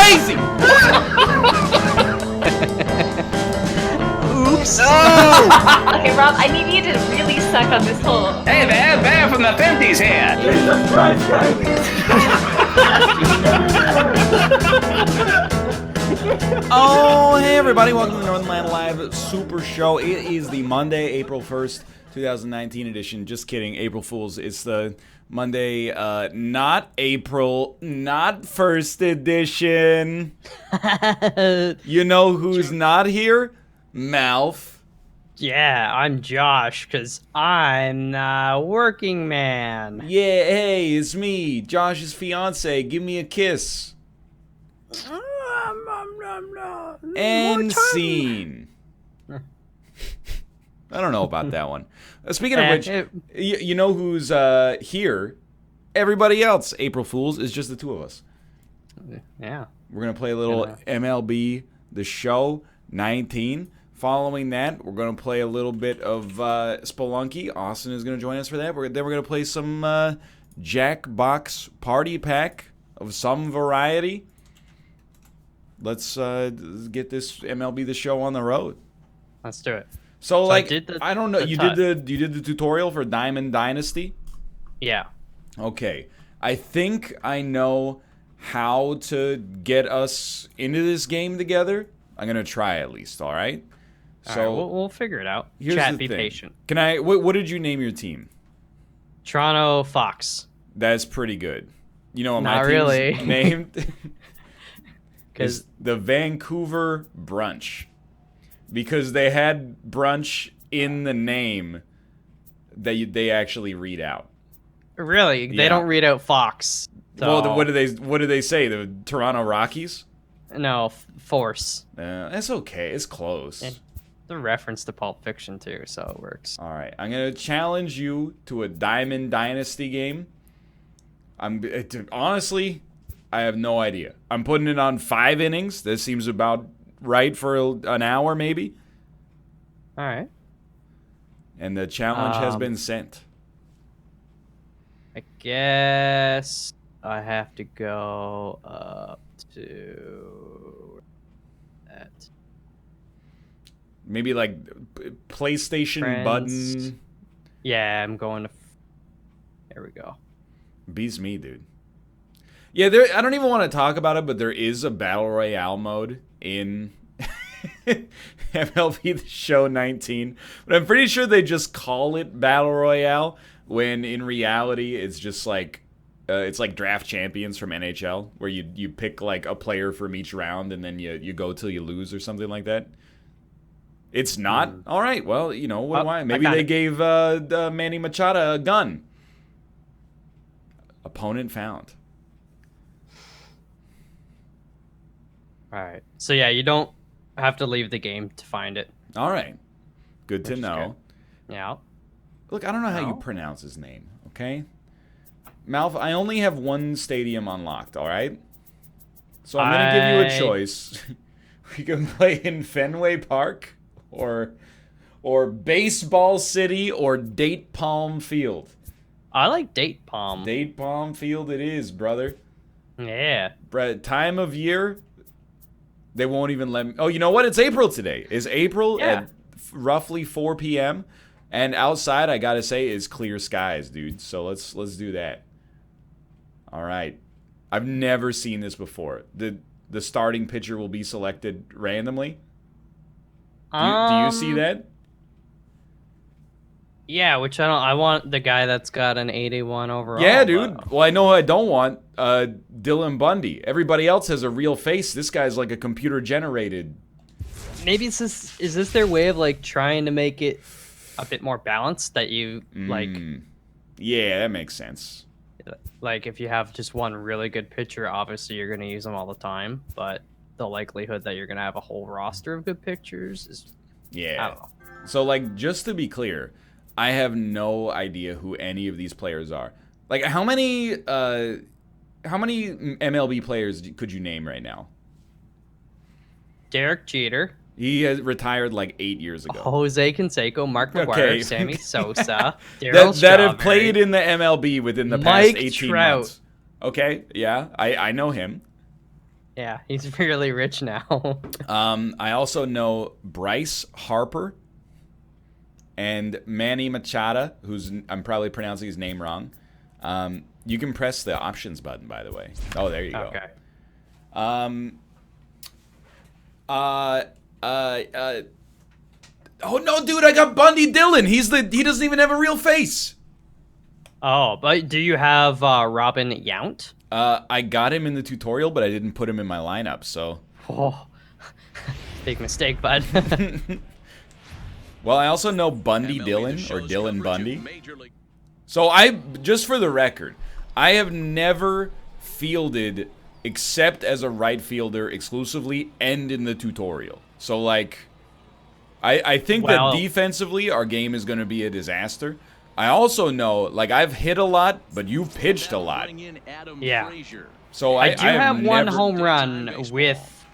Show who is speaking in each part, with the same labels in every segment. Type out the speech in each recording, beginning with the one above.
Speaker 1: crazy!
Speaker 2: Oops.
Speaker 1: Oh!
Speaker 3: Okay, Rob, I need you to really suck on this hole.
Speaker 4: Hey there, Bear from the 50s here.
Speaker 5: Jesus Christ,
Speaker 1: Oh, hey everybody, welcome to the Northernland Live Super Show. It is the Monday, April 1st, 2019 edition. Just kidding, April Fools. It's the Monday, not April, not 1st edition. You know who's not here? Malf.
Speaker 2: Yeah, I'm Josh, because I'm the working man.
Speaker 1: Yeah, hey, it's me, Josh's fiance. Give me a kiss. And scene. I don't know about that one. Speaking of which, you know who's here? Everybody else. April Fools is just the two of us.
Speaker 2: Yeah.
Speaker 1: We're going to play a little MLB The Show 19. Following that, we're going to play a little bit of Spelunky. Austin is going to join us for that. Then we're going to play some Jackbox Party Pack of some variety. Let's get this MLB The Show on the road.
Speaker 2: Let's do it.
Speaker 1: So like,
Speaker 2: I
Speaker 1: don't know. You did the tutorial for Diamond Dynasty?
Speaker 2: Yeah.
Speaker 1: Okay. I think I know how to get us into this game together. I'm gonna try at least. All right.
Speaker 2: So all right, we'll figure it out. Chat, be patient.
Speaker 1: Can I? What did you name your team?
Speaker 2: Toronto Fox.
Speaker 1: That's pretty good. You know what
Speaker 2: Not
Speaker 1: my
Speaker 2: really.
Speaker 1: team's named? Is the Vancouver Brunch, because they had brunch in the name that they actually read out.
Speaker 2: Really?
Speaker 1: Yeah.
Speaker 2: They don't read out Fox. So.
Speaker 1: Well, what do they say? The Toronto Rockies?
Speaker 2: No, Force.
Speaker 1: That's okay. It's close.
Speaker 2: And the reference to Pulp Fiction too, so it works.
Speaker 1: All right, I'm gonna challenge you to a Diamond Dynasty game. Honestly, I have no idea. I'm putting it on 5 innings. That seems about right for an hour, maybe.
Speaker 2: All right.
Speaker 1: And the challenge has been sent.
Speaker 2: I guess I have to go up to that.
Speaker 1: Maybe like PlayStation
Speaker 2: Friends.
Speaker 1: button.
Speaker 2: Yeah, I'm going to. There we go.
Speaker 1: Beats me, dude. Yeah, I don't even want to talk about it, but there is a Battle Royale mode in MLB The Show 19. But I'm pretty sure they just call it Battle Royale, when in reality it's just like it's like Draft Champions from NHL, where you pick like a player from each round and then you go till you lose or something like that. It's not? All right, well, you know, why? Maybe they gave Manny Machado a gun. Opponent found.
Speaker 2: All right. So yeah, you don't have to leave the game to find it.
Speaker 1: All right. Good to know.
Speaker 2: Good. Yeah.
Speaker 1: Look, I don't know how you pronounce his name, okay? Malf, I only have one stadium unlocked, all right? So I'm going to give you a choice. We can play in Fenway Park or Baseball City or Date Palm Field.
Speaker 2: I like Date Palm.
Speaker 1: Date Palm Field it is, brother.
Speaker 2: Yeah.
Speaker 1: Time of year, they won't even let me. Oh, you know what? It's April today. It's April at roughly 4 p.m. And outside, I gotta say, is clear skies, dude. So let's do that. All right. I've never seen this before. The starting pitcher will be selected randomly. Do you see that?
Speaker 2: Yeah, which I want the guy that's got an 81 overall.
Speaker 1: Yeah, dude. Well, I know who I don't want. Dylan Bundy. Everybody else has a real face. This guy's like a computer generated.
Speaker 2: Maybe is this their way of like trying to make it a bit more balanced, that you like.
Speaker 1: Yeah, that makes sense.
Speaker 2: Like if you have just one really good pitcher, obviously you're going to use them all the time, but the likelihood that you're going to have a whole roster of good pitchers is, I don't know.
Speaker 1: So like, just to be clear, I have no idea who any of these players are. Like, how many MLB players could you name right now?
Speaker 2: Derek Jeter.
Speaker 1: He has retired like 8 years ago.
Speaker 2: Jose Canseco, Mark McGwire, Sammy Sosa,
Speaker 1: that have played in the MLB within the past 18
Speaker 2: Trout.
Speaker 1: months. Okay, yeah, I know him.
Speaker 2: Yeah, he's really rich now.
Speaker 1: I also know Bryce Harper and Manny Machado, I'm probably pronouncing his name wrong. You can press the options button, by the way. Oh, there you go.
Speaker 2: Okay.
Speaker 1: Oh no, dude! I got Bundy Dillon. He doesn't even have a real face.
Speaker 2: Oh, but do you have Robin Yount?
Speaker 1: I got him in the tutorial, but I didn't put him in my lineup. So.
Speaker 2: Oh, big mistake, bud.
Speaker 1: Well, I also know Bundy Dillon or Dylan Bundy. So just for the record, I have never fielded except as a right fielder exclusively and in the tutorial. So like, I think that defensively our game is going to be a disaster. I also know, like, I've hit a lot, but you've pitched a lot.
Speaker 2: Yeah.
Speaker 1: So
Speaker 2: I do have one home run with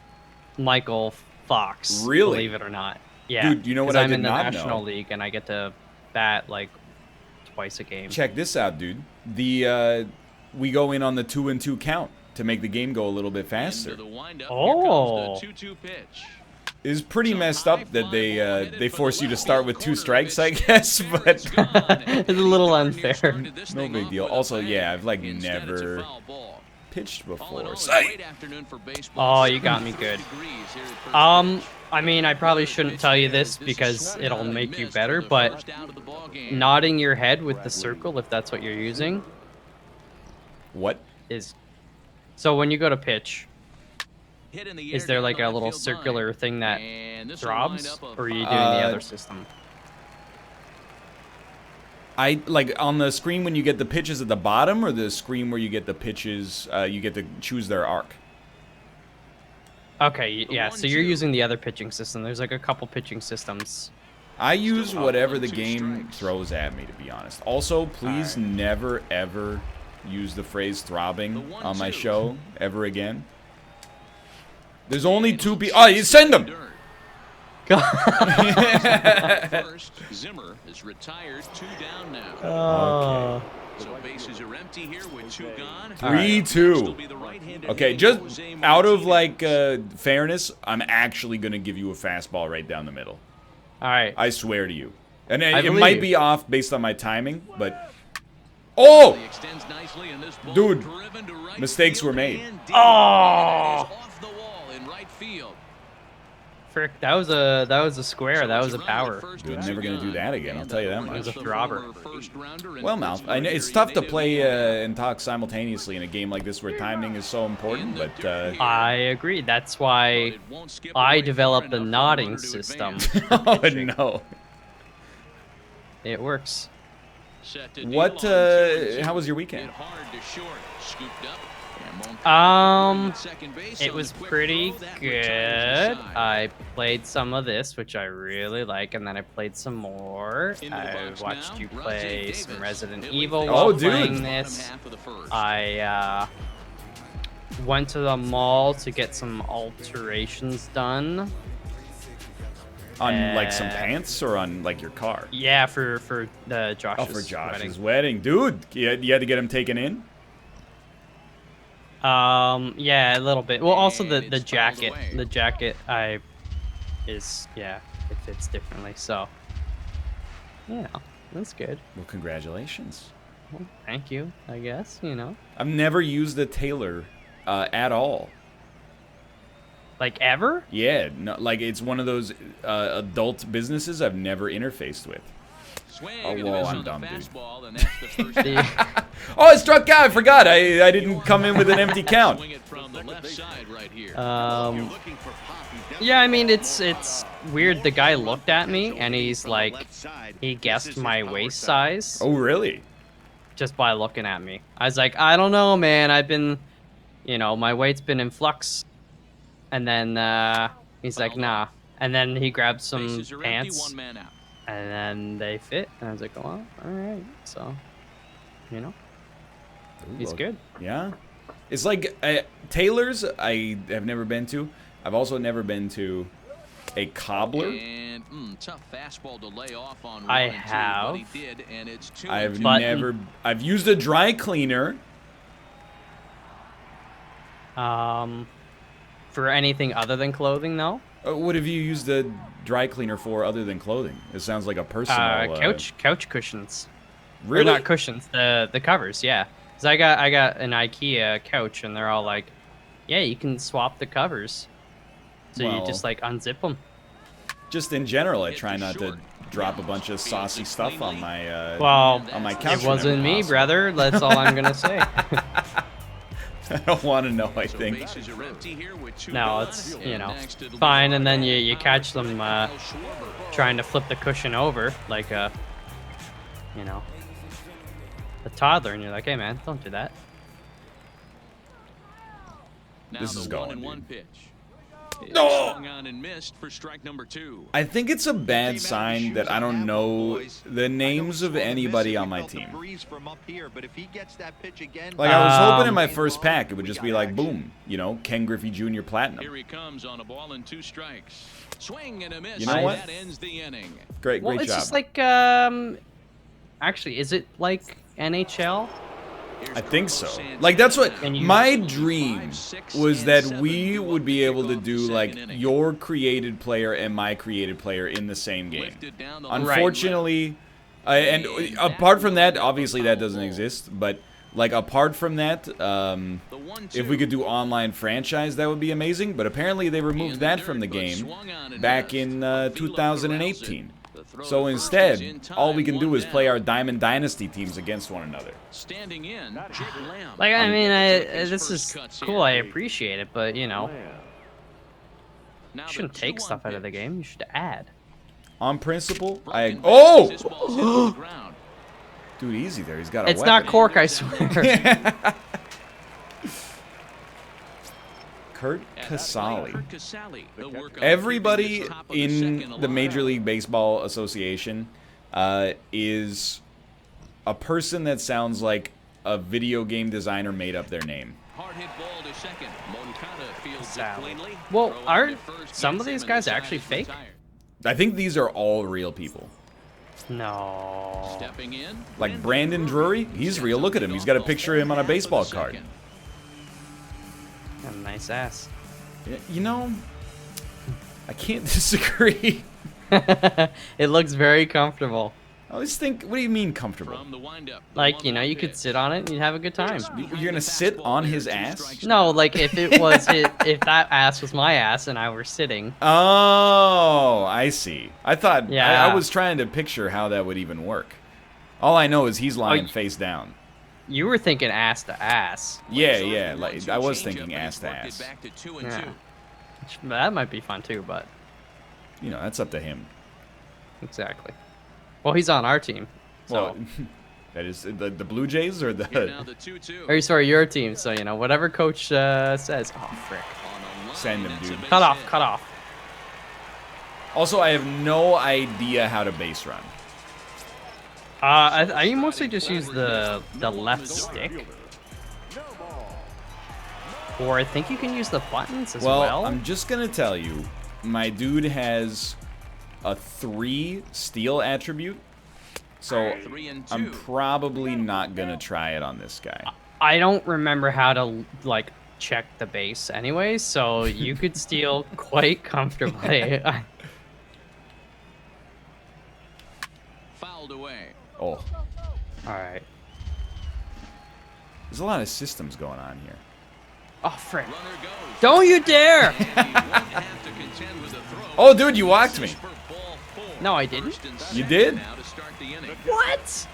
Speaker 2: Michael Fox.
Speaker 1: Really?
Speaker 2: Believe it or not. Yeah.
Speaker 1: Dude, you know what I did not know?
Speaker 2: I'm in the National League, and I get to bat, like, twice a game.
Speaker 1: Check this out, dude. We go in on the 2-2 count to make the game go a little bit faster.
Speaker 2: Oh.
Speaker 1: It's pretty messed up that they force you to start with 2 strikes, I guess, but
Speaker 2: it's a little unfair.
Speaker 1: No big deal. Also, yeah, I've like never pitched before.
Speaker 2: Oh, you got me good. I mean, I probably shouldn't tell you this because it'll make you better, but nodding your head with the circle, if that's what you're using.
Speaker 1: What?
Speaker 2: So when you go to pitch, is there like a little circular thing that throbs, or are you doing the other system?
Speaker 1: Like on the screen when you get the pitches at the bottom, or the screen where you get the pitches, you get to choose their arc?
Speaker 2: Okay, yeah, so you're using the other pitching system. There's like a couple pitching systems.
Speaker 1: I use whatever the game throws at me, to be honest. Also, please never, ever use the phrase throbbing on my show ever again. There's only 2 people. Oh, you send them!
Speaker 5: First, Zimmer is retired, 2 down now.
Speaker 1: Okay.
Speaker 5: So bases are empty here with 2 gone.
Speaker 1: 3-2. Okay, just out of like fairness, I'm actually gonna give you a fastball right down the middle.
Speaker 2: All right.
Speaker 1: I swear to you. And it might be off based on my timing, but oh, dude, mistakes were made.
Speaker 2: Oh. Frick, that was a square. That was a power.
Speaker 1: Dude, I'm never gonna do that again. I'll tell you that much.
Speaker 2: It was a throbber.
Speaker 1: Well, Mouth, I know it's tough to play and talk simultaneously in a game like this where timing is so important. But
Speaker 2: I agree. That's why I developed the nodding system.
Speaker 1: Oh no,
Speaker 2: it works.
Speaker 1: What? How was your weekend?
Speaker 2: It was pretty good. I played some of this, which I really like, and then I played some more. I watched you play some Resident Evil while playing this. I went to the mall to get some alterations done.
Speaker 1: On like some pants or on like your car?
Speaker 2: Yeah, for the Josh's
Speaker 1: for Josh's wedding. Dude, you had to get him taken in?
Speaker 2: Yeah, a little bit. Well, also the jacket. The jacket it fits differently. So, yeah, that's good.
Speaker 1: Well, congratulations.
Speaker 2: Well, thank you, I guess, you know.
Speaker 1: I've never used a tailor at all.
Speaker 2: Like ever?
Speaker 1: Yeah, no, like it's one of those adult businesses I've never interfaced with. Oh, whoa, I'm dumb, dude. Oh, I struck out. I forgot. I didn't come in with an empty count.
Speaker 2: Yeah, I mean, it's weird. The guy looked at me, and he's like, he guessed my waist size.
Speaker 1: Oh, really?
Speaker 2: Just by looking at me. I was like, I don't know, man. I've been, my weight's been in flux. And then he's like, nah. And then he grabbed some pants. And then they fit, and I was like, "Oh, all right." So, he's good.
Speaker 1: Yeah, it's like tailors. I have never been to. I've also never been to a cobbler.
Speaker 5: And, tough fastball to lay off on
Speaker 2: I have.
Speaker 1: I've used a dry cleaner.
Speaker 2: For anything other than clothing, though?
Speaker 1: What have you used the dry cleaner for other than clothing? It sounds like a personal...
Speaker 2: couch cushions.
Speaker 1: Really?
Speaker 2: Or not cushions, the covers, yeah. Because I got an IKEA couch, and they're all like, yeah, you can swap the covers. So you just, like, unzip them.
Speaker 1: Just in general, I try not to drop a bunch of saucy stuff on my on my couch.
Speaker 2: It wasn't me, brother. That's all I'm gonna say.
Speaker 1: I don't want to know, I think.
Speaker 2: No, it's, you know, fine, and then you catch them trying to flip the cushion over like a, you know, a toddler, and you're like, hey man, don't do that.
Speaker 1: This is going.
Speaker 5: No! On and missed for strike number 2.
Speaker 1: I think it's a bad sign that I don't know the names of anybody on my team. Like, I was hoping in my first pack it would just be like, boom, you know, Ken Griffey Jr. Platinum.
Speaker 5: Here he comes on a ball and 2 strikes. Swing and a miss.
Speaker 1: You know what?
Speaker 5: That ends the inning.
Speaker 1: Great
Speaker 2: Well, it's
Speaker 1: job.
Speaker 2: just like, actually, is it like NHL?
Speaker 1: I think so. Like, that's what my dream was, that we would be able to do like your created player and my created player in the same game. Unfortunately, and apart from that, obviously that doesn't exist, but like apart from that, if we could do online franchise, that would be amazing, but apparently they removed that from the game back in 2018. So instead, all we can do is play our Diamond Dynasty teams against one another.
Speaker 2: Like, I mean, this is cool. I appreciate it, but you know, you shouldn't take stuff out of the game. You should add.
Speaker 1: On principle, oh! Dude, easy there. He's got a
Speaker 2: It's
Speaker 1: weapon.
Speaker 2: not cork, I swear.
Speaker 1: Kurt Casale. Everybody in the Major League Baseball Association is a person that sounds like a video game designer made up their name.
Speaker 2: Well, are some of these guys actually fake?
Speaker 1: I think these are all real people.
Speaker 2: No.
Speaker 1: Like Brandon Drury, he's real. Look at him. He's got a picture of him on a baseball card.
Speaker 2: Got a nice ass.
Speaker 1: You know, I can't disagree.
Speaker 2: It looks very comfortable.
Speaker 1: I always think, what do you mean comfortable?
Speaker 2: Like, you know, you could sit on it and you'd have a good time.
Speaker 1: You're gonna sit on his ass?
Speaker 2: No, like if it was if that ass was my ass and I were sitting.
Speaker 1: Oh, I see. I thought,
Speaker 2: yeah.
Speaker 1: I was trying to picture how that would even work. All I know is he's lying face down.
Speaker 2: You were thinking ass to ass.
Speaker 1: Yeah, like I was thinking ass to ass.
Speaker 2: Yeah. That might be fun too, but
Speaker 1: you know, that's up to him.
Speaker 2: Exactly. Well, he's on our team. So.
Speaker 1: Well, that is the Blue Jays or the...
Speaker 2: Or sorry, your team. So, you know, whatever coach says. Oh, frick.
Speaker 1: Send him, dude.
Speaker 2: Cut off.
Speaker 1: Also, I have no idea how to base run.
Speaker 2: I mostly just use the left stick. Or I think you can use the buttons as well.
Speaker 1: Well, I'm just going to tell you, my dude has a 3 steal attribute, so I'm probably not gonna try it on this guy.
Speaker 2: I don't remember how to like check the base anyway, so you could steal quite comfortably.
Speaker 5: Fouled away.
Speaker 1: Oh.
Speaker 2: All right.
Speaker 1: There's a lot of systems going on here.
Speaker 2: Oh, frick. Don't you dare!
Speaker 1: Oh, dude, you walked me.
Speaker 2: No, I didn't.
Speaker 1: You did?
Speaker 2: What?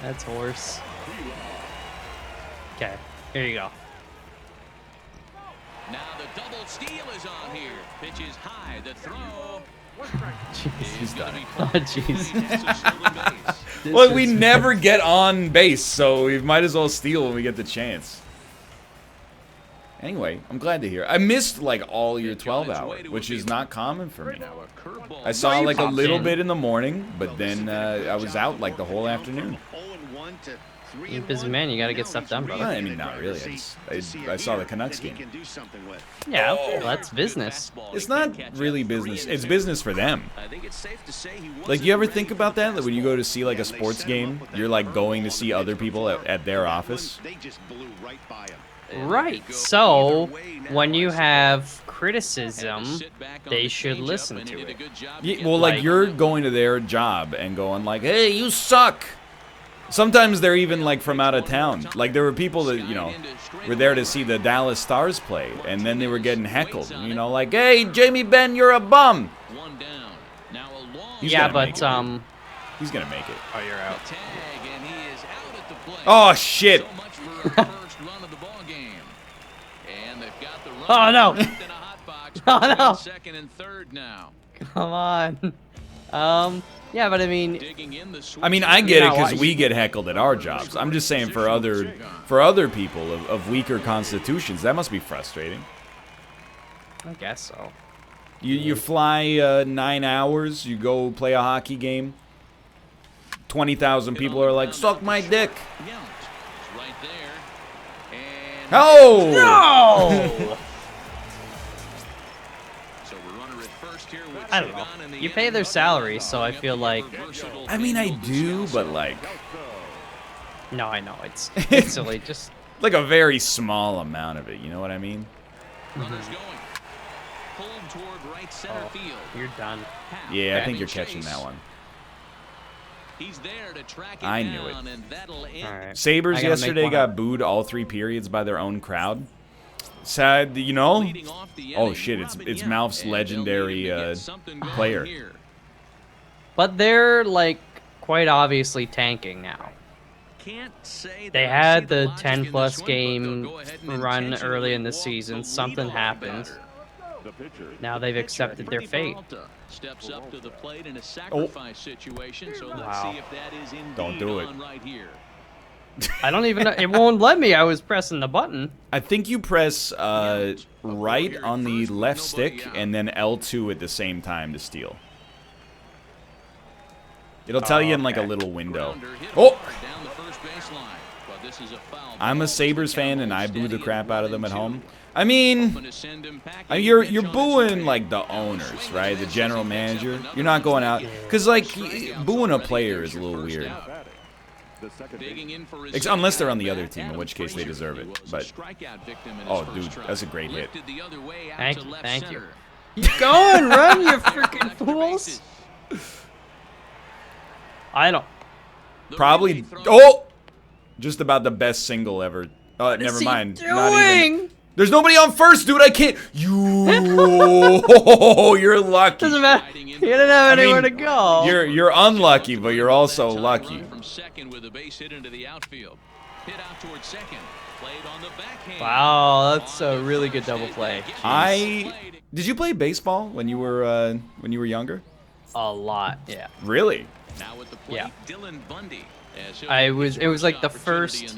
Speaker 2: That's horse. Okay, here you go.
Speaker 5: Now the double steal is on here. Pitches high, the throw.
Speaker 2: Jeez,
Speaker 1: he's done.
Speaker 2: Oh, jeez.
Speaker 1: Well, we never get on base, so we might as well steal when we get the chance. Anyway, I'm glad to hear. I missed like all your 12-hour, which is not common for me. I saw like a little bit in the morning, but then I was out like the whole afternoon.
Speaker 2: You're a busy man. You got to get stuff done, brother.
Speaker 1: I mean, not really. I saw the Canucks game.
Speaker 2: Yeah, well, that's business.
Speaker 1: It's not really business. It's business for them. Like, you ever think about that? Like, when you go to see, like, a sports game, you're, like, going to see other people at their office?
Speaker 2: Right. So, when you have criticism, they should listen to it.
Speaker 1: Yeah, well, like, you're going to their job and going, like, hey, you suck. Sometimes they're even, like, from out of town. Like, there were people that, you know, were there to see the Dallas Stars play, and then they were getting heckled. You know, like, hey, Jamie Benn, you're a bum.
Speaker 2: Yeah, but,
Speaker 1: he's gonna make it.
Speaker 2: Oh, you're out.
Speaker 1: Oh, shit.
Speaker 2: Oh, no. Oh, no.
Speaker 5: Second and third now.
Speaker 2: Come on. Yeah, but I mean,
Speaker 1: I get it because we get heckled at our jobs. I'm just saying for other people of weaker constitutions, that must be frustrating.
Speaker 2: I guess so.
Speaker 1: You fly 9 hours, you go play a hockey game. 20,000 people are like, suck my dick. Oh!
Speaker 2: No! I don't know. You pay their salary, so I feel like...
Speaker 1: I mean, I do, but like...
Speaker 2: No, I know. It's silly. Just...
Speaker 1: like a very small amount of it, you know what I mean?
Speaker 2: Oh, you're done.
Speaker 1: Yeah, I think you're catching that one. I knew it.
Speaker 2: Alright.
Speaker 1: Sabres yesterday got booed all 3 periods by their own crowd. Sad, you know? Oh shit, it's Malf's legendary player.
Speaker 2: But they're, like, quite obviously tanking now. They had the 10-plus game run early in the season. Something happened. Now they've accepted their fate.
Speaker 5: Steps up to the plate in a sacrifice situation, so let's see if that is indeed
Speaker 1: Don't do it.
Speaker 5: right here.
Speaker 2: I don't even know. It won't let me. I was pressing the button.
Speaker 1: I think you press right on the left stick and then L2 at the same time to steal. It'll tell you in like a little window. Oh! I'm a Sabres fan and I boo the crap out of them at home. I mean, you're booing like the owners, right? The general manager. You're not going out because like booing a player is a little weird. Unless they're on the other team, in which case they deserve it. But oh, dude, that's a great hit.
Speaker 2: Thank you. Keep going, run, you freaking fools! I don't.
Speaker 1: Probably. Oh, just about the best single ever. Never mind. Not even. There's nobody on first, dude. I can't. You're lucky.
Speaker 2: Doesn't matter. You didn't have anywhere to go.
Speaker 1: You're unlucky, but you're also lucky.
Speaker 2: Wow, that's a really good double play.
Speaker 1: Did you play baseball when you were younger?
Speaker 2: A lot, yeah.
Speaker 1: Really?
Speaker 2: Yeah. It was like the first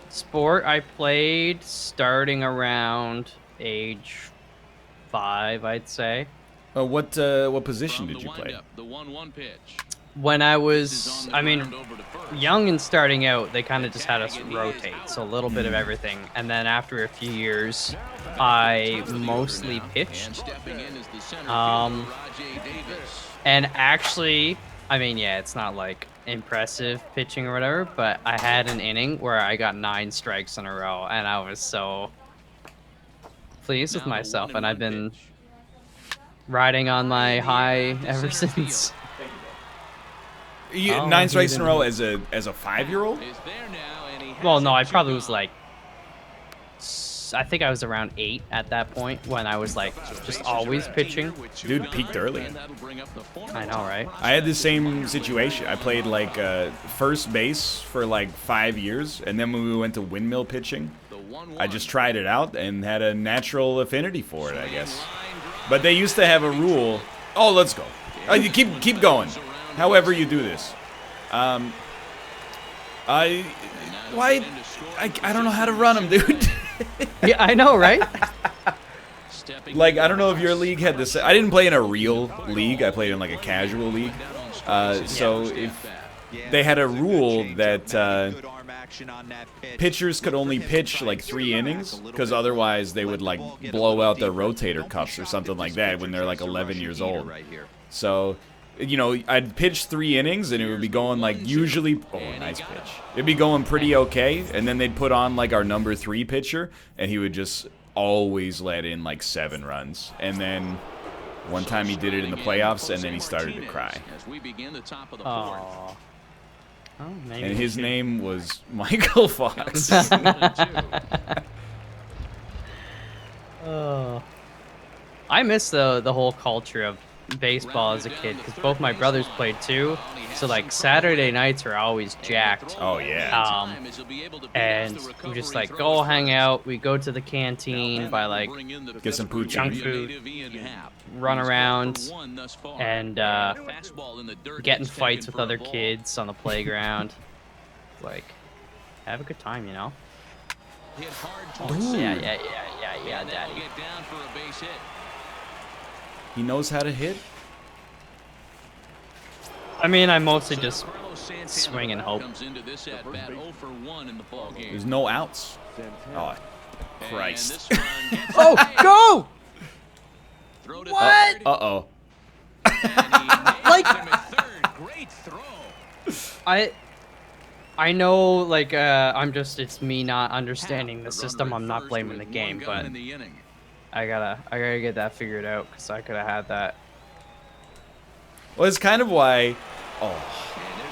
Speaker 2: sport I played starting around age 5, I'd say.
Speaker 1: What position did you play?
Speaker 2: When I was, young and starting out, they kind of just had us rotate, so a little bit of everything. And then after a few years, I mostly pitched. And actually, it's not like impressive pitching or whatever, but I had an inning where I got 9 strikes in a row, and I was so pleased with myself, and I've been riding on my high ever since.
Speaker 1: 9 strikes in a row as a 5-year-old?
Speaker 2: Well, no, I probably was like, I think I was around 8 at that point when I was like just always pitching.
Speaker 1: Dude, peaked early.
Speaker 2: I know, right?
Speaker 1: I had the same situation. I played like first base for like 5 years, and then when we went to windmill pitching, I just tried it out and had a natural affinity for it, I guess. But they used to have a rule. Oh, let's go. You keep going. However you do this. I don't know how to run them, dude.
Speaker 2: Yeah, I know, right?
Speaker 1: Like, I don't know if your league had this. I didn't play in a real league. I played in like a casual league. So they had a rule that pitchers could only pitch like 3 innings because otherwise they would like blow out their rotator cuffs or something like that when they're like 11 years old. So, you know, I'd pitch 3 innings and it would be going like usually, oh, nice pitch. It'd be going pretty okay, and then they'd put on like our number 3 pitcher and he would just always let in like 7 runs. And then one time he did it in the playoffs and then he started to cry.
Speaker 2: Oh. Oh, maybe
Speaker 1: And his name was Michael Fox.
Speaker 2: Oh. I miss the whole culture of baseball as a kid because both my brothers played too. So like Saturday nights are always jacked.
Speaker 1: Oh yeah.
Speaker 2: And we just like go hang out. We go to the canteen, buy like
Speaker 1: Get some pooch
Speaker 2: junk food, run around, and get in fights with other kids on the playground. Like, have a good time, you know? Oh, yeah, Daddy.
Speaker 1: He knows how to hit.
Speaker 2: I mean, I mostly just swing and hope.
Speaker 1: There's no outs. Oh, Christ.
Speaker 2: Oh, go! What?
Speaker 1: Uh-oh.
Speaker 2: Like, I know, like, it's me not understanding the system. I'm not blaming the game, but I gotta get that figured out because I could have had that.
Speaker 1: Well, it's kind of why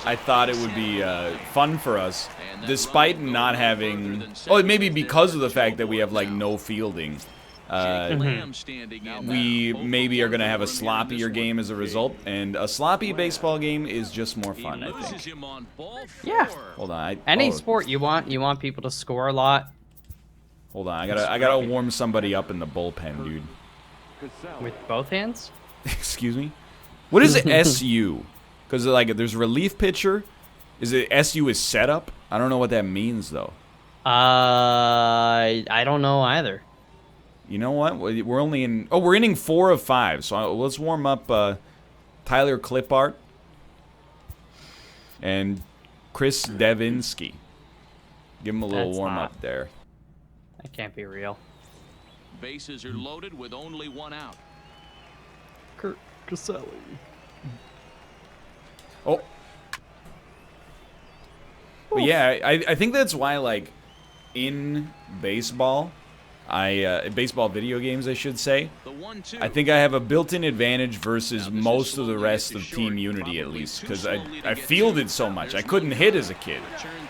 Speaker 1: I thought it would be fun for us, despite not having... Oh, maybe because of the fact that we have, like, no fielding. We maybe are going to have a sloppier game as a result, and a sloppy baseball game is just more fun, I think.
Speaker 2: Yeah.
Speaker 1: Hold on.
Speaker 2: Any sport you want people to score a lot.
Speaker 1: Hold on. I gotta warm somebody up in the bullpen, dude.
Speaker 2: With both hands?
Speaker 1: Excuse me? What is SU? Because like there's relief pitcher. Is it SU is setup? I don't know what that means though.
Speaker 2: I don't know either.
Speaker 1: You know what? We're only in... Oh, we're inning 4 of 5. So let's warm up Tyler Clipart and Chris Devinsky. Give him a little warm up there.
Speaker 2: That can't be real.
Speaker 5: Bases are loaded with only 1 out.
Speaker 2: Kurt Caselli.
Speaker 1: Oh. But yeah, I think that's why, like, in baseball... baseball video games, I should say. I think I have a built-in advantage versus most of the rest of Team Unity, at least, because I fielded so much. I couldn't hit as a kid.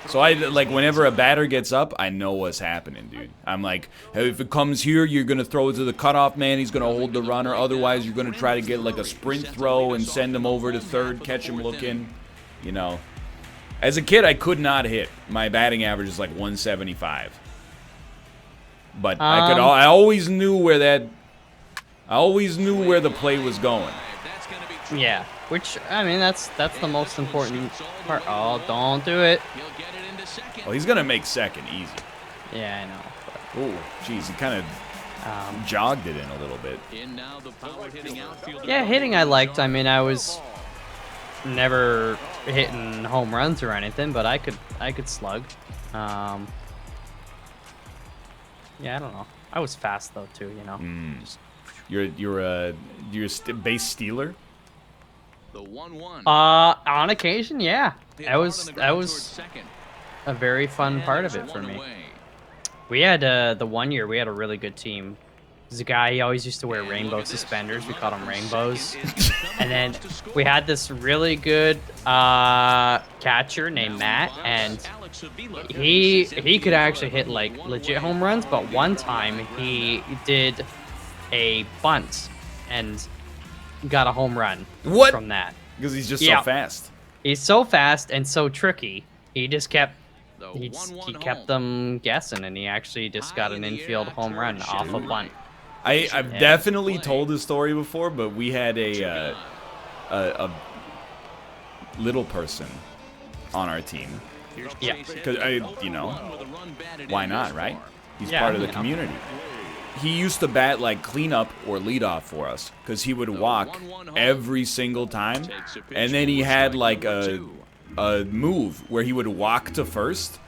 Speaker 1: So like, whenever a batter gets up, I know what's happening, dude. I'm like, hey, if it comes here, you're going to throw it to the cutoff man. He's going to hold the runner. Otherwise, you're going to try to get, like, a sprint throw and send him over to third, catch him looking, you know. As a kid, I could not hit. My batting average is, like, 175. But I always knew where the play was going.
Speaker 2: Yeah, which I mean that's the most important part. Oh, don't do it.
Speaker 1: Well, he's gonna make second easy.
Speaker 2: Yeah, I know.
Speaker 1: Oh, geez, he kind of jogged it in a little bit.
Speaker 2: Yeah, hitting I liked. I mean, I was never hitting home runs or anything, but I could slug. Yeah, I don't know. I was fast though too, you know.
Speaker 1: You're a base stealer.
Speaker 5: The 1-1.
Speaker 2: On occasion, yeah. That was a very fun part of it for me. We had the one year we had a really good team. There's a guy, he always used to wear rainbow suspenders. We called him Rainbows. And then we had this really good catcher named Matt, and he could actually hit like legit home runs. But one time he did a bunt and got a home run from that.
Speaker 1: Because he's just so fast.
Speaker 2: He's so fast and so tricky. He just kept he kept them guessing, and he actually just got an infield home run off a bunt.
Speaker 1: I've definitely told this story before, but we had a little person on our team.
Speaker 2: Yeah.
Speaker 1: Because why not, right? He's part of the community. He used to bat like cleanup or leadoff for us because he would walk every single time, and then he had like a move where he would walk to first,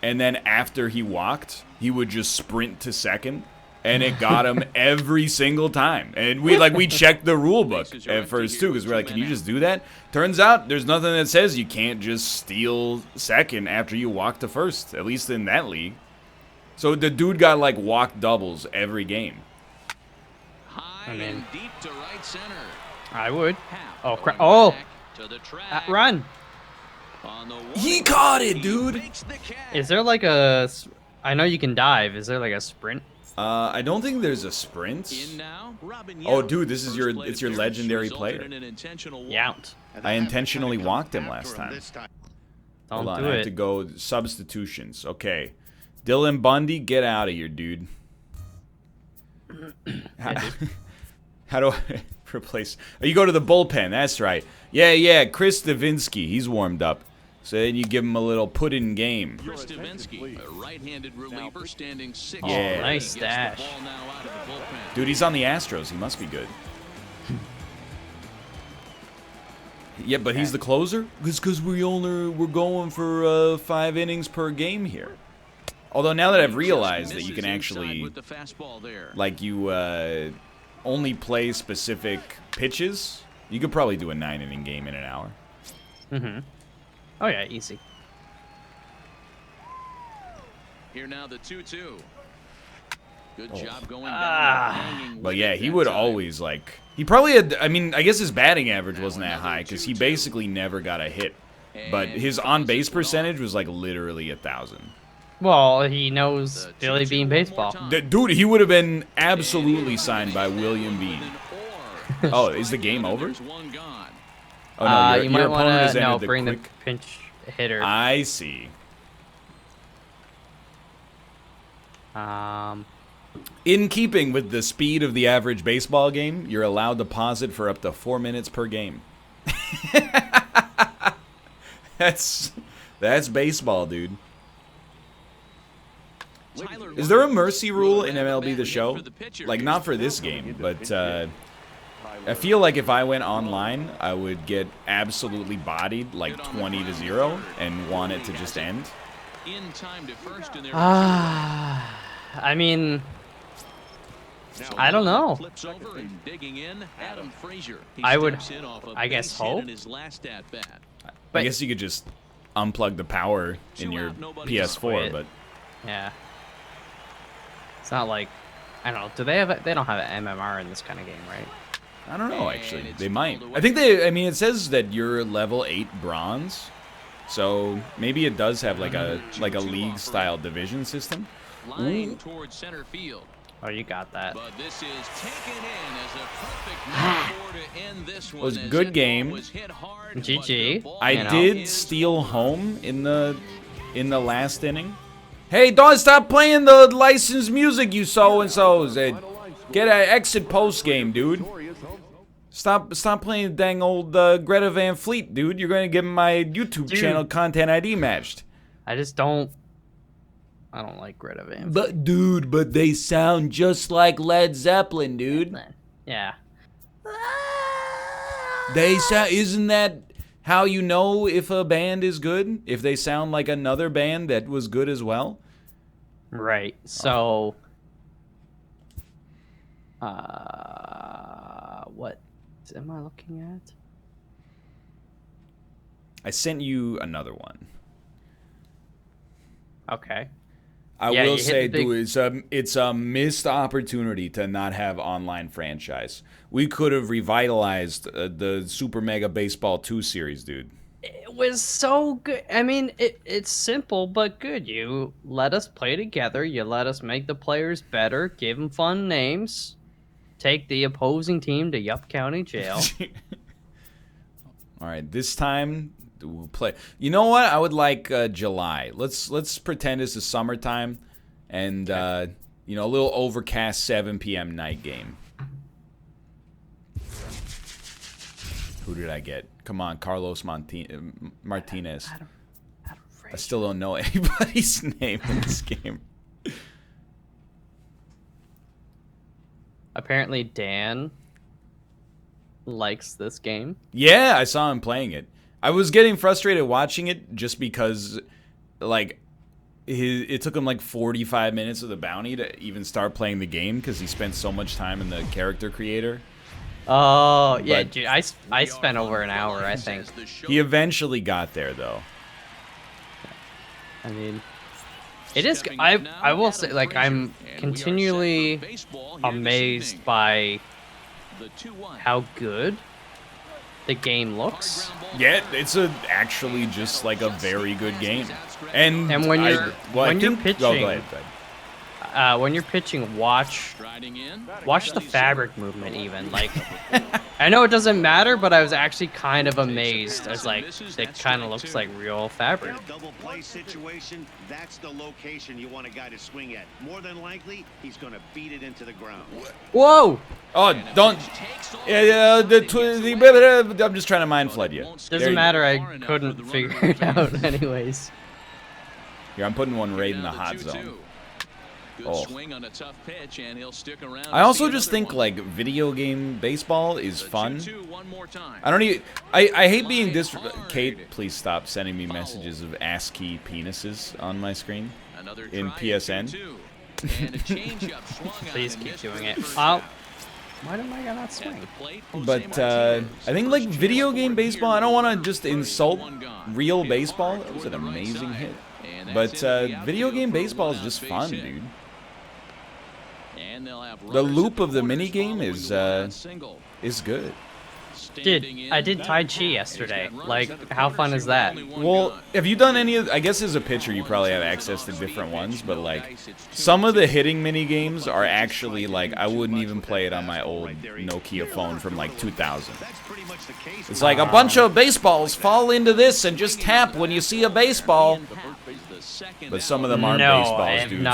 Speaker 1: and then after he walked, he would just sprint to second, and it got him every single time. And we checked the rule book at first too, because we're like, can you just do that? Turns out there's nothing that says you can't just steal second after you walk to first, at least in that league. So the dude got like walk doubles every game.
Speaker 2: I mean,
Speaker 5: deep to right center.
Speaker 2: I would. Oh, crap. Oh, run.
Speaker 1: He caught it, dude.
Speaker 2: Is there like a... I know you can dive. Is there like a sprint?
Speaker 1: I don't think there's a sprint. Oh, dude, this is it's your legendary player.
Speaker 2: Yount.
Speaker 1: I intentionally walked him last time.
Speaker 2: Don't
Speaker 1: Hold on,
Speaker 2: do
Speaker 1: I have
Speaker 2: it.
Speaker 1: to go substitutions. Okay. Dylan Bundy, get out of here, dude. How do I replace... Oh, you go to the bullpen, that's right. Yeah, Chris Davinsky, he's warmed up. So then you give him a little put-in game.
Speaker 5: Chris Davinsky, a right-handed reliever standing 6.
Speaker 1: Yeah.
Speaker 2: Nice stash.
Speaker 1: Dude, he's on the Astros. He must be good. Yeah, but he's the closer? Because we're going for 5 innings per game here. Although now that I've realized that you can actually, like, you only play specific pitches, you could probably do a 9-inning game in an hour.
Speaker 2: Mm-hmm. Oh yeah, easy.
Speaker 5: Here now the 2-2. Good job going down.
Speaker 1: But yeah, he would always, like, he probably had, I mean, I guess his batting average wasn't that high because he basically never got a hit. But his on-base percentage was, like, literally 1,000.
Speaker 2: Well, he knows Billy Bean baseball.
Speaker 1: Dude, he would have been absolutely signed by William Bean. Oh, is the game over? Oh, no,
Speaker 2: you might want to bring
Speaker 1: the
Speaker 2: the pinch hitter.
Speaker 1: I see. In keeping with the speed of the average baseball game, you're allowed to pause it for up to 4 minutes per game. That's baseball, dude. Is there a mercy rule in MLB The Show? Like, not for this game, but I feel like if I went online, I would get absolutely bodied, like 20-0, and want it to just end.
Speaker 2: I mean, I don't know. I would, I guess, hope.
Speaker 1: I guess you could just unplug the power in your PS4, but
Speaker 2: yeah, it's not like, I don't know. Do they have? They don't have an MMR in this kind of game, right?
Speaker 1: I don't know. Actually, they might. I think they. I mean, it says that you're level 8 bronze, so maybe it does have like a league-style division system.
Speaker 5: Line towards center field.
Speaker 2: Oh, you got that.
Speaker 5: But this is taken in as a perfect metaphor to end this one.
Speaker 1: It was a good game.
Speaker 2: GG.
Speaker 1: I did steal home in the last inning. Hey, don't stop playing the licensed music, you so-and-sos. Get an exit post game, dude. Stop playing the dang old Greta Van Fleet, dude. You're going to give my YouTube channel content ID matched.
Speaker 2: I don't like Greta Van Fleet.
Speaker 1: But they sound just like Led Zeppelin, dude.
Speaker 2: Yeah.
Speaker 1: They sound. Isn't that how you know if a band is good? If they sound like another band that was good as well?
Speaker 2: Right. So, what am I looking at?
Speaker 1: I sent you another one.
Speaker 2: Okay.
Speaker 1: I will say, dude, it's a missed opportunity to not have online franchise. We could have revitalized the Super Mega Baseball 2 series, dude.
Speaker 2: It was so good. I mean, it's simple but good. You let us play together. You let us make the players better. Give them fun names. Take the opposing team to Yup County Jail.
Speaker 1: All right, this time we'll play. You know what? I would like July. Let's pretend it's the summertime, and you know, a little overcast 7 p.m. night game. Who did I get? Come on, Carlos Martinez. I still don't know anybody's name in this game.
Speaker 2: Apparently, Dan likes this game.
Speaker 1: Yeah, I saw him playing it. I was getting frustrated watching it just because, like, it took him like 45 minutes of the bounty to even start playing the game because he spent so much time in the character creator.
Speaker 2: Oh, yeah, dude, I spent over an hour, I think.
Speaker 1: He eventually got there, though.
Speaker 2: I mean, it is. I will say, like, I'm continually amazed by how good the game looks.
Speaker 1: Yeah, it's actually just like a very good game. And
Speaker 2: when you're pitching,
Speaker 1: go ahead.
Speaker 2: When you're pitching, watch the fabric movement even. Like, I know it doesn't matter, but I was actually kind of amazed as like it kind of looks like real fabric.
Speaker 6: Double play situation, that's the location you want a guy to swing at. More than likely, he's going to beat it into the ground.
Speaker 2: Whoa!
Speaker 1: Oh, don't. I'm just trying to mind flood you.
Speaker 2: Doesn't matter. I couldn't figure it out anyways.
Speaker 1: Here, I'm putting one right in the hot zone. Oh.
Speaker 5: I
Speaker 1: I also just think like video game baseball is fun. I don't even. I hate being Kate, please stop sending me messages of ASCII penises on my screen in PSN.
Speaker 2: Please keep doing it. Why am I not swing?
Speaker 1: But I think like video game baseball. I don't want to just insult real baseball. That was an amazing hit. But video game baseball is just fun, dude. The loop of the mini game is good.
Speaker 2: Dude, I did Tai Chi yesterday. Like, how fun is that?
Speaker 1: Well, have you done any of... I guess as a pitcher, you probably have access to different ones, but, like, some of the hitting mini games are actually, like, I wouldn't even play it on my old Nokia phone from, like, 2000. It's like a bunch of baseballs fall into this and just tap when you see a baseball. But some of them aren't baseballs, dude.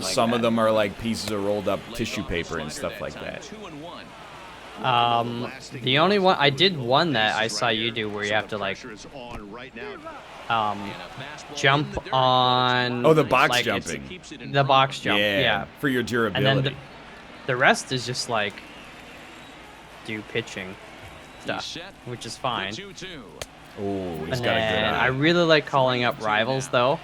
Speaker 1: Some of them are like pieces of rolled up tissue paper and stuff like that.
Speaker 2: The only one I did one that I saw you do where you have to like jump on.
Speaker 1: Oh, the box
Speaker 2: like,
Speaker 1: jumping.
Speaker 2: The box jump. Yeah.
Speaker 1: For your durability.
Speaker 2: And then the rest is just like do pitching stuff, which is fine.
Speaker 1: Oh, he's got a good eye.
Speaker 2: I really like calling up rivals, though.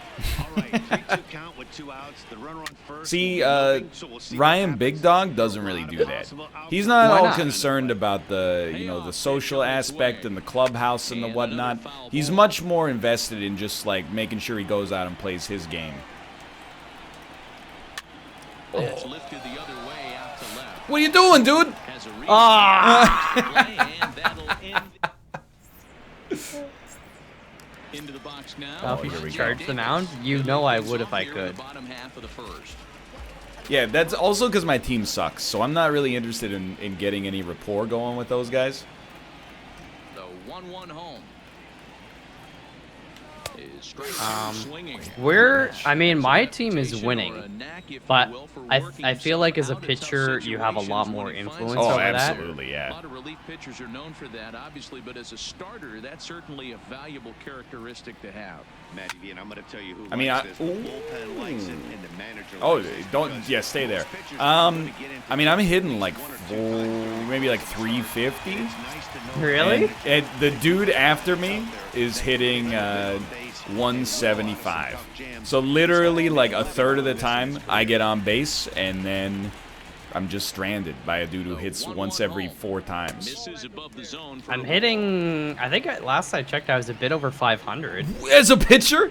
Speaker 1: See, Ryan Big Dog doesn't really do that. He's not all concerned about the, the social aspect and the clubhouse and the whatnot. He's much more invested in just like making sure he goes out and plays his game. Oh. What are you doing, dude?
Speaker 5: Into the box now.
Speaker 2: Well, if you charge the mound, you know I would if I could.
Speaker 1: Yeah, that's also because my team sucks, so I'm not really interested in getting any rapport going with those guys.
Speaker 5: The 1-1 home.
Speaker 2: I mean, my team is winning, but I feel like as a pitcher, you have a lot more influence over that.
Speaker 1: Oh, absolutely, yeah.
Speaker 5: A lot of relief pitchers are known for that, obviously, but as a starter, that's certainly a valuable characteristic to have.
Speaker 6: Matty, and I'm going to tell you who
Speaker 1: stay there. I mean, I'm hitting like maybe like 350.
Speaker 2: Really?
Speaker 1: And the dude after me is hitting 175. So literally like a third of the time I get on base and then I'm just stranded by a dude who hits once every 4 times.
Speaker 2: I'm hitting, I think last I checked I was a bit over 500.
Speaker 1: As a pitcher?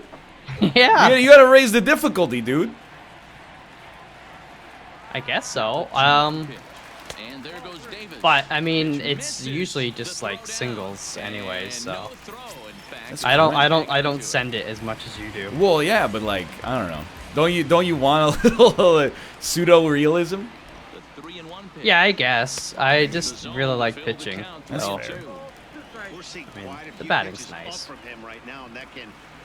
Speaker 2: Yeah.
Speaker 1: You gotta raise the difficulty, dude.
Speaker 2: I guess so. But I mean, it's usually just like singles anyways, so I don't send it as much as you do.
Speaker 1: Well, yeah, but like I don't know. Don't you want a little pseudo realism?
Speaker 2: Yeah, I guess. I just really like pitching.
Speaker 1: That's fair.
Speaker 2: I mean, the batting's nice.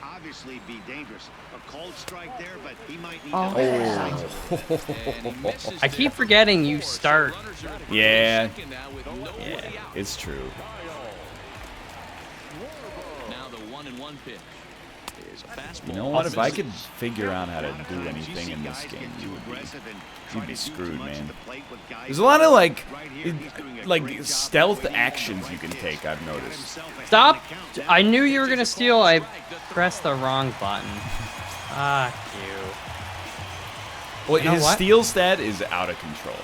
Speaker 6: Obviously be dangerous. A cold strike there, but he might need
Speaker 2: I keep forgetting you start.
Speaker 1: Yeah. It's true.
Speaker 5: Now the 1-1 pitch.
Speaker 1: You know what? If I could figure out how to do anything in this game, you'd be screwed, man. There's a lot of like stealth actions you can take, I've noticed.
Speaker 2: Stop! I knew you were gonna steal. I pressed the wrong button. Fuck you.
Speaker 1: Well,
Speaker 2: You know
Speaker 1: his
Speaker 2: what?
Speaker 1: steal stat is out of control.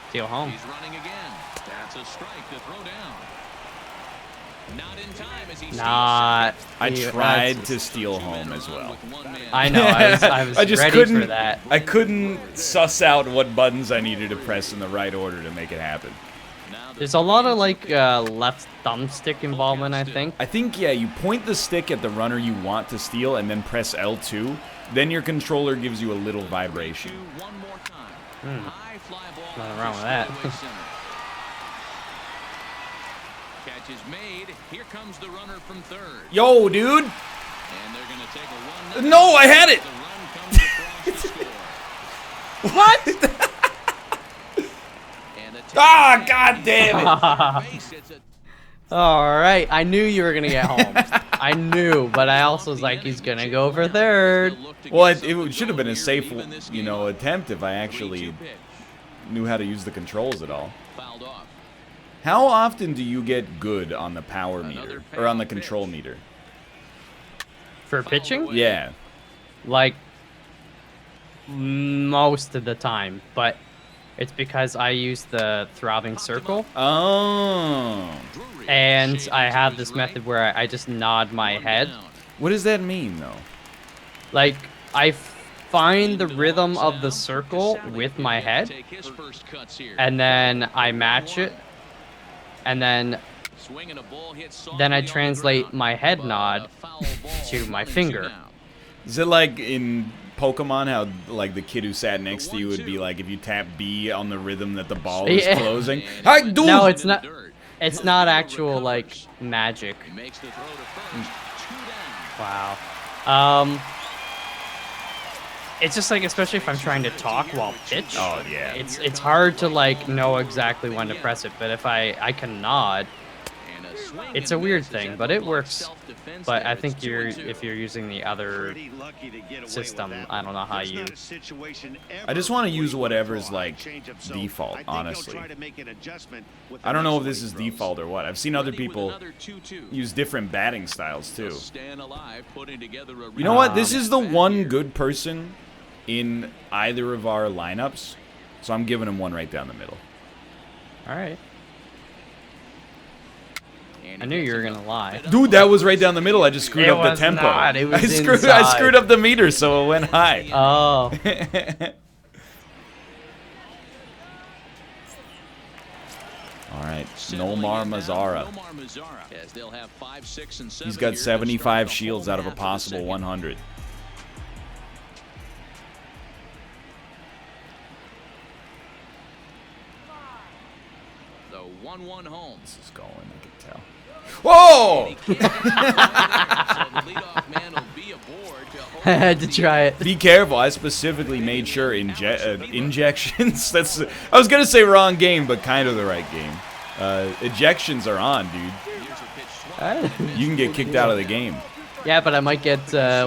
Speaker 2: Steal home.
Speaker 5: He's running again. That's a strike to throw down. Not in time as he
Speaker 2: Not.
Speaker 1: I tried to steal home as well.
Speaker 2: I know. I was
Speaker 1: I just
Speaker 2: ready
Speaker 1: couldn't,
Speaker 2: for that.
Speaker 1: I couldn't suss out what buttons I needed to press in the right order to make it happen.
Speaker 2: There's a lot of like left thumbstick involvement, I think.
Speaker 1: I think, yeah, you point the stick at the runner you want to steal and then press L2. Then your controller gives you a little vibration.
Speaker 2: Nothing wrong with that.
Speaker 5: Catch is made. Here comes the runner from third.
Speaker 1: Yo, dude!
Speaker 5: And they're gonna take a 1-0.
Speaker 1: No, I had it!
Speaker 5: The run comes across the score.
Speaker 1: What?
Speaker 5: And a
Speaker 1: Ah, god damn it!
Speaker 5: It's a
Speaker 2: Alright, I knew you were gonna get home. I knew, but I also was like, he's gonna go for third.
Speaker 1: Well, it should have been a safe, you know, attempt if I actually knew how to use the controls at all.
Speaker 5: fouled off.
Speaker 1: How often do you get good on the power meter or on the control meter?
Speaker 2: For pitching?
Speaker 1: Yeah.
Speaker 2: Like, most of the time, but it's because I use the throbbing circle,
Speaker 1: Oh.
Speaker 2: and I have this method where I just nod my head.
Speaker 1: What does that mean, though?
Speaker 2: Like, I find the rhythm of the circle with my head, and then I match it, and then I translate my head nod to my finger.
Speaker 1: Is it like in Pokemon how like the kid who sat next to you would be like if you tap B on the rhythm that the ball is
Speaker 2: Yeah.
Speaker 1: closing? Hi, dude.
Speaker 2: No, it's not. It's not actual like magic. Wow. It's just like, especially if I'm trying to talk while pitch.
Speaker 1: Oh yeah.
Speaker 2: It's hard to like know exactly when to press it, but if I can nod, it's a weird thing, but it works. But I think if you're using the other system, I don't know how you.
Speaker 1: I just want to use whatever's like default, honestly. I don't know if this is default or what. I've seen other people use different batting styles too. You know what? This is the one good person in either of our lineups, so I'm giving him one right down the middle.
Speaker 2: All right. I knew you were gonna lie.
Speaker 1: Dude, that was right down the middle. I just screwed up the tempo.
Speaker 2: Not. It was
Speaker 1: I screwed up the meter, so it went high.
Speaker 2: Oh.
Speaker 1: All right, Nomar Mazzara. He's got 75 shields out of a possible 100.
Speaker 5: The 1-1 home.
Speaker 1: This is going, I can tell. Whoa!
Speaker 2: I had to try it.
Speaker 1: Be careful. I specifically made sure injections. That's. I was gonna say wrong game, but kind of the right game. Ejections are on, dude. You can get kicked out of the game.
Speaker 2: Yeah, but I might get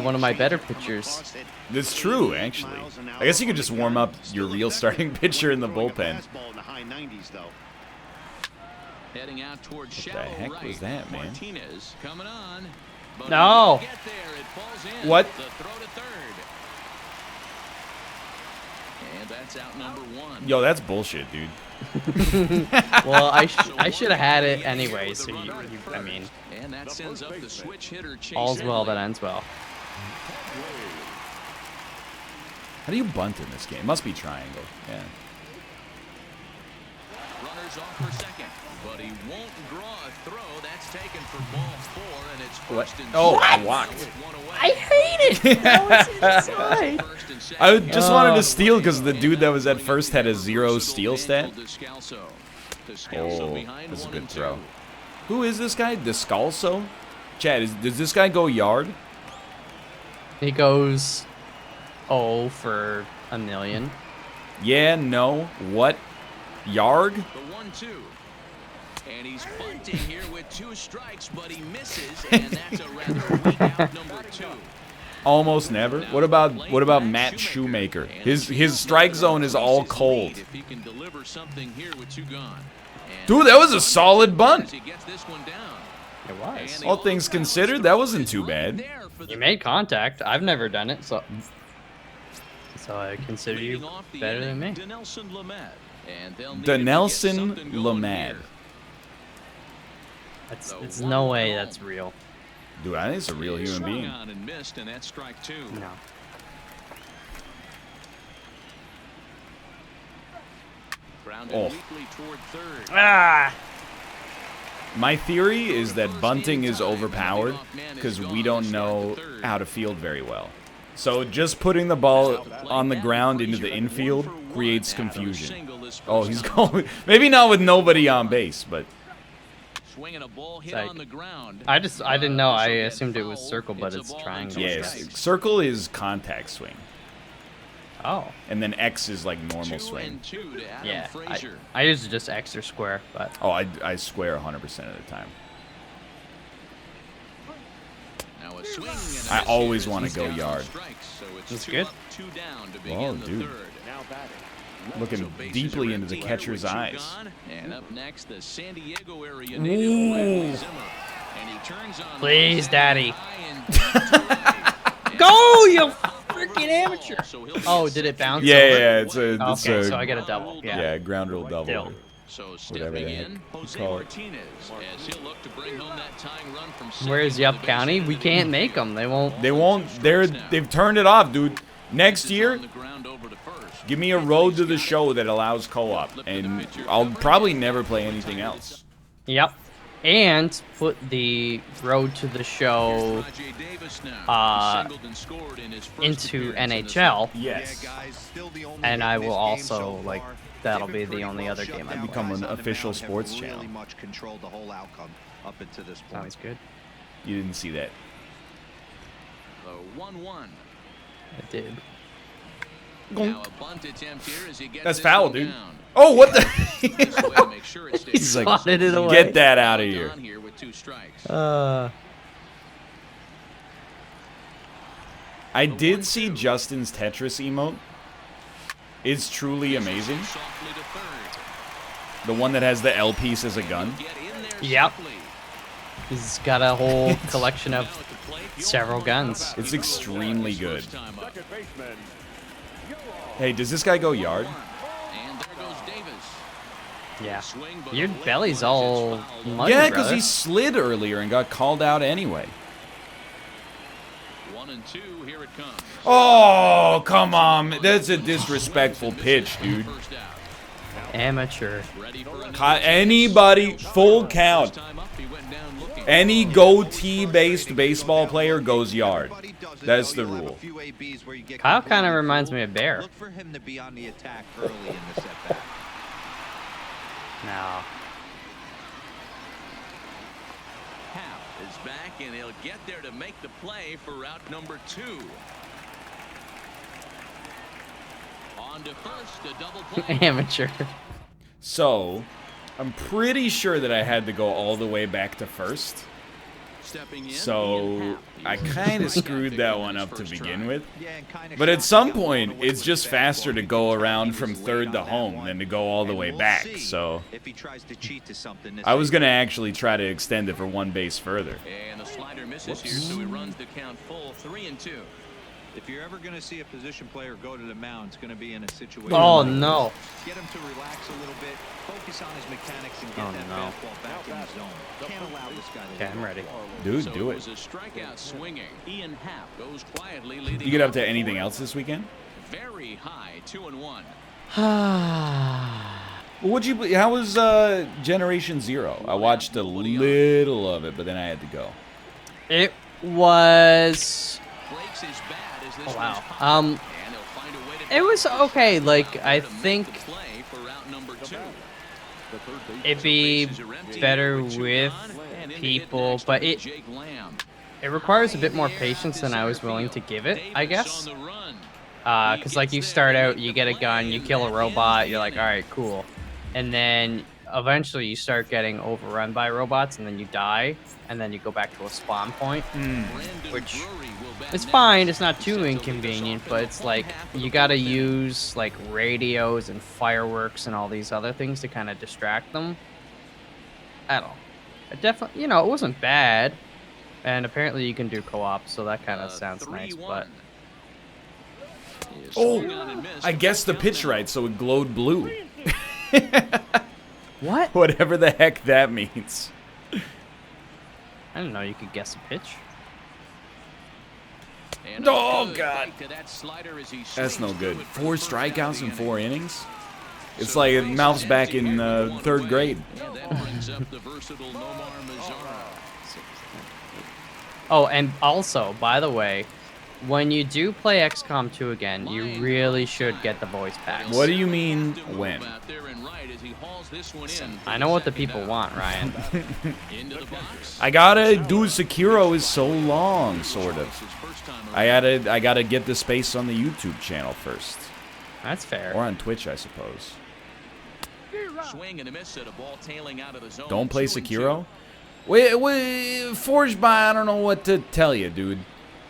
Speaker 2: one of my better pitchers.
Speaker 1: That's true, actually. I guess you could just warm up your real starting pitcher in the bullpen.
Speaker 5: Heading out towards
Speaker 1: What the heck was that, man?
Speaker 5: Martinez coming on.
Speaker 2: No.
Speaker 1: What?
Speaker 5: The throw to third. And that's out number one.
Speaker 1: Yo, that's bullshit, dude.
Speaker 2: Well, I should have had it anyway. So I mean,
Speaker 5: And that sends up the switch hitter Chase
Speaker 2: all's well that
Speaker 5: Utley.
Speaker 2: ends well.
Speaker 1: How do you bunt in this game? It must be triangle. Yeah.
Speaker 5: Runners off for second, but he won't draw a throw. That's taken for ball 4, and it's first and
Speaker 1: Oh, I
Speaker 5: second
Speaker 1: walked.
Speaker 5: with one away.
Speaker 2: I hate it. That was inside.
Speaker 5: First and second.
Speaker 1: I just wanted to steal because the dude that was at first had a 0 steal stat.
Speaker 5: Descalso.
Speaker 1: Oh,
Speaker 5: behind
Speaker 1: that's a
Speaker 5: 1
Speaker 1: good
Speaker 5: and
Speaker 1: throw.
Speaker 5: 2.
Speaker 1: Who is this guy? Descalso? Chad, does this guy go yard?
Speaker 2: He goes, oh, for a million.
Speaker 1: Yeah, no. What? Yarg?
Speaker 5: The 1-2. And he's bunting here with 2 strikes, but he misses, and that's a rather weak out number 2.
Speaker 1: Almost never. What about Matt Shoemaker? His strike zone is all cold.
Speaker 5: If he can deliver something here with 2 gone.
Speaker 1: Dude, that was a solid bunt.
Speaker 5: He gets this one down.
Speaker 2: It was.
Speaker 1: All things considered, that wasn't too bad.
Speaker 2: You made contact. I've never done it, so I consider you better than me.
Speaker 1: Denelson Lamed.
Speaker 2: It's no way that's real.
Speaker 1: Dude, I think it's a real human being.
Speaker 2: No.
Speaker 1: Oh.
Speaker 2: Ah!
Speaker 1: My theory is that bunting is overpowered because we don't know how to field very well. So just putting the ball on the ground into the infield creates confusion. Oh, he's going. Maybe not with nobody on base, but.
Speaker 2: I didn't know. I assumed it was circle, but it's triangle.
Speaker 1: Yes, circle is contact swing.
Speaker 2: Oh.
Speaker 1: And then X is like normal swing.
Speaker 2: Yeah. I usually just X or square, but.
Speaker 1: Oh, I square 100% of the time. I always want to go yard.
Speaker 2: That's good.
Speaker 1: Oh, dude. Looking deeply into the catcher's eyes.
Speaker 5: And up next, the San Diego area
Speaker 1: Ooh.
Speaker 2: Please, Daddy. Go, you freaking amateur. Oh, did it bounce?
Speaker 1: Yeah, it's
Speaker 2: okay,
Speaker 1: a
Speaker 2: so I get a double. Yeah,
Speaker 1: ground rule double.
Speaker 5: So stepping in, Jose Martinez, as he'll look to bring home that tying run from
Speaker 2: where's Yup County? We can't make them. They won't.
Speaker 1: They've turned it off, dude. Next year, give me a road to the show that allows co-op, and I'll probably never play anything else.
Speaker 2: Yep. And put the road to the show into NHL.
Speaker 1: Yes.
Speaker 2: And I will also, like, that'll be the only other game I
Speaker 1: become an official sports channel.
Speaker 2: Sounds good.
Speaker 1: You didn't see that.
Speaker 5: The 1-1.
Speaker 2: I did.
Speaker 1: That's foul, dude. Oh, what the? He's like,
Speaker 2: swatted it away.
Speaker 1: Get that out of here. I did see Justin's Tetris emote. It's truly amazing. The one that has the L piece as a gun.
Speaker 2: Yep. He's got a whole collection of several guns.
Speaker 1: It's extremely good. Hey, does this guy go yard?
Speaker 2: Yeah. Your belly's all muddy,
Speaker 1: yeah, because he slid earlier and got called out anyway.
Speaker 5: 1-2, here it comes.
Speaker 1: Oh, come on. That's a disrespectful pitch, dude.
Speaker 2: Amateur.
Speaker 1: Anybody, full count. Any goatee-based baseball player goes yard. That's the rule.
Speaker 2: Kyle kind of reminds me of Bear.
Speaker 6: Look for him to be on the attack early in the setback.
Speaker 2: No.
Speaker 5: Hap is back, and he'll get there to make the play for route number 2. On to first, a double play.
Speaker 2: Amateur.
Speaker 1: So, I'm pretty sure that I had to go all the way back to first. So, I kind of screwed that one up to begin with. But at some point, it's just faster to go around from third to home than to go all the way back. So, I was going to actually try to extend it for one base further.
Speaker 5: And the slider misses here, so he runs the count full 3-2.
Speaker 6: If you're ever going to see a position player go to the mound, it's going to be in a situation.
Speaker 2: Oh, no.
Speaker 6: Get him to relax a little bit, focus on his mechanics, and get that fastball back in the zone. Can't allow this guy to.
Speaker 2: Okay, I'm ready.
Speaker 1: Dude,
Speaker 5: So
Speaker 1: do
Speaker 5: it was
Speaker 1: it.
Speaker 5: a strikeout swinging. Ian Happ goes quietly leading.
Speaker 1: You get up to anything else this weekend?
Speaker 5: Very high, 2-1.
Speaker 1: How was Generation Zero? I watched a little of it, but then I had to go.
Speaker 2: It was.
Speaker 5: Breaks his bat as this
Speaker 2: Oh, wow.
Speaker 5: one's popped, and he'll find a way to
Speaker 2: It was okay. Like, I think
Speaker 5: play for route number 2.
Speaker 2: it'd be better with people, but it requires a bit more patience than I was willing to give it, I guess. Because, like, you start out, you get a gun, you kill a robot, you're like, all right, cool. And then eventually you start getting overrun by robots, and then you die, and then you go back to a spawn point, which is fine. It's not too inconvenient, but it's like you gotta use like radios and fireworks and all these other things to kind of distract them. I don't know. It definitely, it wasn't bad, and apparently you can do co-op, so that kind of sounds nice. But
Speaker 1: I guessed the pitch right, so it glowed blue.
Speaker 2: what?
Speaker 1: Whatever the heck that means.
Speaker 2: I didn't know you could guess a pitch.
Speaker 1: Oh, God. That's no good. 4 strikeouts in 4 innings? It's like Malph's back in 3rd grade.
Speaker 2: Oh, and also, by the way, when you do play XCOM 2 again, you really should get the voice packs.
Speaker 1: What do you mean, when?
Speaker 2: I know what the people want, Ryan.
Speaker 1: I gotta do Sekiro is so long, sort of. I gotta get the space on the YouTube channel first.
Speaker 2: That's fair.
Speaker 1: Or on Twitch, I suppose.
Speaker 5: Swing and a miss at a ball tailing out of the zone.
Speaker 1: Don't play Sekiro? Wait, Forged by, I don't know what to tell you, dude.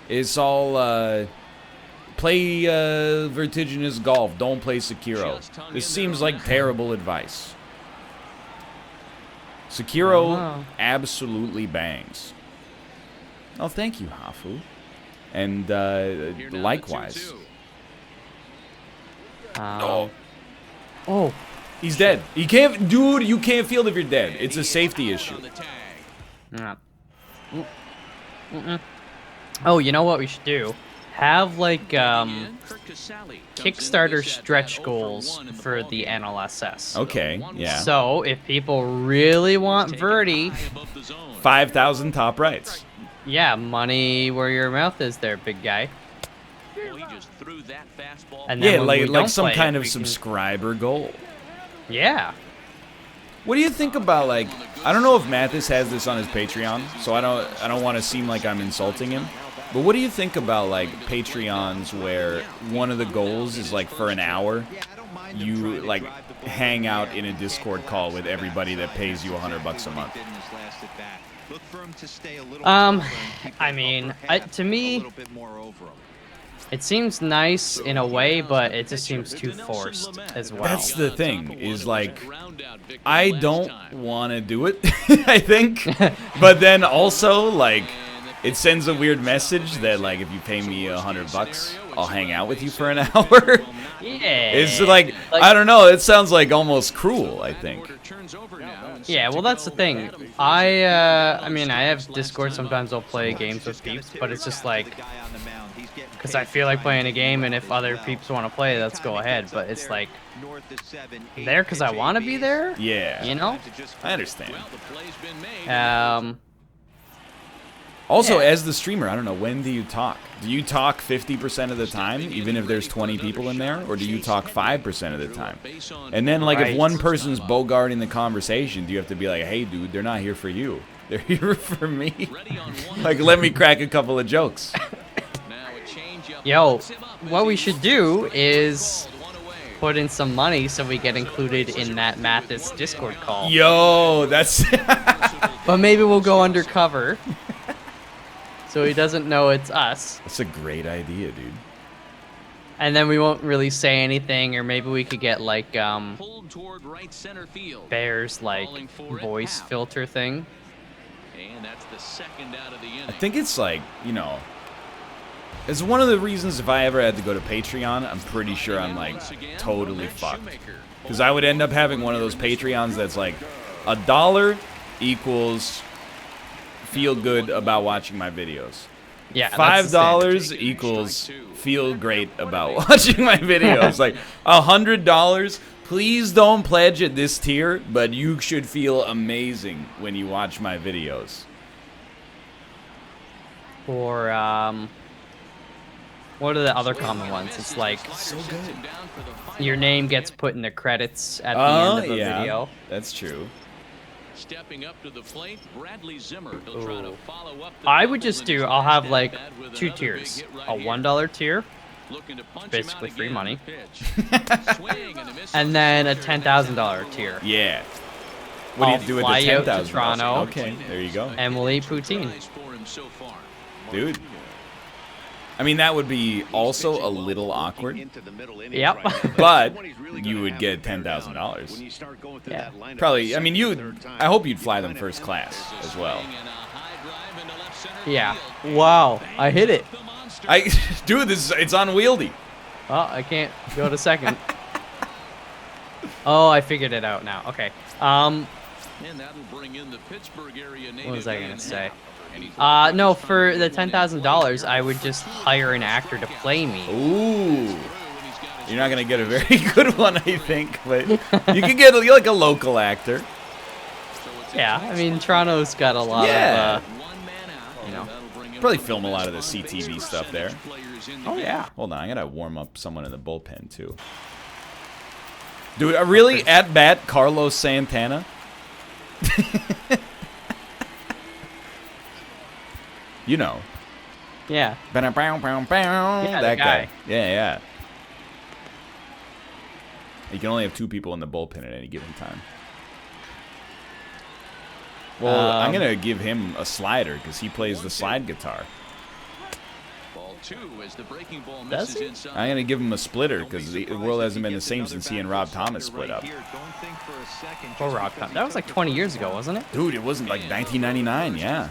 Speaker 1: It's all, play Vertiginous Golf. Don't play Sekiro. This seems like terrible advice. Sekiro absolutely bangs. Oh, thank you, Hafu. And, likewise.
Speaker 2: Oh.
Speaker 1: He's dead. You can't, dude, you can't field if you're dead. It's a safety issue.
Speaker 2: Yeah. Oh, you know what we should do? Have like Kickstarter stretch goals for the NLSS.
Speaker 1: Okay, yeah.
Speaker 2: So if people really want Verti,
Speaker 1: 5,000 top rights.
Speaker 2: Yeah, money where your mouth is there, big guy. And then
Speaker 1: yeah, like some kind of subscriber goal.
Speaker 2: Yeah.
Speaker 1: What do you think about, like, I don't know if Mathis has this on his Patreon, so I don't want to seem like I'm insulting him. But what do you think about, like, Patreons where one of the goals is, like, for an hour, you, like, hang out in a Discord call with everybody that pays you $100 a month?
Speaker 2: I mean, to me, it seems nice in a way, but it just seems too forced as well.
Speaker 1: That's the thing, is like, I don't want to do it, I think. But then also, like, it sends a weird message that, like, if you pay me $100, I'll hang out with you for an hour.
Speaker 2: Yeah.
Speaker 1: It's like, I don't know, it sounds like almost cruel, I think.
Speaker 2: Yeah, well, that's the thing. I mean, I have Discord. Sometimes I'll play games with peeps, but it's just like, because I feel like playing a game, and if other peeps want to play, let's go ahead. But it's like, there because I want to be there.
Speaker 1: Yeah.
Speaker 2: You know?
Speaker 1: I understand. Also, as the streamer, I don't know, when do you talk? Do you talk 50% of the time, even if there's 20 people in there? Or do you talk 5% of the time? And then, like, if one person's bogarting the conversation, do you have to be like, hey, dude, they're not here for you. They're here for me. Like, let me crack a couple of jokes.
Speaker 2: Yo, what we should do is put in some money so we get included in that Mathis Discord call.
Speaker 1: Yo, that's...
Speaker 2: But maybe we'll go undercover. So he doesn't know it's us.
Speaker 1: That's a great idea, dude.
Speaker 2: And then we won't really say anything, or maybe we could get like Bear's like voice filter thing.
Speaker 1: I think it's like, you know, it's one of the reasons if I ever had to go to Patreon, I'm pretty sure I'm like totally fucked. Because I would end up having one of those Patreons that's like $1 equals feel good about watching my videos.
Speaker 2: Yeah,
Speaker 1: $5 equals feel great about watching my videos. Like $100, please don't pledge at this tier, but you should feel amazing when you watch my videos.
Speaker 2: Or what are the other common ones? It's like
Speaker 1: so good.
Speaker 2: Your name gets put in the credits at the end of the video.
Speaker 1: That's true.
Speaker 5: Stepping up to the plate, Bradley Zimmer. He'll try to follow up
Speaker 2: I would just do, I'll have like 2 tiers. A $1 tier, basically free money. And then a $10,000 tier.
Speaker 1: Yeah. What
Speaker 2: I'll
Speaker 1: do you do with
Speaker 2: fly
Speaker 1: the
Speaker 2: out to
Speaker 1: 10,000?
Speaker 2: Toronto.
Speaker 1: Okay, there you go.
Speaker 2: And we'll eat poutine.
Speaker 1: Dude. I mean, that would be also a little awkward.
Speaker 2: Yep.
Speaker 1: But you would get $10,000.
Speaker 2: Yeah.
Speaker 1: Probably, I mean, I hope you'd fly them first class as well.
Speaker 2: Yeah. Wow. I hit it.
Speaker 1: Dude, it's unwieldy.
Speaker 2: Oh, I can't go to second. Oh, I figured it out now. Okay. What was I gonna say? No, for the $10,000, I would just hire an actor to play me.
Speaker 1: Ooh. You're not gonna get a very good one, I think, but you can get like a local actor.
Speaker 2: Yeah, I mean, Toronto's got a lot of, you know.
Speaker 1: Probably film a lot of the CTV stuff there.
Speaker 2: Oh, yeah.
Speaker 1: Hold on, I gotta warm up someone in the bullpen, too. Dude, really? At bat, Carlos Santana? You know.
Speaker 2: Yeah.
Speaker 1: That guy. Yeah. You can only have 2 people in the bullpen at any given time. Well, I'm going to give him a slider because he plays the slide guitar.
Speaker 2: Does he?
Speaker 1: I'm going to give him a splitter because the world hasn't been the same since he and Rob Thomas split up.
Speaker 2: Or Rob Thomas. That was like 20 years ago, wasn't it?
Speaker 1: Dude, it wasn't like 1999, yeah.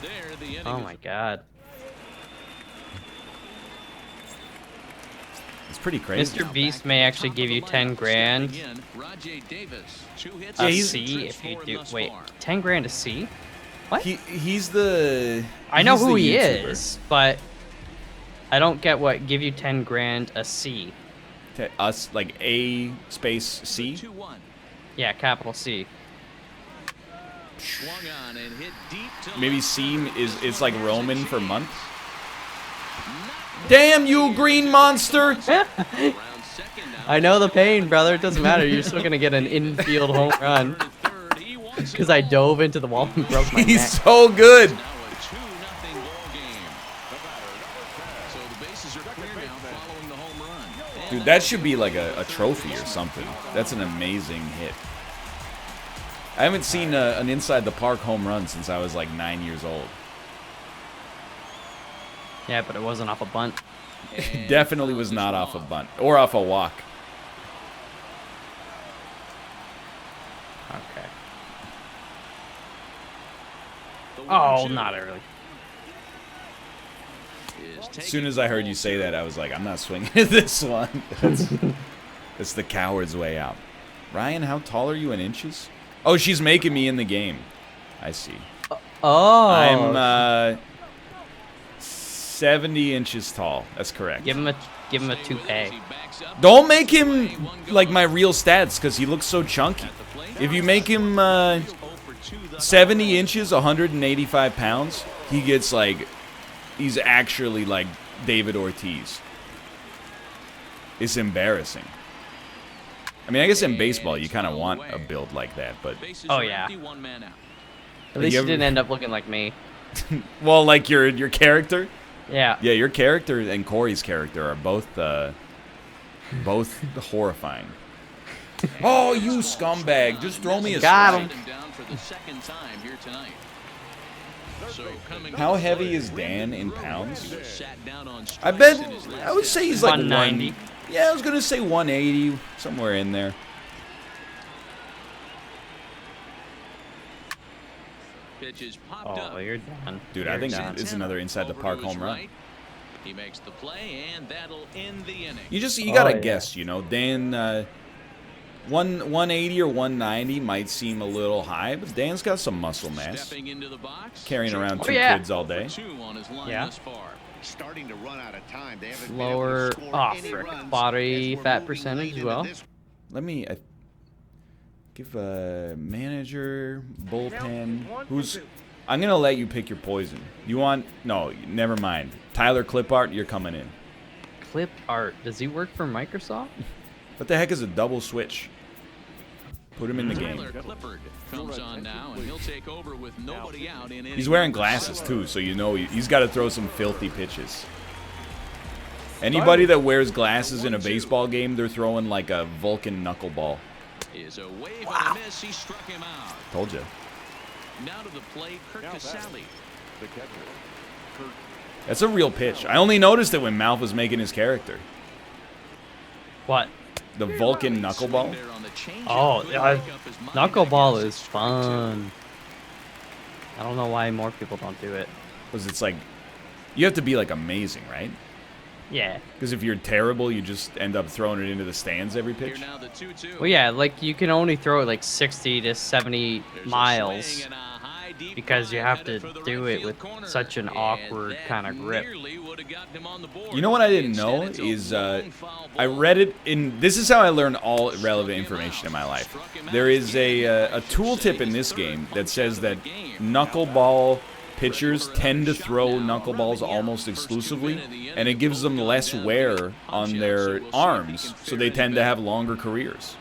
Speaker 2: Oh, my God.
Speaker 1: It's pretty crazy.
Speaker 2: Mr. Beast may actually give you 10 grand a C if you do. Wait, 10 grand a C? What?
Speaker 1: He's the.
Speaker 2: I know who he
Speaker 1: YouTuber.
Speaker 2: is, but I don't get what give you 10 grand a C.
Speaker 1: To us, like A space C?
Speaker 2: Yeah, capital C.
Speaker 1: Maybe C is like Roman for month. Damn you, green monster!
Speaker 2: I know the pain, brother. It doesn't matter. You're still gonna get an infield home run. Because I dove into the wall and broke my
Speaker 1: He's
Speaker 2: neck.
Speaker 1: so good. Dude, that should be like a trophy or something. That's an amazing hit. I haven't seen an inside the park home run since I was like 9 years old.
Speaker 2: Yeah, but it wasn't off a bunt.
Speaker 1: Definitely was not off a bunt or off a walk.
Speaker 2: Okay. Oh, not early.
Speaker 1: As soon as I heard you say that, I was like, I'm not swinging at this one. That's the coward's way out. Ryan, how tall are you in inches? Oh, she's making me in the game. I see.
Speaker 2: Oh.
Speaker 1: I'm 70 inches tall. That's correct.
Speaker 2: Give him a toupee.
Speaker 1: Don't make him like my real stats because he looks so chunky. If you make him 70 inches, 185 pounds, he gets like, he's actually like David Ortiz. It's embarrassing. I mean, I guess in baseball you kind of want a build like that, but
Speaker 2: Oh yeah. At least you didn't end up looking like me.
Speaker 1: well, like your character.
Speaker 2: Yeah.
Speaker 1: Yeah, your character and Corey's character are both horrifying. Oh, you scumbag! Just throw me a
Speaker 2: Got
Speaker 1: strike.
Speaker 2: him.
Speaker 1: How heavy is Dan in pounds? I would say he's like
Speaker 2: 190.
Speaker 1: Yeah, I was gonna say 180, somewhere in there.
Speaker 2: Oh, you're done.
Speaker 1: Dude,
Speaker 2: You're
Speaker 1: I think
Speaker 2: done.
Speaker 1: it's another inside the park home run.
Speaker 5: He makes the play, and that'll end the inning.
Speaker 1: You gotta
Speaker 2: yeah.
Speaker 1: guess, you know. Dan, 180 or 190 might seem a little high, but Dan's got some muscle mass. Carrying around two kids all day.
Speaker 2: Yeah.
Speaker 6: Starting to run out of time. They haven't
Speaker 2: Lower, frick, body fat percentage as well.
Speaker 1: Let me give a manager, bullpen. I'm gonna let you pick your poison. You want? No, never mind. Tyler Clipart, you're coming in.
Speaker 2: Clip art. Does he work for Microsoft?
Speaker 1: What the heck is a double switch? Put him in the game.
Speaker 5: Comes on now, and he'll take over with nobody out in
Speaker 1: He's wearing glasses too, so you know he's got to throw some filthy pitches. Anybody that wears glasses in a baseball game, they're throwing like a Vulcan knuckleball.
Speaker 5: Is a wave and a miss. He struck him out.
Speaker 1: Told you.
Speaker 5: Now to the plate, Kurt Casale.
Speaker 1: That's a real pitch. I only noticed it when Malf was making his character.
Speaker 2: What?
Speaker 1: The Vulcan knuckleball.
Speaker 2: Oh, knuckleball is fun. I don't know why more people don't do it.
Speaker 1: Because it's like, you have to be like amazing, right?
Speaker 2: Yeah.
Speaker 1: Because if you're terrible, you just end up throwing it into the stands every pitch.
Speaker 2: Well, yeah, like you can only throw it like 60 to 70 miles because you have to do it with such an awkward kind of grip.
Speaker 1: You know what I didn't know is I read it in. This is how I learned all relevant information in my life. There is a tooltip in this game that says that knuckleball pitchers tend to throw knuckleballs almost exclusively, and it gives them less wear on their arms, so they tend to have longer careers.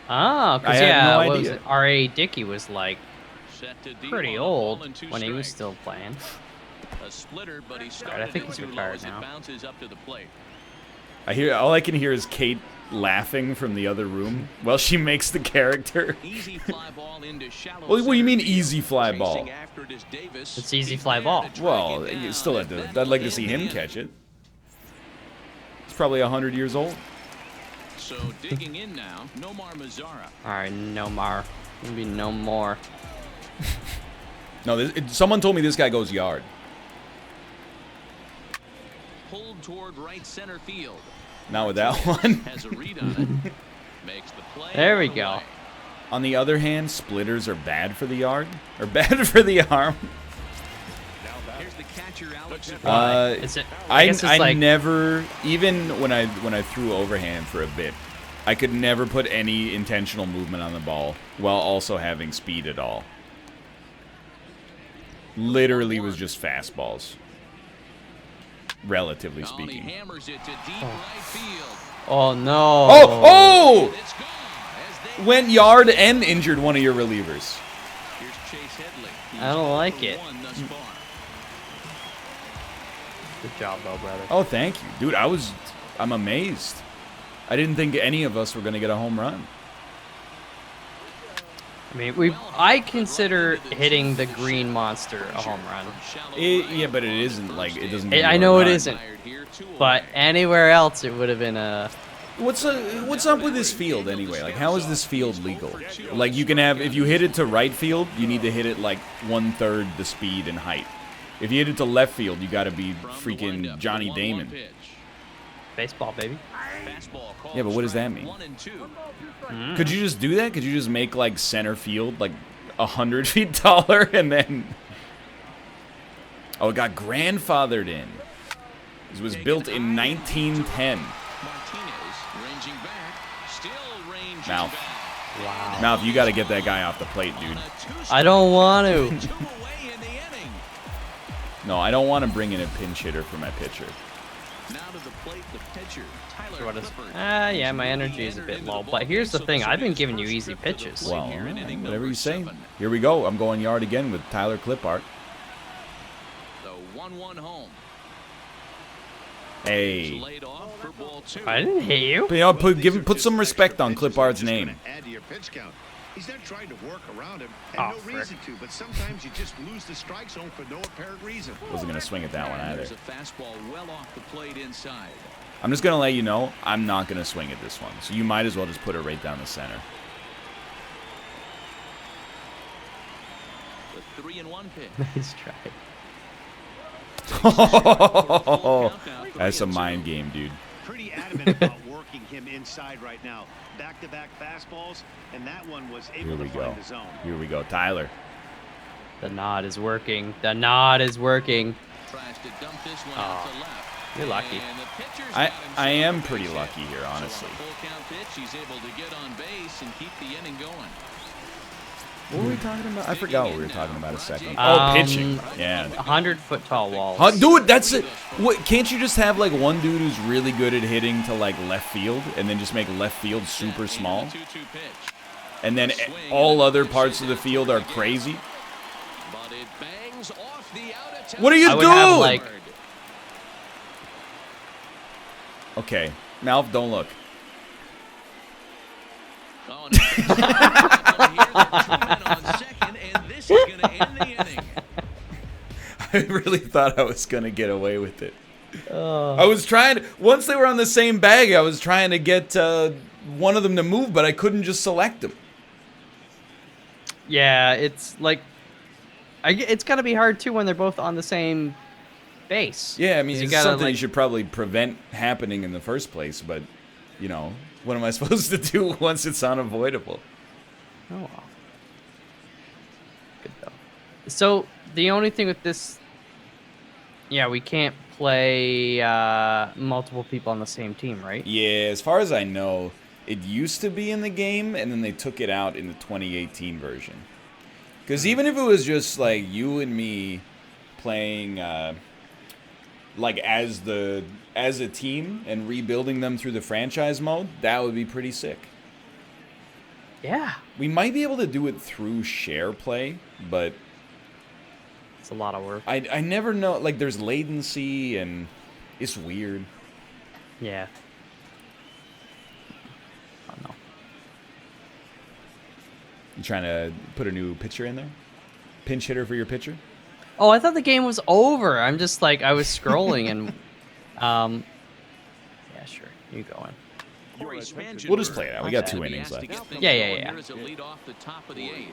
Speaker 2: Oh, because
Speaker 1: no
Speaker 2: what was
Speaker 1: idea.
Speaker 2: it? R.A. Dickey was like pretty old when he was still playing. Alright, I think he's retired now.
Speaker 1: All I can hear is Kate laughing from the other room while she makes the character. What do you mean easy fly ball?
Speaker 2: It's easy fly ball.
Speaker 1: Well, you still have to. I'd like to see him catch it. He's probably 100 years old.
Speaker 5: So digging in now, Nomar Mazara.
Speaker 2: Alright, Nomar. Gonna be no more.
Speaker 1: No, someone told me this guy goes yard.
Speaker 5: Pulled toward right center field.
Speaker 1: Not with that one.
Speaker 5: Has a read on it. Makes the play.
Speaker 2: There we go.
Speaker 1: On the other hand, splitters are bad for the yard, or bad for the arm.
Speaker 5: Here's the catcher, Alex.
Speaker 1: I never, even when I threw overhand for a bit, I could never put any intentional movement on the ball while also having speed at all. Literally was just fastballs, relatively speaking.
Speaker 5: Hammers it to deep right field.
Speaker 2: Oh no.
Speaker 1: Oh!
Speaker 5: It's gone as they
Speaker 1: Went yard and injured one of your relievers.
Speaker 5: Here's Chase Headley. He's
Speaker 2: I don't like it.
Speaker 5: 0 for 1 thus far.
Speaker 2: Good job, though, brother.
Speaker 1: Oh, thank you. Dude, I'm amazed. I didn't think any of us were going to get a home run.
Speaker 2: I mean, I consider hitting the green monster a home run.
Speaker 1: Yeah, but it isn't like, it doesn't give you
Speaker 2: I
Speaker 1: a
Speaker 2: know it
Speaker 1: run.
Speaker 2: isn't. But anywhere else, it would have been a...
Speaker 1: What's up with this field anyway? Like, how is this field legal? Like, you can have, if you hit it to right field, you need to hit it like 1/3 the speed and height. If you hit it to left field, you got to be freaking Johnny Damon.
Speaker 2: Baseball, baby.
Speaker 1: Yeah, but what does that mean? Could you just do that? Could you just make like center field like 100 feet taller and then? Oh, it got grandfathered in. It was built in 1910. Mouth.
Speaker 2: Wow.
Speaker 1: Mouth, you got to get that guy off the plate, dude.
Speaker 2: I don't want to.
Speaker 1: No, I don't want to bring in a pinch hitter for my pitcher.
Speaker 5: Now to the plate, the pitcher, Tyler
Speaker 2: What is?
Speaker 5: Clippard.
Speaker 2: Yeah, my energy is a bit low. But here's the thing: I've been giving you easy pitches.
Speaker 1: Well, whatever you say. Here we go. I'm going yard again with Tyler Clippard.
Speaker 5: The 1-1 home.
Speaker 1: Hey.
Speaker 5: Laid off for ball 2.
Speaker 2: I didn't hit you.
Speaker 1: You know, put some respect on Clippard's name.
Speaker 6: Add to your pitch count. He's not trying to work around him,
Speaker 2: Oh,
Speaker 6: and no
Speaker 2: frick.
Speaker 6: reason to, but sometimes you just lose the strike zone for no apparent reason.
Speaker 1: Wasn't going to swing at that one either.
Speaker 5: There's a fastball well off the plate inside.
Speaker 1: I'm just going to let you know, I'm not going to swing at this one. So you might as well just put it right down the center.
Speaker 5: The 3-1 pitch.
Speaker 2: Nice try.
Speaker 1: That's a mind game, dude.
Speaker 6: Pretty adamant about working him inside right now. Back-to-back fastballs, and that one was able
Speaker 1: Here we
Speaker 6: to
Speaker 1: go.
Speaker 6: find the zone.
Speaker 1: Here we go. Tyler.
Speaker 2: The nod is working. The nod is working.
Speaker 5: Tries to dump this one out to left.
Speaker 2: You're lucky.
Speaker 5: And the pitcher's
Speaker 1: I
Speaker 5: got
Speaker 1: am
Speaker 5: himself a
Speaker 1: pretty
Speaker 5: base
Speaker 1: lucky
Speaker 5: hit.
Speaker 1: here, honestly.
Speaker 5: So on a full count pitch, he's able to get on base and keep the inning going.
Speaker 1: What were we talking about? I forgot what we were talking about a second.
Speaker 2: Um,
Speaker 1: Pitching. Yeah.
Speaker 2: 100-foot tall walls.
Speaker 1: Huh, dude, that's it. What? Can't you just have like one dude who's really good at hitting to like left field, and then just make left field super small,
Speaker 5: 2-2 pitch.
Speaker 1: and then all other parts of the field are crazy?
Speaker 5: But it bangs off the out attempt.
Speaker 1: What are you
Speaker 2: I would
Speaker 1: doing?
Speaker 2: have, like-
Speaker 1: Okay, Malf, don't look.
Speaker 5: Oh, no. Here, they're 2 men on second, and this is going to end the inning.
Speaker 1: I really thought I was going to get away with it. I was trying, once they were on the same bag, I was trying to get one of them to move, but I couldn't just select them.
Speaker 2: Yeah, it's like, it's gotta be hard too when they're both on the same base.
Speaker 1: Yeah, I mean, it's
Speaker 2: gotta,
Speaker 1: something
Speaker 2: like,
Speaker 1: you should probably prevent happening in the first place, but, you know, what am I supposed to do once it's unavoidable?
Speaker 2: Oh well. Good though. So the only thing with this, yeah, we can't play multiple people on the same team, right?
Speaker 1: Yeah, as far as I know, it used to be in the game, and then they took it out in the 2018 version. Because even if it was just, like, you and me playing, like, as a team and rebuilding them through the franchise mode, that would be pretty sick.
Speaker 2: Yeah.
Speaker 1: We might be able to do it through share play, but
Speaker 2: it's a lot of work.
Speaker 1: I never know. Like, there's latency, and it's weird.
Speaker 2: Yeah. I don't know.
Speaker 1: You trying to put a new pitcher in there? Pinch hitter for your pitcher?
Speaker 2: Oh, I thought the game was over. I'm just like, I was scrolling and, yeah, sure. You go in.
Speaker 1: We'll just play it out. We got 2 innings left.
Speaker 2: Yeah.
Speaker 5: Lead off the top of the 8th.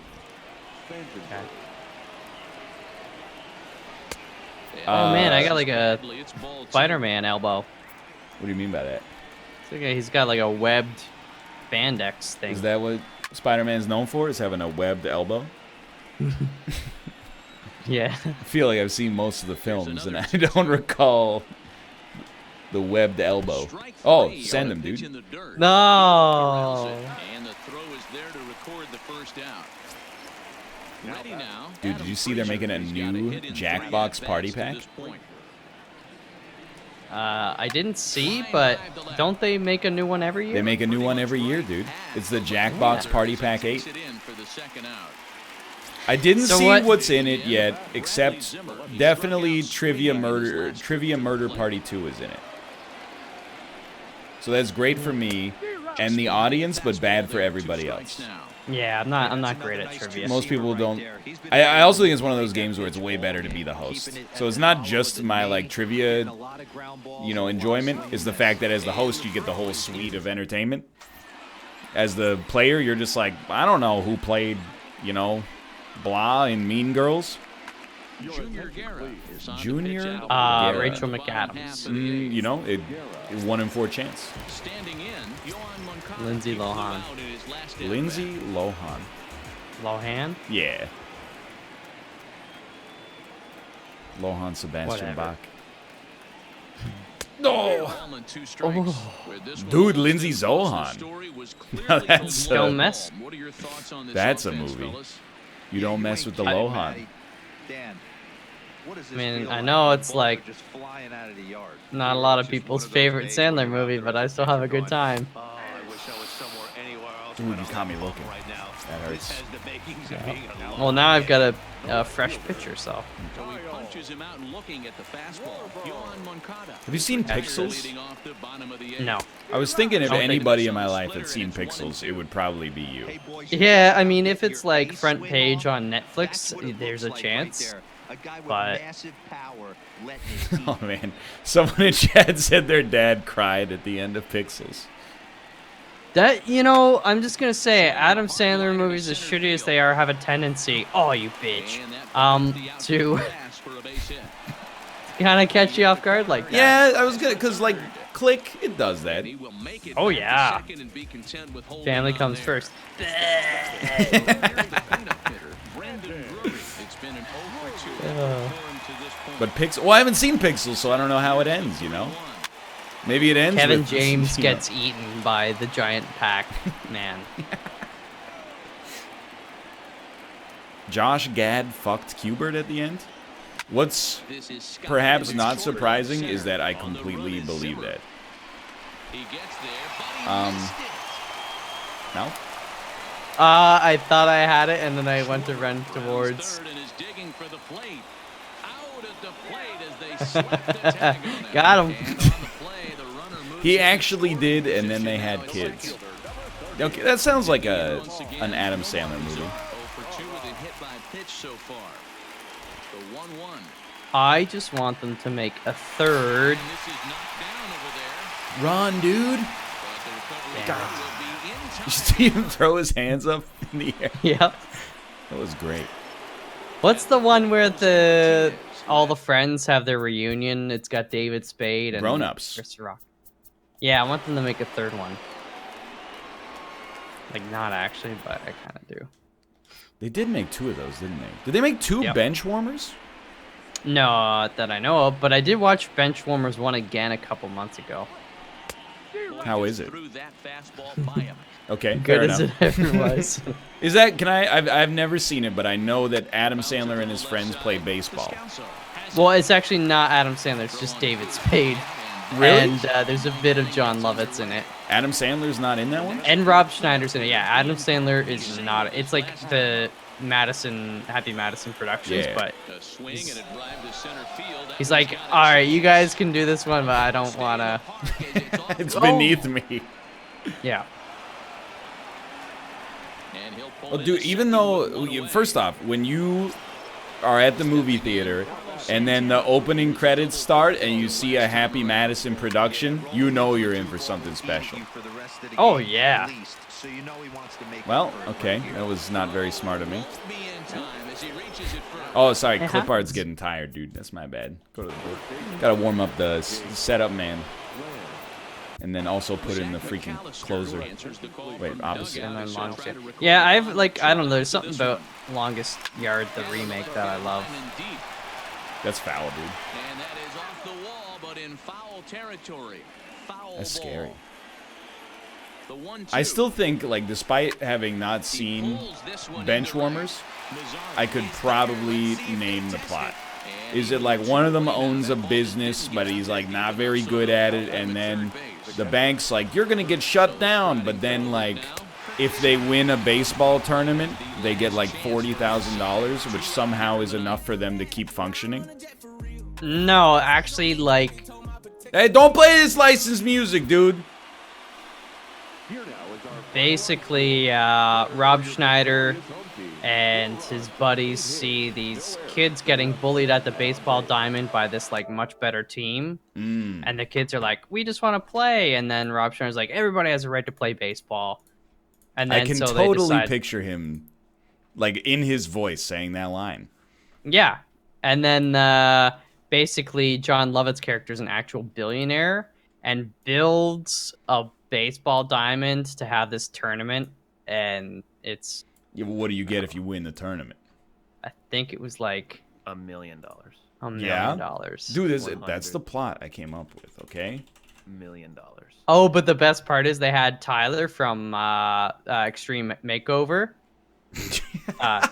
Speaker 2: Okay. Oh man, I got like a Spider-Man elbow.
Speaker 1: What do you mean by that?
Speaker 2: It's like he's got like a webbed spandex thing.
Speaker 1: Is that what Spider-Man's known for? Is having a webbed elbow?
Speaker 2: Yeah.
Speaker 1: I feel like I've seen most of the films, and I don't recall the webbed elbow. Oh, send him, dude.
Speaker 2: No.
Speaker 5: And the throw is there to record the first out. Ready now.
Speaker 1: Dude, did you see they're making a new Jackbox party pack?
Speaker 2: I didn't see, but don't they make a new one every year?
Speaker 1: They make a new one every year, dude. It's the Jackbox Party Pack 8. I didn't see what's in it yet, except definitely Trivia Murder Party 2 is in it. So that's great for me and the audience, but bad for everybody else.
Speaker 2: Yeah, I'm not great at trivia.
Speaker 1: Most people don't. I also think it's one of those games where it's way better to be the host. So it's not just my like trivia, you know, enjoyment. It's the fact that as the host you get the whole suite of entertainment. As the player, you're just like, I don't know who played, you know, blah in Mean Girls. Junior
Speaker 2: Rachel McAdams.
Speaker 1: You know, 1 in 4 chance.
Speaker 2: Lindsay Lohan.
Speaker 1: Lindsay Lohan.
Speaker 2: Lohan?
Speaker 1: Yeah. Lohan Sebastian Bach. Oh. Dude, Lindsay Zohan. Now that's
Speaker 2: Don't mess.
Speaker 1: That's a movie. You don't mess with the Lohan.
Speaker 2: I mean, I know it's like not a lot of people's favorite Sandler movie, but I still have a good time.
Speaker 1: Dude, you caught me looking. That hurts.
Speaker 2: Yeah. Well, now I've got a fresh pitcher, so.
Speaker 1: Have you seen Pixels?
Speaker 2: No.
Speaker 1: I was thinking if anybody in my life had seen Pixels, it would probably be you.
Speaker 2: Yeah, I mean, if it's like front page on Netflix, there's a chance. But
Speaker 1: oh man, someone in chat said their dad cried at the end of Pixels.
Speaker 2: That, you know, I'm just gonna say, Adam Sandler movies, as shitty as they are, have a tendency, oh you bitch, to kind of catch you off guard like that.
Speaker 1: Yeah, I was gonna, cause like Click, it does that.
Speaker 2: Oh yeah. Family comes first.
Speaker 1: But well, I haven't seen Pixels, so I don't know how it ends, you know? Maybe it ends
Speaker 2: Kevin
Speaker 1: with,
Speaker 2: James gets eaten by the giant Pac-Man.
Speaker 1: Josh Gad fucked Qbert at the end? What's perhaps not surprising is that I completely believe that. No?
Speaker 2: I thought I had it, and then I went to run towards. Got him.
Speaker 1: He actually did, and then they had kids. Okay, that sounds like an Adam Sandler movie.
Speaker 5: 0 for 2 with a hit by pitch so far. The 1-1.
Speaker 2: I just want them to make a third.
Speaker 5: And this is knocked down over there.
Speaker 1: Run, dude.
Speaker 5: But the recovery will be in time.
Speaker 1: You see him throw his hands up in the air.
Speaker 2: Yep.
Speaker 1: That was great.
Speaker 2: What's the one where all the friends have their reunion? It's got David Spade and
Speaker 1: Grown Ups.
Speaker 2: Chris Rock. Yeah, I want them to make a third one. Like, not actually, but I kind of do.
Speaker 1: They did make 2 of those, didn't they? Did they make 2
Speaker 2: Yep.
Speaker 1: bench warmers?
Speaker 2: No, that I know of, but I did watch Benchwarmers 1 again a couple months ago.
Speaker 1: How is it?
Speaker 5: Threw that fastball by him.
Speaker 1: Okay,
Speaker 2: Good
Speaker 1: fair
Speaker 2: as
Speaker 1: enough.
Speaker 2: it ever was.
Speaker 1: Is that, I've never seen it, but I know that Adam Sandler and his friends play baseball.
Speaker 2: Well, it's actually not Adam Sandler, it's just David Spade.
Speaker 1: Really?
Speaker 2: And there's a bit of John Lovitz in it.
Speaker 1: Adam Sandler's not in that one?
Speaker 2: And Rob Schneider's in it. Yeah, Adam Sandler is not. It's like the Happy Madison Productions,
Speaker 1: Yeah.
Speaker 2: but
Speaker 5: A swing and a drive to center field.
Speaker 2: he's like, all right, you guys can do this one, but I don't want to.
Speaker 1: It's beneath me.
Speaker 2: Yeah.
Speaker 5: And he'll pull
Speaker 1: Well,
Speaker 5: in
Speaker 1: dude,
Speaker 5: the
Speaker 1: even
Speaker 5: second
Speaker 1: though,
Speaker 5: with one away.
Speaker 1: first off, when you are at the movie theater and then the opening credits start and you see a Happy Madison production, you know you're in for something special.
Speaker 2: Oh, yeah.
Speaker 1: Well, okay, that was not very smart of me.
Speaker 5: Won't be in time as he reaches it first.
Speaker 1: Oh, sorry,
Speaker 2: It
Speaker 1: Clipard's
Speaker 2: happens.
Speaker 1: getting tired, dude. That's my bad. Go to the booth. Gotta warm up the setup man. And then also put in the freaking closer. Wait, opposite.
Speaker 2: And then longest yard. Yeah, I don't know. There's something about Longest Yard, the remake, that I love.
Speaker 1: That's foul, dude.
Speaker 5: And that is off the wall, but in foul territory. Foul
Speaker 1: That's scary.
Speaker 5: ball. The 1-2.
Speaker 1: I still think, like, despite having not seen Benchwarmers, I could probably name the plot. Is it like one of them owns a business, but he's like not very good at it, and then the bank's like, you're gonna get shut down, but then like if they win a baseball tournament, they get like $40,000, which somehow is enough for them to keep functioning?
Speaker 2: No, actually, like,
Speaker 1: Hey, don't play this licensed music, dude.
Speaker 2: basically, Rob Schneider and his buddies see these kids getting bullied at the baseball diamond by this like much better team, and the kids are like, we just want to play, and then Rob Schneider's like, everybody has a right to play baseball, and then
Speaker 1: I can
Speaker 2: so they
Speaker 1: totally
Speaker 2: decide,
Speaker 1: picture him like in his voice saying that line.
Speaker 2: yeah, and then basically John Lovett's character is an actual billionaire and builds a baseball diamond to have this tournament, and it's,
Speaker 1: Yeah, well, what do you get if you win the tournament?
Speaker 2: I think it was like
Speaker 7: $1 million.
Speaker 2: $1 million.
Speaker 1: Yeah? Dude, that's
Speaker 7: 100.
Speaker 1: the plot I came up with, okay?
Speaker 7: $1 million.
Speaker 2: Oh, but the best part is they had Tyler from Extreme Makeover.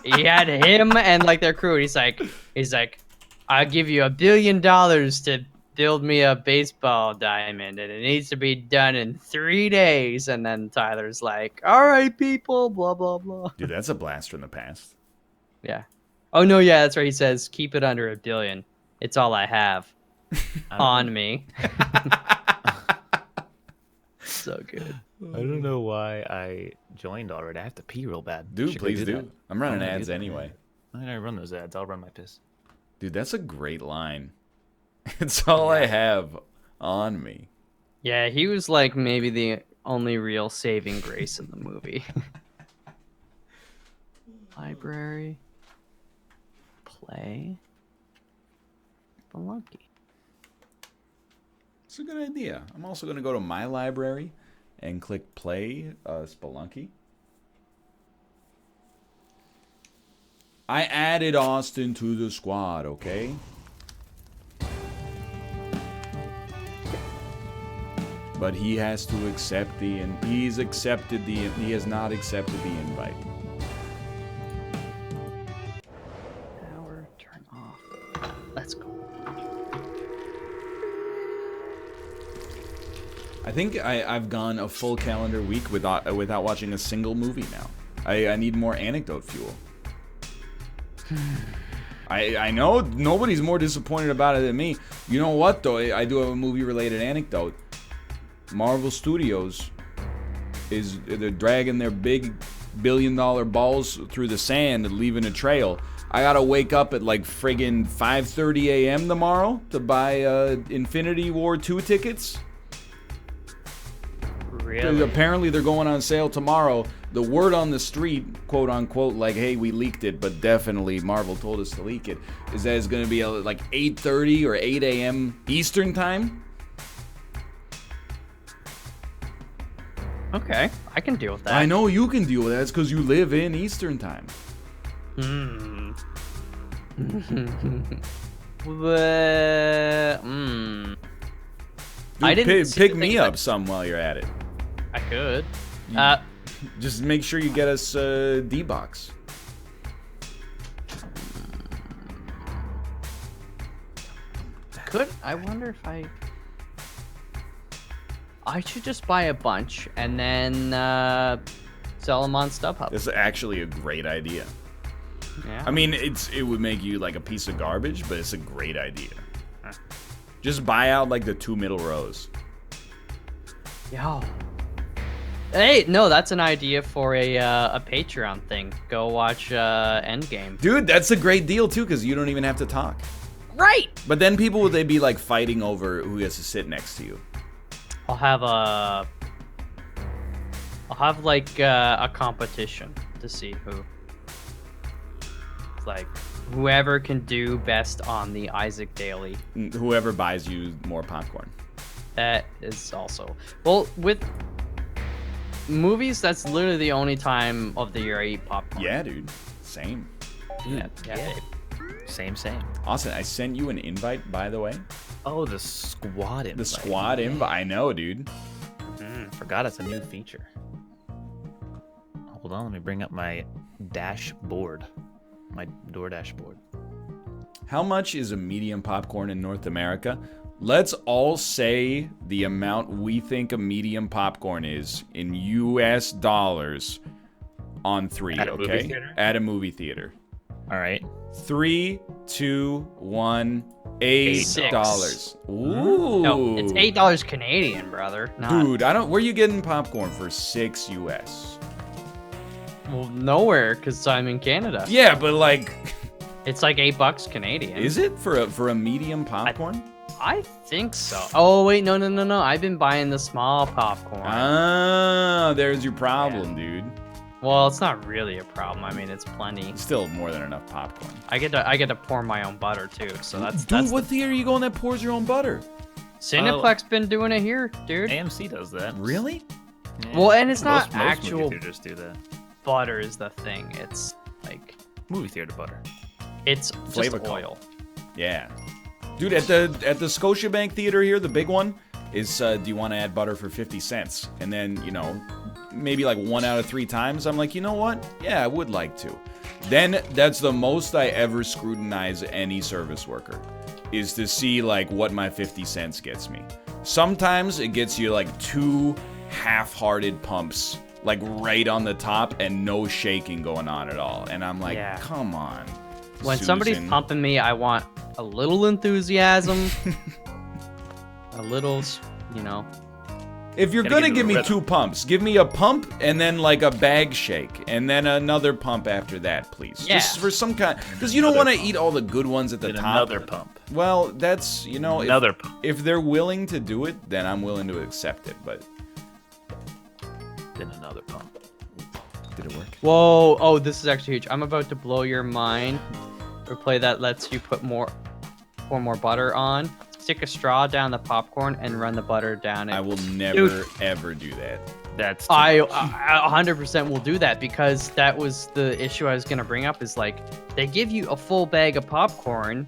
Speaker 2: He had him and like their crew. He's like, I'll give you $1 billion to build me a baseball diamond, and it needs to be done in 3 days. And then Tyler's like, all right, people, blah blah blah.
Speaker 1: Dude, that's a blast from the past.
Speaker 2: Yeah. Oh no, yeah, that's right. He says, keep it under $1 billion. It's all I have on me. So good.
Speaker 7: I don't know why I joined already. I have to pee real bad.
Speaker 1: Dude,
Speaker 7: Should
Speaker 1: please
Speaker 7: we
Speaker 1: do.
Speaker 7: that?
Speaker 1: I'm running
Speaker 7: I'm gonna
Speaker 1: ads
Speaker 7: do that.
Speaker 1: anyway.
Speaker 7: I'm gonna run those ads. I'll run my piss.
Speaker 1: Dude, that's a great line. It's all I have on me.
Speaker 2: Yeah, he was like maybe the only real saving grace in the movie. Library. Play. Spelunky.
Speaker 1: It's a good idea. I'm also going to go to my library and click play Spelunky. I added Austin to the squad, okay? But he has to accept he has not accepted the invite.
Speaker 2: Power turn off. Let's go.
Speaker 1: I think I've gone a full calendar week without watching a single movie now. I need more anecdote fuel. I know nobody's more disappointed about it than me. You know what though? I do have a movie related anecdote. Marvel Studios is they're dragging their big billion-dollar balls through the sand and leaving a trail. I gotta wake up at like friggin' 5:30 a.m. tomorrow to buy Infinity War 2 tickets.
Speaker 2: Really?
Speaker 1: Apparently they're going on sale tomorrow. The word on the street, quote unquote, like, hey, we leaked it, but definitely Marvel told us to leak it, is that it's gonna be like 8:30 or 8 a.m. Eastern time.
Speaker 2: Okay, I can deal with that.
Speaker 1: I know you can deal with that. It's because you live in Eastern time.
Speaker 2: I didn't
Speaker 1: pick me up some while you're at it.
Speaker 2: I could.
Speaker 1: Just make sure you get us D-Box.
Speaker 2: I wonder if I should just buy a bunch and then sell them on StubHub.
Speaker 1: That's actually a great idea.
Speaker 2: Yeah.
Speaker 1: I mean, it would make you like a piece of garbage, but it's a great idea. Just buy out like the 2 middle rows.
Speaker 2: Yo. Hey, no, that's an idea for a Patreon thing. Go watch Endgame.
Speaker 1: Dude, that's a great deal too, because you don't even have to talk.
Speaker 2: Right.
Speaker 1: But then people would they be like fighting over who gets to sit next to you?
Speaker 2: I'll have like a competition to see who. Like whoever can do best on the Isaac Daily.
Speaker 1: Whoever buys you more popcorn.
Speaker 2: That is also well with movies. That's literally the only time of the year I eat popcorn.
Speaker 1: Yeah, dude. Same.
Speaker 2: Yeah. Babe.
Speaker 7: Same.
Speaker 1: Austin, I sent you an invite, by the way.
Speaker 7: Oh, the squad invite.
Speaker 1: The squad invite. I know, dude.
Speaker 7: Forgot it's a new feature. Hold on, let me bring up my dashboard. My door dashboard.
Speaker 1: How much is a medium popcorn in North America? Let's all say the amount we think a medium popcorn is in US dollars on 3,
Speaker 7: At a
Speaker 1: okay?
Speaker 7: movie theater?
Speaker 1: At a movie theater.
Speaker 7: All right.
Speaker 1: 3, 2, 1, $8. Ooh.
Speaker 2: No, it's $8 Canadian, brother. Not,
Speaker 1: Dude, where you getting popcorn for $6 US?
Speaker 2: well, nowhere, cause I'm in Canada.
Speaker 1: Yeah, but like,
Speaker 2: It's like $8 Canadian.
Speaker 1: is it for a medium popcorn?
Speaker 2: I think so. Oh wait, no. I've been buying the small popcorn.
Speaker 1: Ah, there's your problem, dude.
Speaker 2: Well, it's not really a problem. I mean, it's plenty.
Speaker 1: Still more than enough popcorn.
Speaker 2: I get to pour my own butter too. So that's
Speaker 1: Dude,
Speaker 2: that's
Speaker 1: what theater are you going that pours your own butter?
Speaker 2: Cineplex been doing it here, dude.
Speaker 7: AMC does that.
Speaker 1: Really?
Speaker 7: Yeah.
Speaker 2: Well, and it's
Speaker 7: Most
Speaker 2: not actual
Speaker 7: movie theaters do that.
Speaker 2: butter is the thing. It's like
Speaker 7: Movie theater butter.
Speaker 2: it's
Speaker 1: Flavor
Speaker 2: just oil.
Speaker 1: Yeah. Dude, at the Scotiabank Theater here, the big one, is do you want to add butter for 50 cents? And then, maybe like 1 out of 3 times, I'm like, you know what? Yeah, I would like to. Then that's the most I ever scrutinize any service worker, is to see like what my 50 cents gets me. Sometimes it gets you like 2 half-hearted pumps, like right on the top, and no shaking going on at all. And I'm like,
Speaker 2: Yeah.
Speaker 1: come on.
Speaker 2: When
Speaker 1: Susan.
Speaker 2: somebody's pumping me, I want a little enthusiasm, a little,
Speaker 1: If you're
Speaker 7: Gotta
Speaker 1: gonna
Speaker 7: give it
Speaker 1: give
Speaker 7: a
Speaker 1: me
Speaker 7: rhythm.
Speaker 1: 2 pumps, give me a pump and then like a bag shake, and then another pump after that, please.
Speaker 2: Yeah.
Speaker 1: Just for some kind, because you don't want to eat all the good ones at the
Speaker 7: Then
Speaker 1: top.
Speaker 7: another pump.
Speaker 1: Well, that's
Speaker 7: Another pump.
Speaker 1: if they're willing to do it, then I'm willing to accept it. But
Speaker 7: Then another pump.
Speaker 1: did it work?
Speaker 2: Whoa! Oh, this is actually huge. I'm about to blow your mind. Or play that lets you pour more butter on. Stick a straw down the popcorn and run the butter down it.
Speaker 1: I will never ever do that.
Speaker 7: That's too
Speaker 2: I
Speaker 7: much.
Speaker 2: 100% will do that, because that was the issue I was gonna bring up. Is like they give you a full bag of popcorn,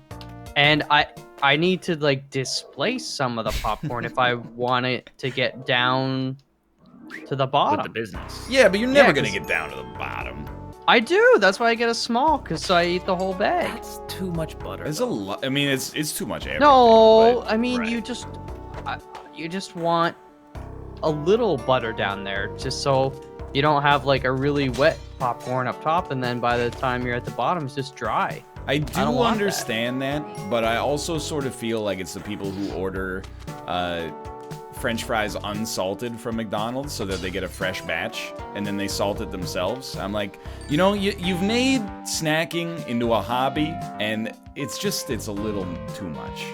Speaker 2: and I need to like displace some of the popcorn if I want it to get down to the
Speaker 7: with
Speaker 2: bottom.
Speaker 7: the business.
Speaker 1: Yeah, but you're never gonna
Speaker 2: 'cause-
Speaker 1: get down to the bottom.
Speaker 2: I do. That's why I get a small, because I eat the whole bag.
Speaker 7: That's too much butter.
Speaker 1: It's a lot. I mean, it's too much everything.
Speaker 2: No,
Speaker 1: but-
Speaker 2: I mean
Speaker 7: right.
Speaker 2: you just want a little butter down there, just so you don't have like a really wet popcorn up top, and then by the time you're at the bottom, it's just dry.
Speaker 1: I
Speaker 2: don't
Speaker 1: do
Speaker 2: want
Speaker 1: understand that, but I also sort of feel like it's the people who order French fries unsalted from McDonald's so that they get a fresh batch, and then they salt it themselves. I'm like, you know, you've made snacking into a hobby, and it's a little too much.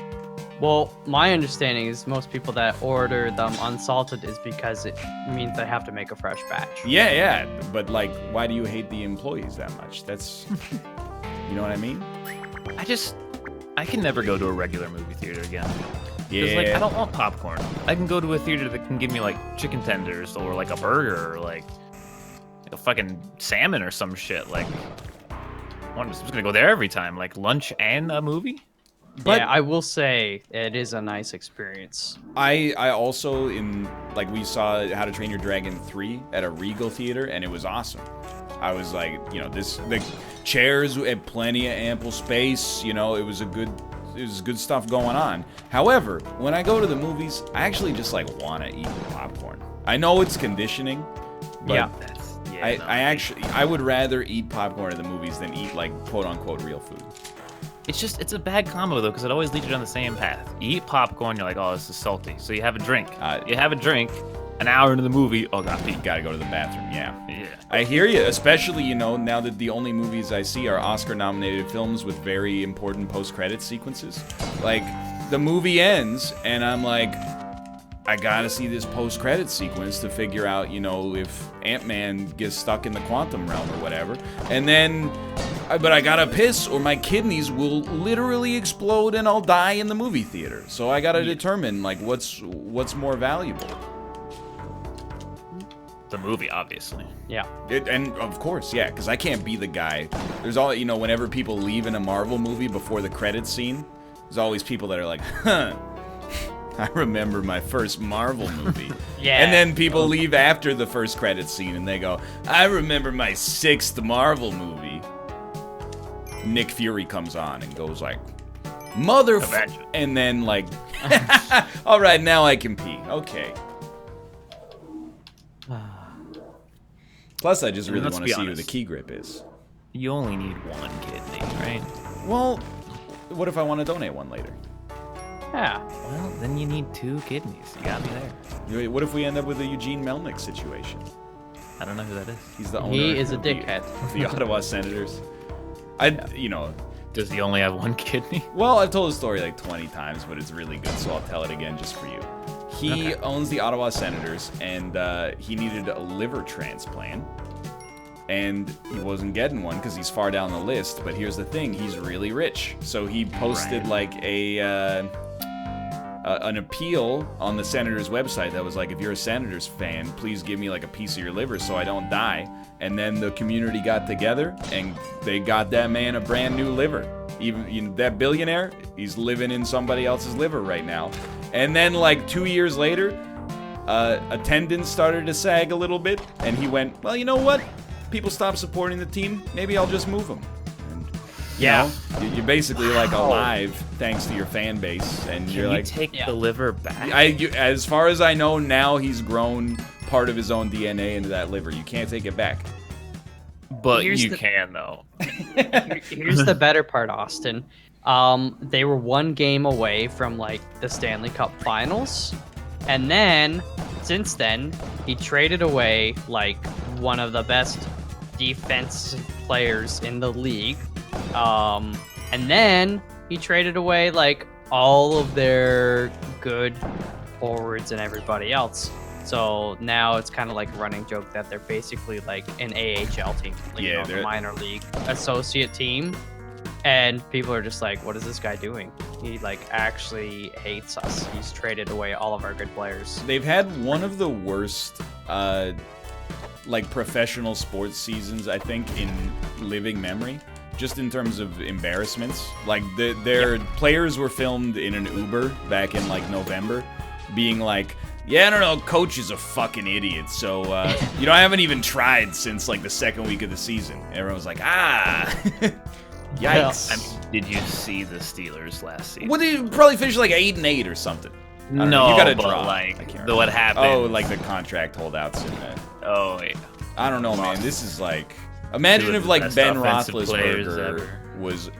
Speaker 2: Well, my understanding is most people that order them unsalted is because it means they have to make a fresh batch.
Speaker 1: Yeah, but like, why do you hate the employees that much? That's, you know what I mean?
Speaker 7: I can never go to a regular movie theater again.
Speaker 1: Yeah.
Speaker 7: Like, I don't want popcorn. I can go to a theater that can give me like chicken tenders or like a burger or like a fucking salmon or some shit. Like, I'm just gonna go there every time. Like lunch and a movie.
Speaker 2: But yeah, I will say it is a nice experience.
Speaker 1: I also, we saw How to Train Your Dragon 3 at a Regal theater, and it was awesome. I was like, you know, the chairs had plenty of ample space. You know, it was good stuff going on. However, when I go to the movies, I actually just like want to eat popcorn. I know it's conditioning, but I would rather eat popcorn at the movies than eat like quote unquote real food.
Speaker 7: It's a bad combo though, because it always leads you down the same path. You eat popcorn, you're like, oh, this is salty. So you have a drink. An hour into the movie, oh god,
Speaker 1: you gotta go to the bathroom. Yeah.
Speaker 7: Yeah.
Speaker 1: I hear you, especially, you know, now that the only movies I see are Oscar-nominated films with very important post-credit sequences. Like, the movie ends, and I'm like, I gotta see this post-credit sequence to figure out, you know, if Ant-Man gets stuck in the quantum realm or whatever. And then, but I gotta piss or my kidneys will literally explode and I'll die in the movie theater. So I gotta determine, like, what's more valuable.
Speaker 7: The movie, obviously.
Speaker 2: Yeah.
Speaker 1: And of course, yeah, because I can't be the guy. There's all, you know, whenever people leave in a Marvel movie before the credits scene, there's always people that are like, huh, I remember my first Marvel movie.
Speaker 2: Yeah.
Speaker 1: And then people leave after the first credits scene and they go, I remember my 6th Marvel movie. Nick Fury comes on and goes like, and then like, all right, now I can pee. Okay. Plus, I just really want to see who the key grip is.
Speaker 7: You only need one kidney, right?
Speaker 1: Well, what if I want to donate one later?
Speaker 2: Yeah.
Speaker 7: Well, then you need 2 kidneys. You got me there.
Speaker 1: What if we end up with a Eugene Melnick situation?
Speaker 7: I don't know who that is.
Speaker 1: He's the owner.
Speaker 2: He is a
Speaker 1: of
Speaker 2: dickhead.
Speaker 1: The Ottawa Senators. You know.
Speaker 7: Does he only have 1 kidney?
Speaker 1: Well, I've told the story like 20 times, but it's really good, so I'll tell it again just for you. He owns the Ottawa Senators, and he needed a liver transplant. And he wasn't getting one because he's far down the list. But here's the thing, he's really rich. So he posted like an appeal on the Senators website that was like, if you're a Senators fan, please give me like a piece of your liver so I don't die. And then the community got together and they got that man a brand new liver. Even that billionaire, he's living in somebody else's liver right now. And then like 2 years later, attendance started to sag a little bit, and he went, well, you know what? People stop supporting the team. Maybe I'll just move them. And,
Speaker 2: yeah.
Speaker 1: You know, you're basically like alive thanks to your fan base, and
Speaker 7: Can
Speaker 1: you're
Speaker 7: you
Speaker 1: like,
Speaker 7: take the liver back?
Speaker 1: as far as I know, now he's grown part of his own DNA into that liver. You can't take it back.
Speaker 7: But you can though.
Speaker 2: Here's the better part, Austin. They were 1 game away from like the Stanley Cup Finals, and then since then he traded away like one of the best defensive players in the league, and then he traded away like all of their good forwards and everybody else. So now it's kind of like a running joke that they're basically like an AHL team, like, you know, the minor league associate team. And people are just like, what is this guy doing? He like actually hates us. He's traded away all of our good players.
Speaker 1: They've had one of the worst like professional sports seasons, I think, in living memory. Just in terms of embarrassments. Like their players were filmed in an Uber back in like November, being like, yeah, I don't know, coach is a fucking idiot, so, you know, I haven't even tried since, like, the 2nd week of the season. Everyone was like, yikes.
Speaker 7: Well, did you see the Steelers last season?
Speaker 1: Well, they probably finished, like, 8-8 or something.
Speaker 7: No,
Speaker 1: you gotta
Speaker 7: but,
Speaker 1: draw.
Speaker 7: like, what happened?
Speaker 1: Oh, like the contract holdouts in that.
Speaker 7: Oh, yeah.
Speaker 1: I don't know, man. This is, like... Imagine if, like, Ben Roethlisberger was...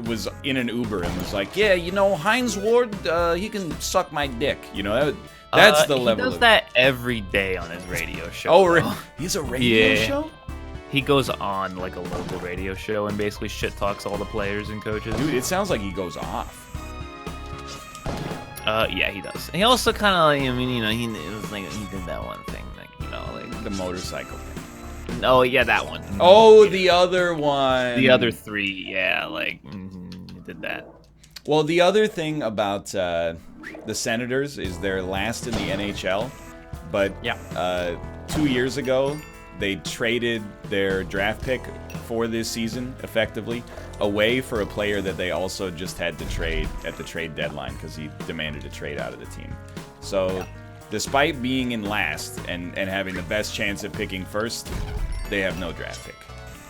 Speaker 1: was in an Uber and was like, yeah, you know, Heinz Ward, he can suck my dick. You know, that's the level.
Speaker 7: He does that every day on his radio show.
Speaker 1: Oh, really? He's a radio show?
Speaker 7: He goes on like a local radio show and basically shit talks all the players and coaches.
Speaker 1: Dude, it sounds like he goes off.
Speaker 7: Yeah, he does. He also kind of, I mean, you know, he did that one thing, like, you know, like
Speaker 1: the motorcycle thing.
Speaker 7: Oh yeah, that one.
Speaker 1: Oh, yeah. The other one.
Speaker 7: The other three, yeah, like he did that.
Speaker 1: Well, the other thing about the Senators is they're last in the NHL, but 2 years ago they traded their draft pick for this season, effectively, away for a player that they also just had to trade at the trade deadline because he demanded a trade out of the team. So, despite being in last and having the best chance of picking first, they have no draft pick.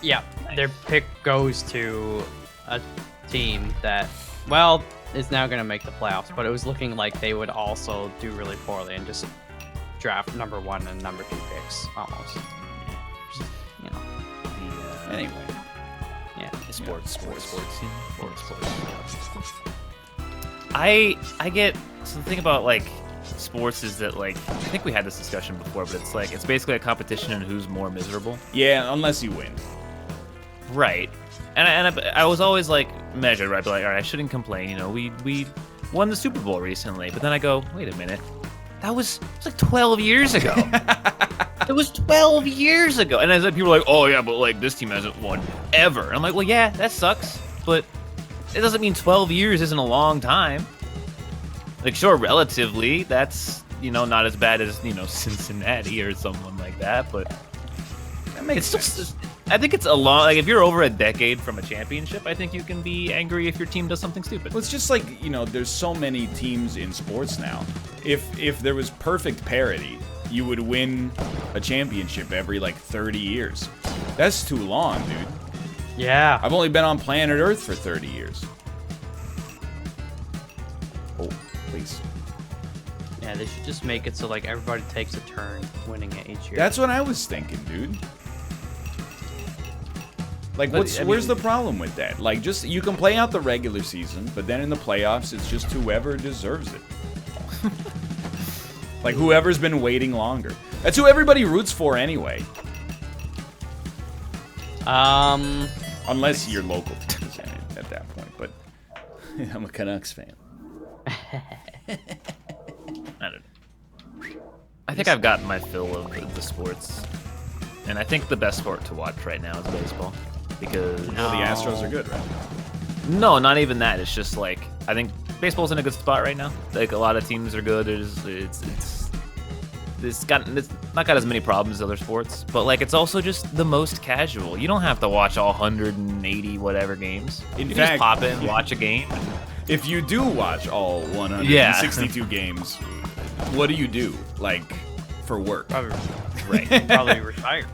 Speaker 2: Yeah, their pick goes to a team that, well, is now going to make the playoffs, but it was looking like they would also do really poorly and just draft number 1 and number 2 picks, almost. Just, you know.
Speaker 1: Anyway.
Speaker 2: Yeah.
Speaker 7: Sports. I get, so the thing about like sports is that, like, I think we had this discussion before, but it's like, it's basically a competition in who's more miserable.
Speaker 1: Yeah, unless you win.
Speaker 7: Right. And I was always like measured, right? I'd be like, all right, I shouldn't complain, you know, we won the Super Bowl recently, but then I go, wait a minute, it was like 12 years ago. It was 12 years ago. And as people are like, oh yeah, but like this team hasn't won ever. And I'm like, well, yeah, that sucks, but it doesn't mean 12 years isn't a long time. Like, sure, relatively, that's, you know, not as bad as, you know, Cincinnati or someone like that, but
Speaker 1: that makes sense.
Speaker 7: Just, I think it's a long, like, if you're over a decade from a championship, I think you can be angry if your team does something stupid.
Speaker 1: Well, it's just like, you know, there's so many teams in sports now. If there was perfect parity, you would win a championship every, like, 30 years. That's too long, dude.
Speaker 2: Yeah.
Speaker 1: I've only been on planet Earth for 30 years. Oh, please.
Speaker 2: Yeah, they should just make it so, like, everybody takes a turn winning it each year.
Speaker 1: That's what I was thinking, dude. Like, where's the problem with that? Like, just, you can play out the regular season, but then in the playoffs, it's just whoever deserves it. Like, whoever's been waiting longer. That's who everybody roots for anyway. Unless your local team is in it at that point, but I'm a Canucks fan.
Speaker 7: I don't know. I think I've gotten my fill of the sports. And I think the best sport to watch right now is baseball. Because
Speaker 1: the Astros are good, right?
Speaker 7: No, not even that. It's just like, I think baseball's in a good spot right now. Like, a lot of teams are good. It's not got as many problems as other sports, but like, it's also just the most casual. You don't have to watch all 180 whatever games. You can just pop in, watch a game.
Speaker 1: If you do watch all 162 games, what do you do? Like, for work?
Speaker 2: Probably retire.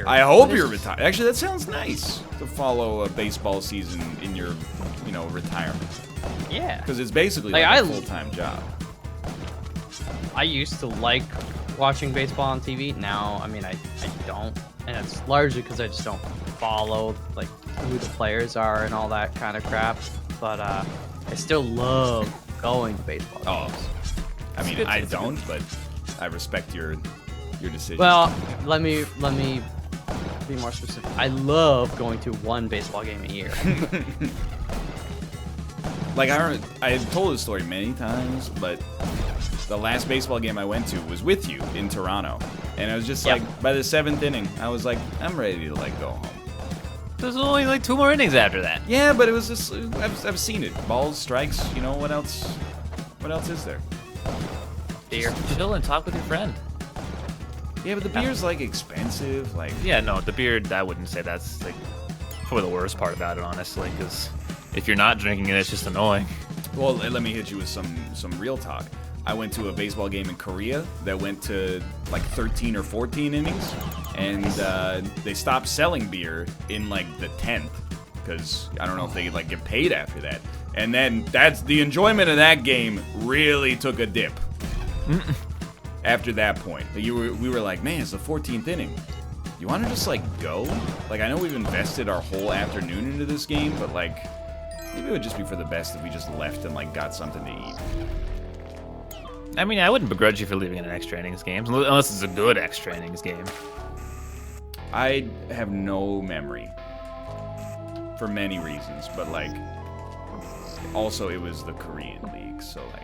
Speaker 1: I hope you're retired. Actually, that sounds nice to follow a baseball season in your, you know, retirement.
Speaker 2: Yeah.
Speaker 1: Because it's basically like a full-time job.
Speaker 2: I used to like watching baseball on TV. Now, I mean, I don't. And it's largely because I just don't follow, like, who the players are and all that kind of crap. But I still love going to baseball games.
Speaker 1: Oh, I mean, I don't, but I respect your decision.
Speaker 2: Well, let me be more specific. I love going to one baseball game a year.
Speaker 1: Like, I've told this story many times, but the last baseball game I went to was with you in Toronto. And I was just like, by the 7th inning, I was like, I'm ready to, like, go home.
Speaker 7: There's only like 2 more innings after that.
Speaker 1: Yeah, but it was just, I've seen it. Balls, strikes, you know, what else is there?
Speaker 2: Beer.
Speaker 7: Chill and talk with your friend.
Speaker 1: Yeah, but the beer's, like, expensive, like...
Speaker 7: Yeah, no, the beer, I wouldn't say that's, like, probably the worst part about it, honestly, because if you're not drinking it, it's just annoying.
Speaker 1: Well, let me hit you with some real talk. I went to a baseball game in Korea that went to, like, 13 or 14 innings, and they stopped selling beer in, like, the 10th, because I don't know if they, like, get paid after that. And then the enjoyment of that game really took a dip. After that point, we were like, man, it's the 14th inning. You want to just, like, go? Like, I know we've invested our whole afternoon into this game, but, like, Maybe it would just be for the best if we just left and like got something to eat.
Speaker 7: I mean, I wouldn't begrudge you for leaving in an extra innings game, unless it's a good extra innings game.
Speaker 1: I have no memory for many reasons, but like also it was the Korean League, so like.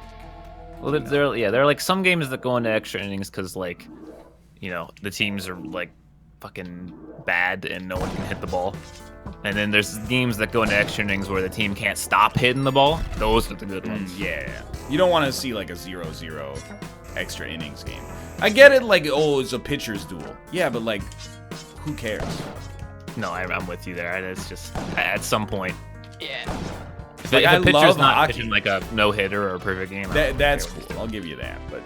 Speaker 7: Well, there are like some games that go into extra innings because like, you know, the teams are like fucking bad and no one can hit the ball. And then there's games that go into extra innings where the team can't stop hitting the ball. Those are the good ones.
Speaker 1: Yeah. You don't want to see like a 0-0 extra innings game. I get it, like, oh, it's a pitcher's duel. Yeah, but like, who cares?
Speaker 7: No, I'm with you there. It's just at some point.
Speaker 2: Yeah.
Speaker 7: If
Speaker 1: Like,
Speaker 7: a
Speaker 1: I
Speaker 7: pitcher's
Speaker 1: love
Speaker 7: not
Speaker 1: hockey.
Speaker 7: pitching like a no-hitter or a perfect game,
Speaker 1: That's cool. I'll give you that. But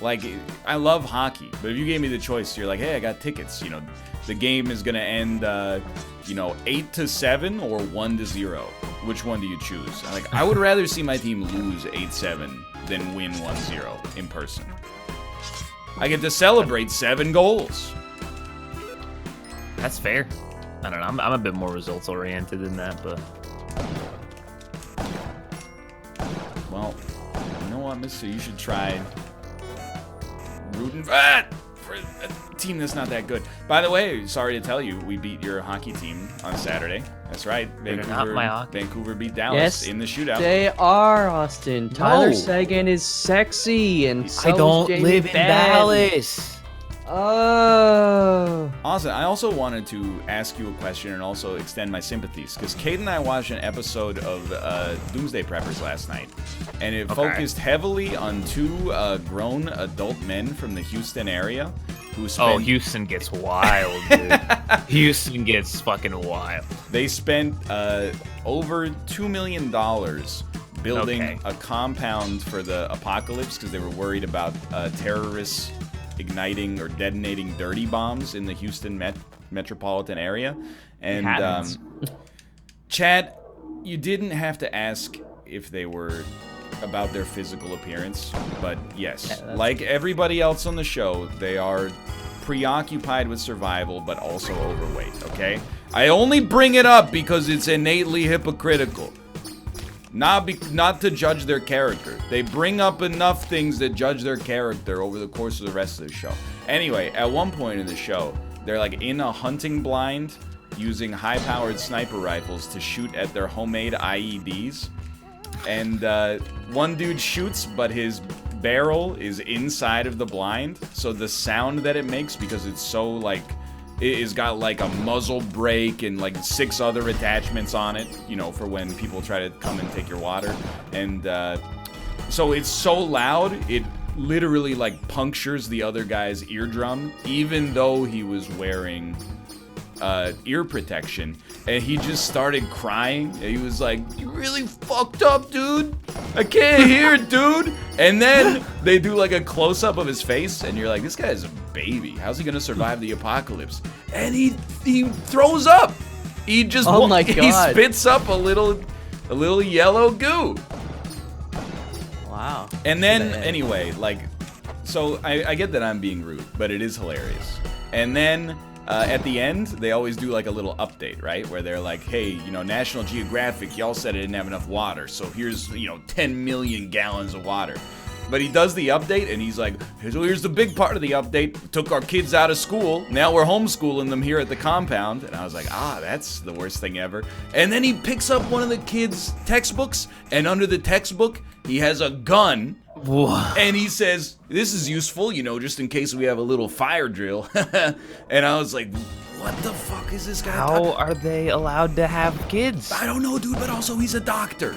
Speaker 1: like, I love hockey. But if you gave me the choice, you're like, hey, I got tickets. You know, the game is gonna end, 8-7 or 1-0. Which one do you choose? Like, I would rather see my team lose 8-7 than win 1-0 in person. I get to celebrate 7 goals.
Speaker 7: That's fair. I don't know. I'm a bit more results oriented than that, but.
Speaker 1: Well, you know what, mister? You should try rooting for a team that's not that good. By the way, sorry to tell you, we beat your hockey team on Saturday. That's right.
Speaker 7: Not my hockey.
Speaker 1: Vancouver beat Dallas
Speaker 2: Yes,
Speaker 1: in the shootout.
Speaker 2: they are, Austin. Tyler
Speaker 7: No.
Speaker 2: Sagan is sexy, and so
Speaker 7: I don't
Speaker 2: is Jamie
Speaker 7: live in
Speaker 2: Benn.
Speaker 7: Dallas.
Speaker 2: Oh.
Speaker 1: Austin, I also wanted to ask you a question and also extend my sympathies, because Kate and I watched an episode of Doomsday Preppers last night, and it focused heavily on 2 grown adult men from the Houston area who spent...
Speaker 7: Oh, Houston gets wild, dude. Houston gets fucking wild.
Speaker 1: They spent over $2 million building a compound for the apocalypse because they were worried about terrorists igniting or detonating dirty bombs in the Houston metropolitan area. And Chad, you didn't have to ask if they were about their physical appearance, but yes, like everybody else on the show, they are preoccupied with survival but also overweight, okay? I only bring it up because it's innately hypocritical. Not to judge their character. They bring up enough things that judge their character over the course of the rest of the show. Anyway, at one point in the show, they're like in a hunting blind using high-powered sniper rifles to shoot at their homemade IEDs. And one dude shoots, but his barrel is inside of the blind. So the sound that it makes, because it's so like... It has got like a muzzle brake and like 6 other attachments on it, you know, for when people try to come and take your water. And so it's so loud, it literally like punctures the other guy's eardrum, even though he was wearing ear protection. And he just started crying. And he was like, "You really fucked up, dude. I can't hear it, dude." And then they do like a close-up of his face, and you're like, this guy is a baby. How's he gonna survive the apocalypse? And he throws up. He just
Speaker 2: Oh my
Speaker 1: he
Speaker 2: God.
Speaker 1: spits up a little yellow goo.
Speaker 2: Wow.
Speaker 1: And then, anyway, like, so I get that I'm being rude, but it is hilarious. And then at the end, they always do like a little update, right? Where they're like, hey, you know, National Geographic, y'all said it didn't have enough water, so here's, 10 million gallons of water. But he does the update, and he's like, so here's the big part of the update. Took our kids out of school. Now we're homeschooling them here at the compound. And I was like, that's the worst thing ever. And then he picks up one of the kids' textbooks, and under the textbook, he has a gun.
Speaker 7: Whoa.
Speaker 1: And he says, this is useful, just in case we have a little fire drill. And I was like, what the fuck is this guy
Speaker 7: How are they allowed to have kids?
Speaker 1: I don't know, dude, but also he's a doctor.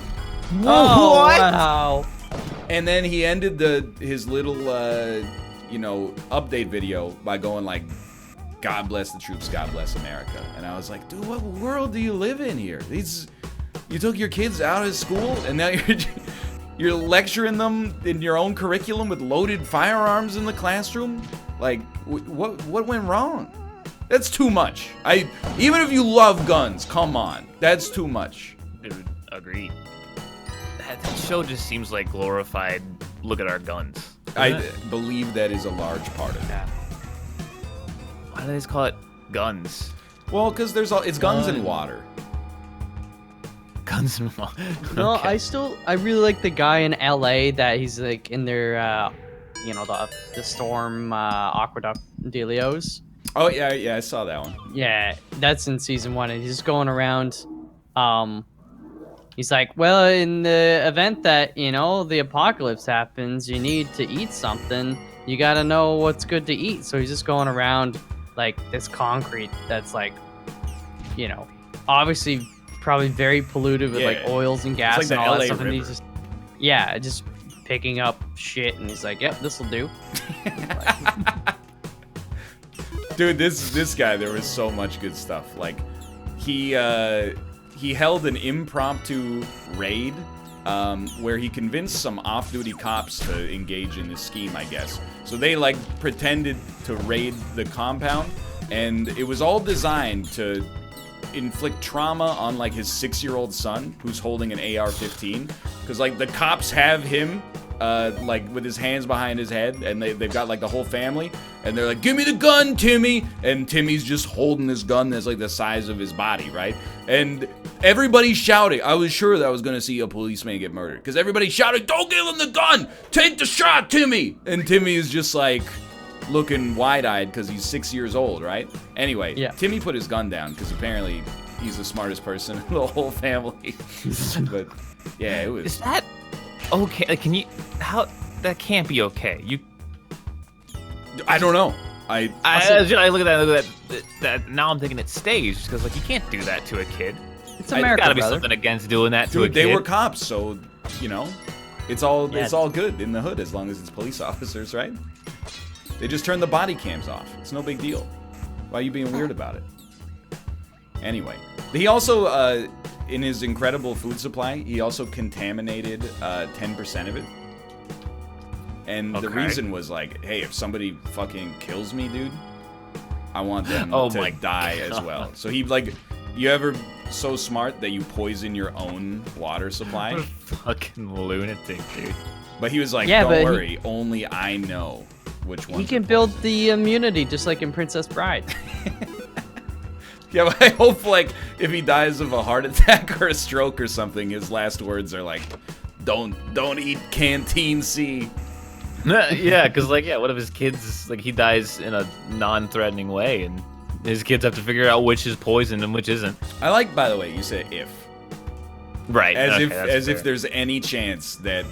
Speaker 2: Oh,
Speaker 7: What?
Speaker 2: wow.
Speaker 1: And then he ended his little, update video by going like, God bless the troops, God bless America. And I was like, dude, what world do you live in here? You took your kids out of school, and now you're lecturing them in your own curriculum with loaded firearms in the classroom? Like, what went wrong? That's too much. Even if you love guns, come on, that's too much.
Speaker 7: Dude, agreed. That show just seems like glorified, look at our guns.
Speaker 1: I believe that is a large part of that.
Speaker 7: Why do they just call it guns?
Speaker 1: Well, because it's guns and water.
Speaker 7: guns involved.
Speaker 2: No,
Speaker 7: Okay.
Speaker 2: I really like the guy in LA that he's like in their, you know, the storm aqueduct dealios.
Speaker 1: Oh yeah, I saw that one.
Speaker 2: Yeah, that's in season 1, and he's just going around. He's like, well, in the event that, you know, the apocalypse happens, you need to eat something. You gotta know what's good to eat. So he's just going around like this concrete that's like, you know, obviously probably very polluted with like oils and gas
Speaker 1: like the
Speaker 2: and all
Speaker 1: LA
Speaker 2: that stuff. And
Speaker 1: River.
Speaker 2: he's just, yeah, just picking up shit, and he's like, yep, this'll do.
Speaker 1: Dude, this guy, there was so much good stuff. Like, he held an impromptu raid where he convinced some off-duty cops to engage in this scheme, I guess. So they, like, pretended to raid the compound, and it was all designed to inflict trauma on, like, his 6-year-old son, who's holding an AR-15. Because, like, the cops have him, like, with his hands behind his head, and they've got, like, the whole family, and they're like, give me the gun, Timmy! And Timmy's just holding this gun that's, like, the size of his body, right? And everybody's shouting. I was sure that I was gonna see a policeman get murdered, because everybody's shouting, don't give him the gun! Take the shot, Timmy! And Timmy is just, like, looking wide-eyed because he's 6 years old, right? Anyway,
Speaker 2: yeah.
Speaker 1: Timmy put his gun down, because apparently he's the smartest person in the whole family. But, yeah, it was...
Speaker 7: Is that okay? Like, can you... How... That can't be okay. You...
Speaker 1: I don't know.
Speaker 7: I look at that. Now I'm thinking it's staged because like you can't do that to a kid.
Speaker 2: It's America,
Speaker 7: There's gotta be
Speaker 2: brother.
Speaker 7: something against doing that to a
Speaker 1: Dude,
Speaker 7: kid.
Speaker 1: they were cops, so you know, it's all good in the hood as long as it's police officers, right? They just turn the body cams off. It's no big deal. Why are you being weird about it? Anyway, he also in his incredible food supply, he also contaminated 10% of it. And the reason was like, hey, if somebody fucking kills me, dude, I want them to die as well. So he like, you ever so smart that you poison your own water supply?
Speaker 7: What a fucking lunatic, dude.
Speaker 1: But he was like,
Speaker 2: Yeah,
Speaker 1: don't
Speaker 2: but
Speaker 1: worry, only I know which one.
Speaker 2: He can build the immunity just like in Princess Bride.
Speaker 1: Yeah, but I hope like if he dies of a heart attack or a stroke or something, his last words are like, don't eat Canteen C.
Speaker 7: Yeah, because like, yeah, what if his kids, like, he dies in a non-threatening way, and his kids have to figure out which is poison and which isn't.
Speaker 1: I like, by the way, you said if.
Speaker 7: Right.
Speaker 1: As if there's any chance that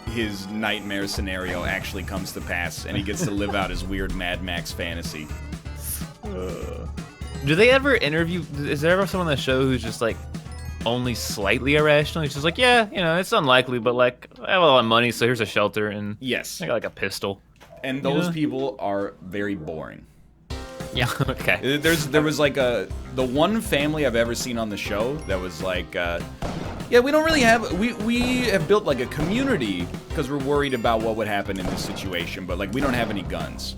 Speaker 1: his nightmare scenario actually comes to pass and he gets to live out his weird Mad Max fantasy.
Speaker 7: Do they ever interview? Is there ever someone on the show who's just like only slightly irrational? He's just like, yeah, you know, it's unlikely, but like I have a lot of money, so here's a shelter and
Speaker 1: Yes.
Speaker 7: I got like a pistol.
Speaker 1: And those people are very boring.
Speaker 2: Yeah.
Speaker 7: Okay.
Speaker 1: There was like the one family I've ever seen on the show that was like, yeah, we don't really have, we have built like a community because we're worried about what would happen in this situation, but like we don't have any guns.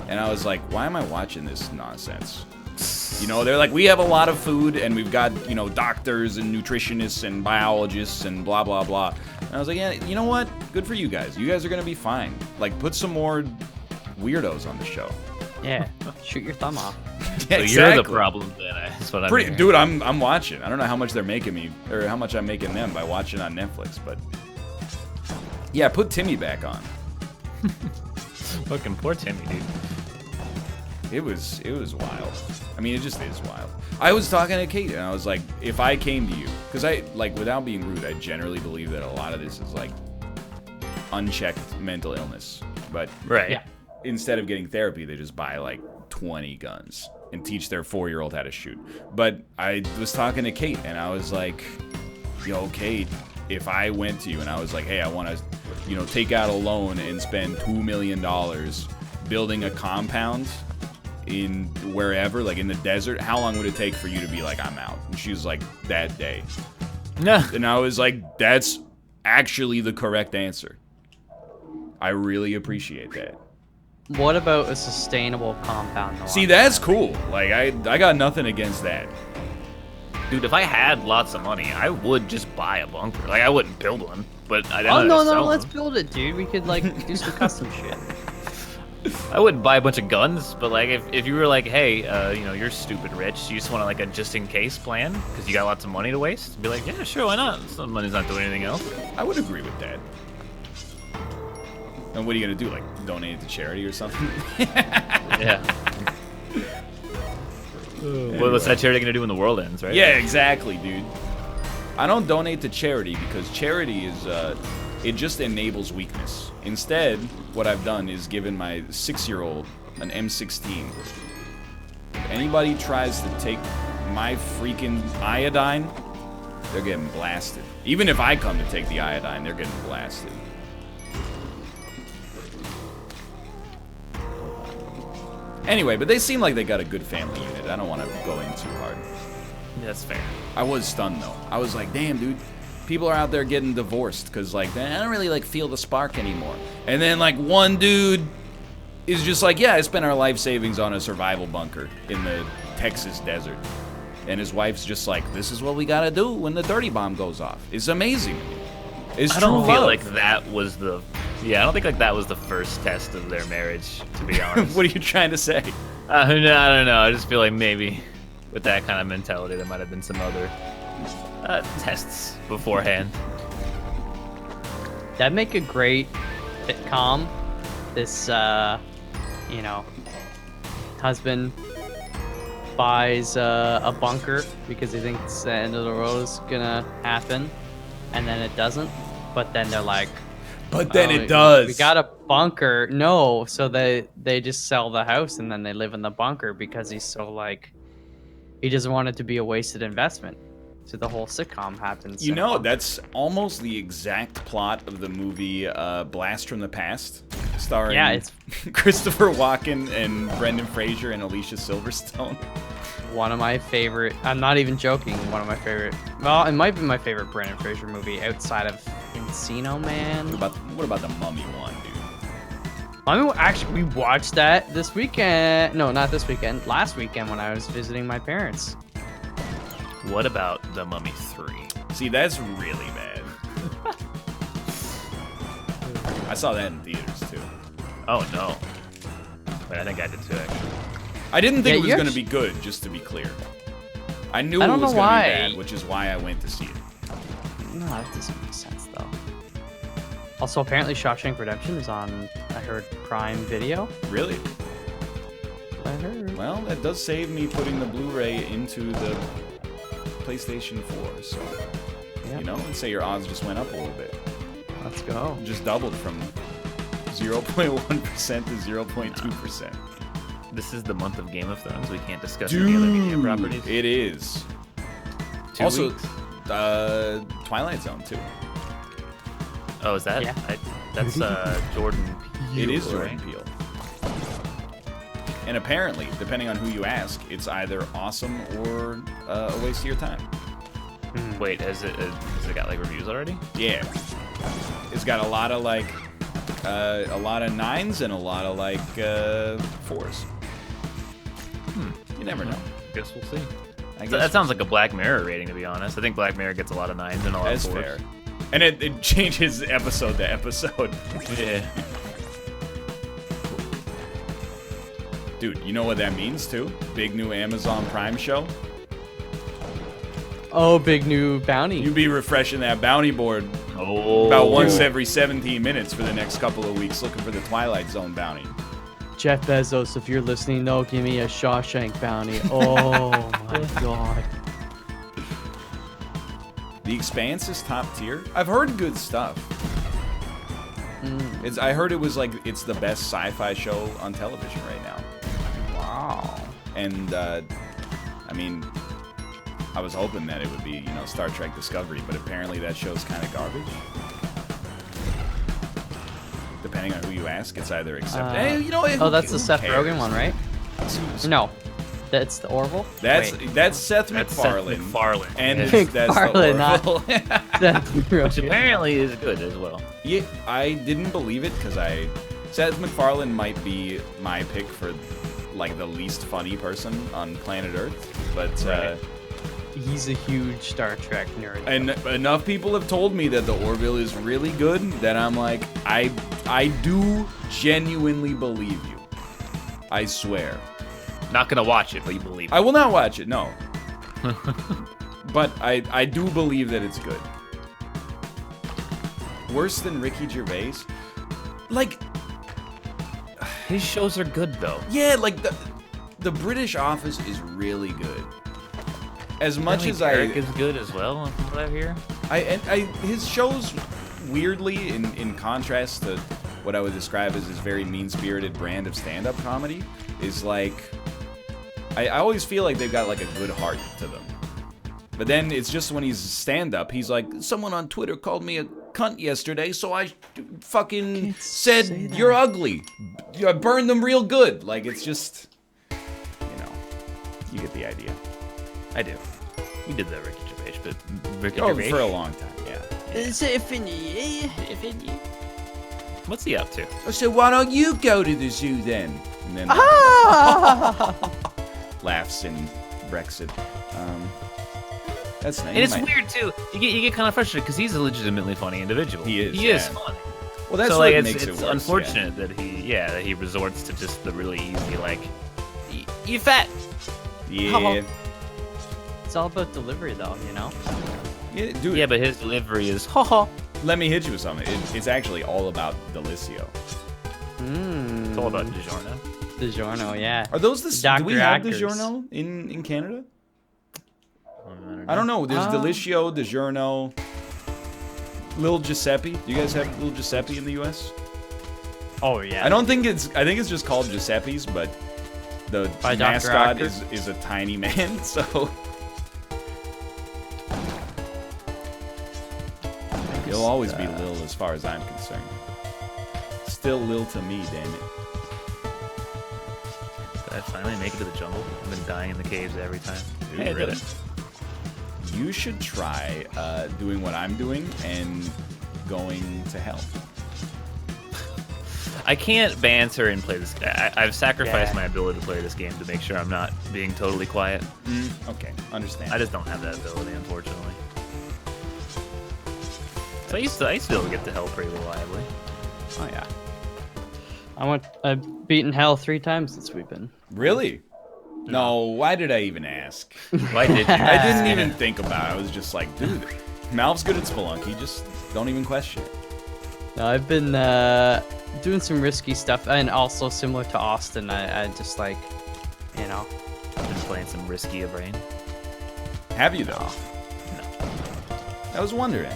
Speaker 1: And I was like, why am I watching this nonsense? You know, they're like, we have a lot of food and we've got, you know, doctors and nutritionists and biologists and blah, blah, blah. And I was like, yeah, you know what? Good for you guys. You guys are going to be fine. Like, put some more weirdos on the show.
Speaker 2: Yeah. Shoot your thumb off.
Speaker 1: Yeah,
Speaker 7: So you're the problem then. That's what I'm hearing.
Speaker 1: Dude, I'm watching. I don't know how much they're making me, or how much I'm making them by watching on Netflix, but yeah, put Timmy back on.
Speaker 7: Fucking poor Timmy, dude.
Speaker 1: It was wild. I mean, it just is wild. I was talking to Kate, and I was like, if I came to you, because I, like, without being rude, I generally believe that a lot of this is, like, unchecked mental illness. But
Speaker 7: Right.
Speaker 2: Yeah.
Speaker 1: instead of getting therapy, they just buy, like, 20 guns and teach their 4-year-old how to shoot. But I was talking to Kate, and I was like, yo, Kate, if I went to you and I was like, hey, I want to, you know, take out a loan and spend $2 million building a compound in wherever, like in the desert, how long would it take for you to be like, I'm out? And she was like, that day.
Speaker 7: No.
Speaker 1: And I was like, that's actually the correct answer. I really appreciate that.
Speaker 2: What about a sustainable compound?
Speaker 1: See, that's cool. Like, I got nothing against that.
Speaker 7: Dude, if I had lots of money, I would just buy a bunker. Like, I wouldn't build one, but I'd
Speaker 2: Oh, no,
Speaker 7: sell
Speaker 2: let's
Speaker 7: them.
Speaker 2: build it, dude. We could, like, do some custom shit.
Speaker 7: I wouldn't buy a bunch of guns, but like if you were like, hey, you know, you're stupid rich, you just want like a just in case plan because you got lots of money to waste. Be like, yeah, sure, why not? Some money's not doing anything else.
Speaker 1: I would agree with that. And what are you gonna do? Like donate it to charity or something?
Speaker 7: Yeah. What's that charity gonna do when the world ends, right?
Speaker 1: Yeah, exactly, dude. I don't donate to charity because charity is it just enables weakness. Instead, what I've done is given my 6-year-old an M16. If anybody tries to take my freaking iodine, they're getting blasted. Even if I come to take the iodine, they're getting blasted. Anyway, but they seem like they got a good family unit. I don't want to go in too hard.
Speaker 7: Yeah, that's fair.
Speaker 1: I was stunned though. I was like, damn, dude. People are out there getting divorced because like I don't really like feel the spark anymore. And then like one dude is just like, yeah, I spent our life savings on a survival bunker in the Texas desert. And his wife's just like, this is what we gotta do when the dirty bomb goes off. It's amazing. It's
Speaker 7: I don't
Speaker 1: true
Speaker 7: feel
Speaker 1: love.
Speaker 7: like that was the. Yeah, I don't think like that was the first test of their marriage, to be honest.
Speaker 1: What are you trying to say?
Speaker 7: I don't know. I just feel like maybe with that kind of mentality, there might have been some other tests beforehand.
Speaker 2: That'd make a great sitcom. This, you know, husband buys a bunker because he thinks the end of the world is gonna happen, and then it doesn't. But then they're like,
Speaker 1: but then it does.
Speaker 2: We got a bunker. No, so they just sell the house and then they live in the bunker because he's so like, he doesn't want it to be a wasted investment. So the whole sitcom happens.
Speaker 1: You know, that's almost the exact plot of the movie Blast from the Past, starring
Speaker 2: it's
Speaker 1: Christopher Walken and Brendan Fraser and Alicia Silverstone.
Speaker 2: one of my favorite. I'm not even joking. One of my favorite. Well, it might be my favorite Brendan Fraser movie outside of Encino Man.
Speaker 1: What about the Mummy one, dude?
Speaker 2: I mean, actually, we watched that this weekend. No, not this weekend. Last weekend when I was visiting my parents.
Speaker 7: What about The Mummy 3?
Speaker 1: See, that's really bad. I saw that in theaters too.
Speaker 7: Oh no. Wait, I think I did too, actually.
Speaker 1: I didn't think
Speaker 2: Yeah,
Speaker 1: it was
Speaker 2: you
Speaker 1: going to be good, just to be clear. I knew
Speaker 2: I
Speaker 1: it
Speaker 2: don't
Speaker 1: was
Speaker 2: know
Speaker 1: going to be
Speaker 2: why.
Speaker 1: bad, which is why I went to see it.
Speaker 2: No, that doesn't make sense though. Also, apparently, Shawshank Redemption is on, I heard, Prime Video.
Speaker 1: Really?
Speaker 2: I heard.
Speaker 1: Well, that does save me putting the Blu-ray into the PlayStation 4, so,
Speaker 2: Yep.
Speaker 1: you know, let's say your odds just went up a little bit.
Speaker 2: Let's go.
Speaker 1: Just doubled from 0.1% to 0.2%.
Speaker 7: This is the month of Game of Thrones. We can't discuss any other media properties.
Speaker 1: It is.
Speaker 7: 2
Speaker 1: also,
Speaker 7: weeks.
Speaker 1: Twilight Zone, too.
Speaker 7: Oh, is that?
Speaker 2: Yeah.
Speaker 7: That's Jordan Peele.
Speaker 1: It is Jordan
Speaker 7: right?
Speaker 1: Peele. And apparently, depending on who you ask, it's either awesome or a waste of your time.
Speaker 7: Wait, has it got like reviews already?
Speaker 1: Yeah. It's got a lot of like, a lot of 9s and a lot of like 4s. You never know.
Speaker 7: Guess we'll see.
Speaker 1: I guess
Speaker 7: That sounds like a Black Mirror rating, to be honest. I think Black Mirror gets a lot of 9s and a lot
Speaker 1: that's
Speaker 7: of 4s.
Speaker 1: fair. And it changes episode to episode.
Speaker 7: Yeah.
Speaker 1: Dude, you know what that means too? Big new Amazon Prime show.
Speaker 2: Oh, big new bounty.
Speaker 1: You be refreshing that bounty board
Speaker 7: Oh.
Speaker 1: about once every 17 minutes for the next couple of weeks, looking for the Twilight Zone bounty.
Speaker 2: Jeff Bezos, if you're listening, though, give me a Shawshank bounty. Oh my god.
Speaker 1: The Expanse is top tier. I've heard good stuff. I heard it was like it's the best sci-fi show on television right now.
Speaker 2: Wow.
Speaker 1: And I mean, I was hoping that it would be, you know, Star Trek Discovery, but apparently that show's kind of garbage. Depending on who you ask, it's either accepted. Hey, you know,
Speaker 2: Oh, that's the
Speaker 1: who
Speaker 2: Seth
Speaker 1: cares?
Speaker 2: Rogen one, right? No, that's the Orville.
Speaker 1: That's
Speaker 2: Wait.
Speaker 1: that's Seth
Speaker 7: That's
Speaker 1: MacFarlane.
Speaker 7: Seth MacFarlane.
Speaker 1: And
Speaker 7: Yeah.
Speaker 1: that's
Speaker 2: MacFarlane,
Speaker 1: the
Speaker 2: not-
Speaker 1: Orville.
Speaker 2: Seth
Speaker 7: Which
Speaker 2: Rogen.
Speaker 7: apparently is good as well.
Speaker 1: Yeah, I didn't believe it because Seth MacFarlane might be my pick for like the least funny person on planet Earth, but
Speaker 7: Right.
Speaker 2: He's a huge Star Trek nerd.
Speaker 1: and enough people have told me that the Orville is really good that I'm like, I I do genuinely believe you. I swear.
Speaker 7: Not gonna watch it, but you believe it.
Speaker 1: I will not watch it, no. But I do believe that it's good. Worse than Ricky Gervais? Like,
Speaker 7: his shows are good though.
Speaker 1: yeah, like the British Office is really good. As much as
Speaker 7: Eric is good as well, from what I hear.
Speaker 1: His shows, weirdly, in contrast to what I would describe as his very mean-spirited brand of stand-up comedy, is like, I always feel like they've got like a good heart to them. But then it's just when he's stand-up, he's like, someone on Twitter called me a cunt yesterday, so I fucking said you're ugly. I burned them real good. Like, it's just, you know, you get the idea.
Speaker 7: I do. We did that Ricky Gervais, but Ricky
Speaker 1: Oh,
Speaker 7: Gervais.
Speaker 1: for a long time, yeah.
Speaker 7: What's he up to?
Speaker 1: So why don't you go to the zoo then? And then laughs in Brexit. That's nice.
Speaker 7: And it's weird too. You get kind of frustrated because he's a legitimately funny individual.
Speaker 1: He is.
Speaker 7: He is funny.
Speaker 1: Well, that's
Speaker 7: so,
Speaker 1: what
Speaker 7: like,
Speaker 1: makes it
Speaker 7: it's
Speaker 1: worse,
Speaker 7: unfortunate that he resorts to just the really easy like, you fat.
Speaker 1: Yeah.
Speaker 2: It's all about delivery, though, you know?
Speaker 1: Yeah, dude.
Speaker 7: Yeah, but his delivery is ha.
Speaker 1: Let me hit you with something. It's actually all about Delicio.
Speaker 7: It's all about DiGiorno.
Speaker 2: DiGiorno, yeah.
Speaker 1: Are those the?
Speaker 2: Dr.
Speaker 1: Do we have
Speaker 2: Actors.
Speaker 1: DiGiorno in Canada? I don't know. There's Delicio, DiGiorno, Lil Giuseppe. Do you guys have Lil Giuseppe in the U.S.?
Speaker 2: Oh, yeah.
Speaker 1: I think it's just called Giuseppe's, but the
Speaker 2: By Dr.
Speaker 1: mascot
Speaker 2: Actors?
Speaker 1: is a tiny man, so he'll always be Lil as far as I'm concerned. Still Lil to me, damn it.
Speaker 7: Did I finally make it to the jungle? I've been dying in the caves every time.
Speaker 1: Dude,
Speaker 7: Hey, I did
Speaker 1: really?
Speaker 7: it.
Speaker 1: You should try doing what I'm doing and going to hell.
Speaker 7: I can't banter and play this. I've sacrificed
Speaker 2: Yeah.
Speaker 7: my ability to play this game to make sure I'm not being totally quiet.
Speaker 1: Okay, understand.
Speaker 7: I just don't have that ability, unfortunately. So I used to be able to get to hell pretty reliably.
Speaker 2: Oh, yeah. I've beaten hell 3 times since we've been.
Speaker 1: Really? No, why did I even ask?
Speaker 7: Why did you?
Speaker 1: I didn't even think about it. I was just like, dude, Malv's good at Spelunky. Just don't even question it.
Speaker 2: No, I've been doing some risky stuff, and also similar to Austin, I just like, you know.
Speaker 7: I've been playing some Risky of Rain.
Speaker 1: Have you, though?
Speaker 7: No.
Speaker 1: I was wondering.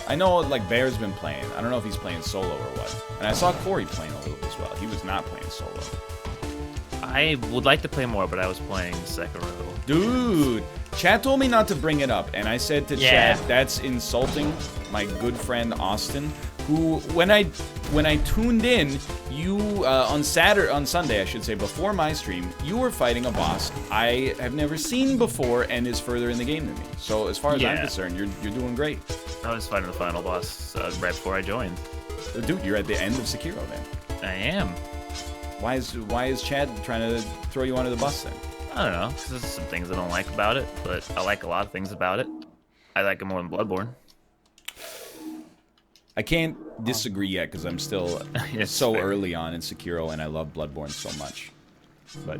Speaker 1: I know, like, Bear's been playing. I don't know if he's playing solo or what. And I saw Corey playing a little as well. He was not playing solo.
Speaker 7: I would like to play more, but I was playing Sekiro.
Speaker 1: Dude, chat told me not to bring it up, and I said to chat, that's insulting my good friend Austin, who, when I tuned in, you, on Sunday, I should say, before my stream, you were fighting a boss I have never seen before and is further in the game than me. So as far as I'm concerned, you're doing great.
Speaker 7: I was fighting the final boss right before I joined.
Speaker 1: Dude, you're at the end of Sekiro then.
Speaker 7: I am.
Speaker 1: Why is Chad trying to throw you under the bus then?
Speaker 7: I don't know. 'Cause there's some things I don't like about it, but I like a lot of things about it. I like it more than Bloodborne.
Speaker 1: I can't disagree yet because I'm still
Speaker 7: It's
Speaker 1: so
Speaker 7: fair.
Speaker 1: early on in Sekiro and I love Bloodborne so much. But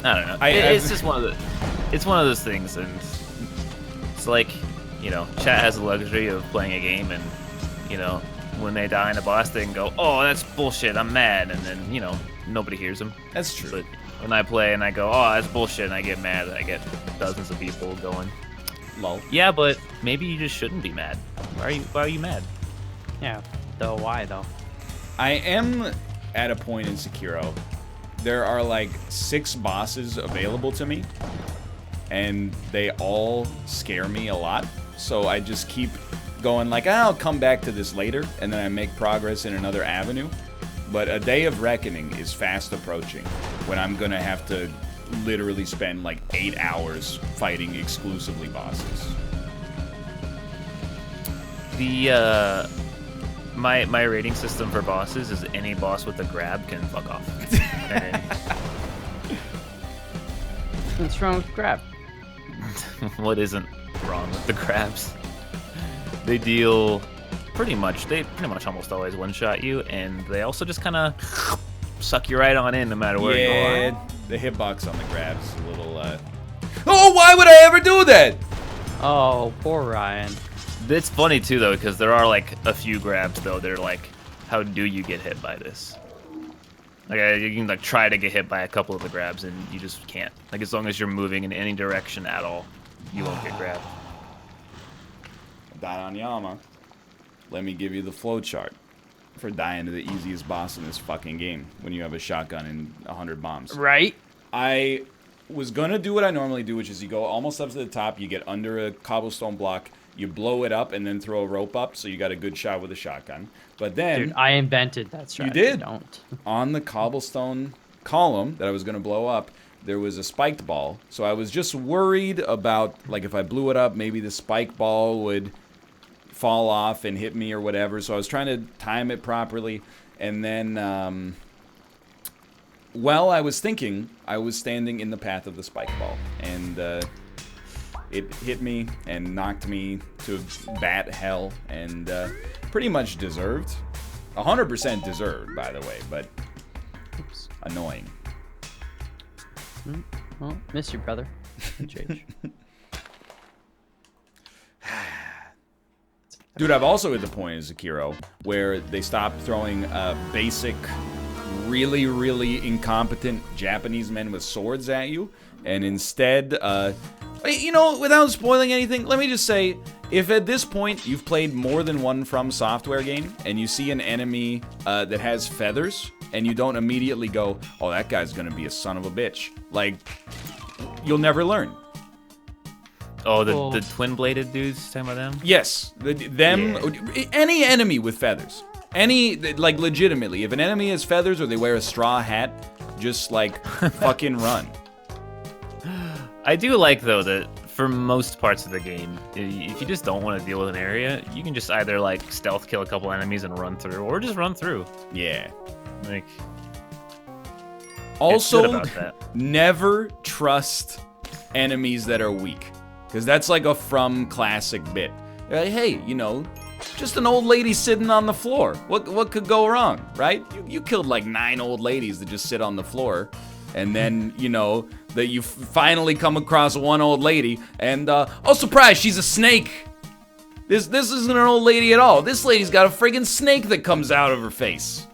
Speaker 7: I don't know. It's just one of those things, and it's like, you know, chat has the luxury of playing a game, and you know, when they die in a boss, they can go, "Oh, that's bullshit. I'm mad," and then you know, nobody hears them.
Speaker 1: that's true.
Speaker 7: But when I play and I go, "Oh, that's bullshit," and I get mad, I get dozens of people going,
Speaker 1: Lol.
Speaker 7: "Yeah, but maybe you just shouldn't be mad. Why are you mad?"
Speaker 2: Yeah, though, why, though?
Speaker 1: I am at a point in Sekiro. There are like 6 bosses available to me, and they all scare me a lot. So I just keep going like, I'll come back to this later, and then I make progress in another avenue. But a day of reckoning is fast approaching when I'm gonna have to literally spend like 8 hours fighting exclusively bosses.
Speaker 7: The my rating system for bosses is any boss with a grab can fuck off. And
Speaker 2: What's wrong with grab?
Speaker 7: what isn't wrong with the grabs? They deal pretty much almost always one-shot you, and they also just kind of suck you right on in no matter where you are.
Speaker 1: Yeah, the hitbox on the grabs is a little, Oh, why would I ever do that?
Speaker 2: Oh, poor Ryan.
Speaker 7: It's funny, too, though, because there are, like, a few grabs, though. They're like, how do you get hit by this? Like, you can, like, try to get hit by a couple of the grabs, and you just can't. Like, as long as you're moving in any direction at all, you won't get grabbed.
Speaker 1: Die on Yama. Let me give you the flowchart for dying to the easiest boss in this fucking game when you have a shotgun and 100 bombs.
Speaker 2: Right?
Speaker 1: I was gonna do what I normally do, which is you go almost up to the top, you get under a cobblestone block, you blow it up, and then throw a rope up, so you got a good shot with a shotgun. But then...
Speaker 2: Dude, I invented that strategy.
Speaker 1: You did?
Speaker 2: Don't.
Speaker 1: On the cobblestone column that I was gonna blow up, there was a spiked ball. So I was just worried about, like, if I blew it up, maybe the spike ball would fall off and hit me or whatever. So I was trying to time it properly. And then, while I was thinking, I was standing in the path of the spike ball. And it hit me and knocked me to bat hell. And pretty much deserved. 100% deserved, by the way. But annoying.
Speaker 2: Well, miss you, brother. JH.
Speaker 1: Dude, I've also hit the point in Sekiro where they stopped throwing basic, really, really incompetent Japanese men with swords at you, and instead, you know, without spoiling anything, let me just say, if at this point you've played more than one From Software game, and you see an enemy that has feathers, and you don't immediately go, oh, that guy's gonna be a son of a bitch, like, you'll never learn.
Speaker 7: Oh, the twin-bladed dudes, talking about them?
Speaker 1: Yes, any enemy with feathers. Any, like, legitimately, if an enemy has feathers or they wear a straw hat, just, like, fucking run.
Speaker 7: I do like, though, that for most parts of the game, if you just don't want to deal with an area, you can just either, like, stealth kill a couple enemies and run through, or just run through.
Speaker 1: Yeah.
Speaker 7: Like,
Speaker 1: also, never trust enemies that are weak. Because that's like a From classic bit. They're like, hey, you know, just an old lady sitting on the floor. What could go wrong, right? You killed like 9 old ladies that just sit on the floor. And then, you know, that you finally come across one old lady. And, oh, surprise, she's a snake. This isn't an old lady at all. This lady's got a friggin' snake that comes out of her face.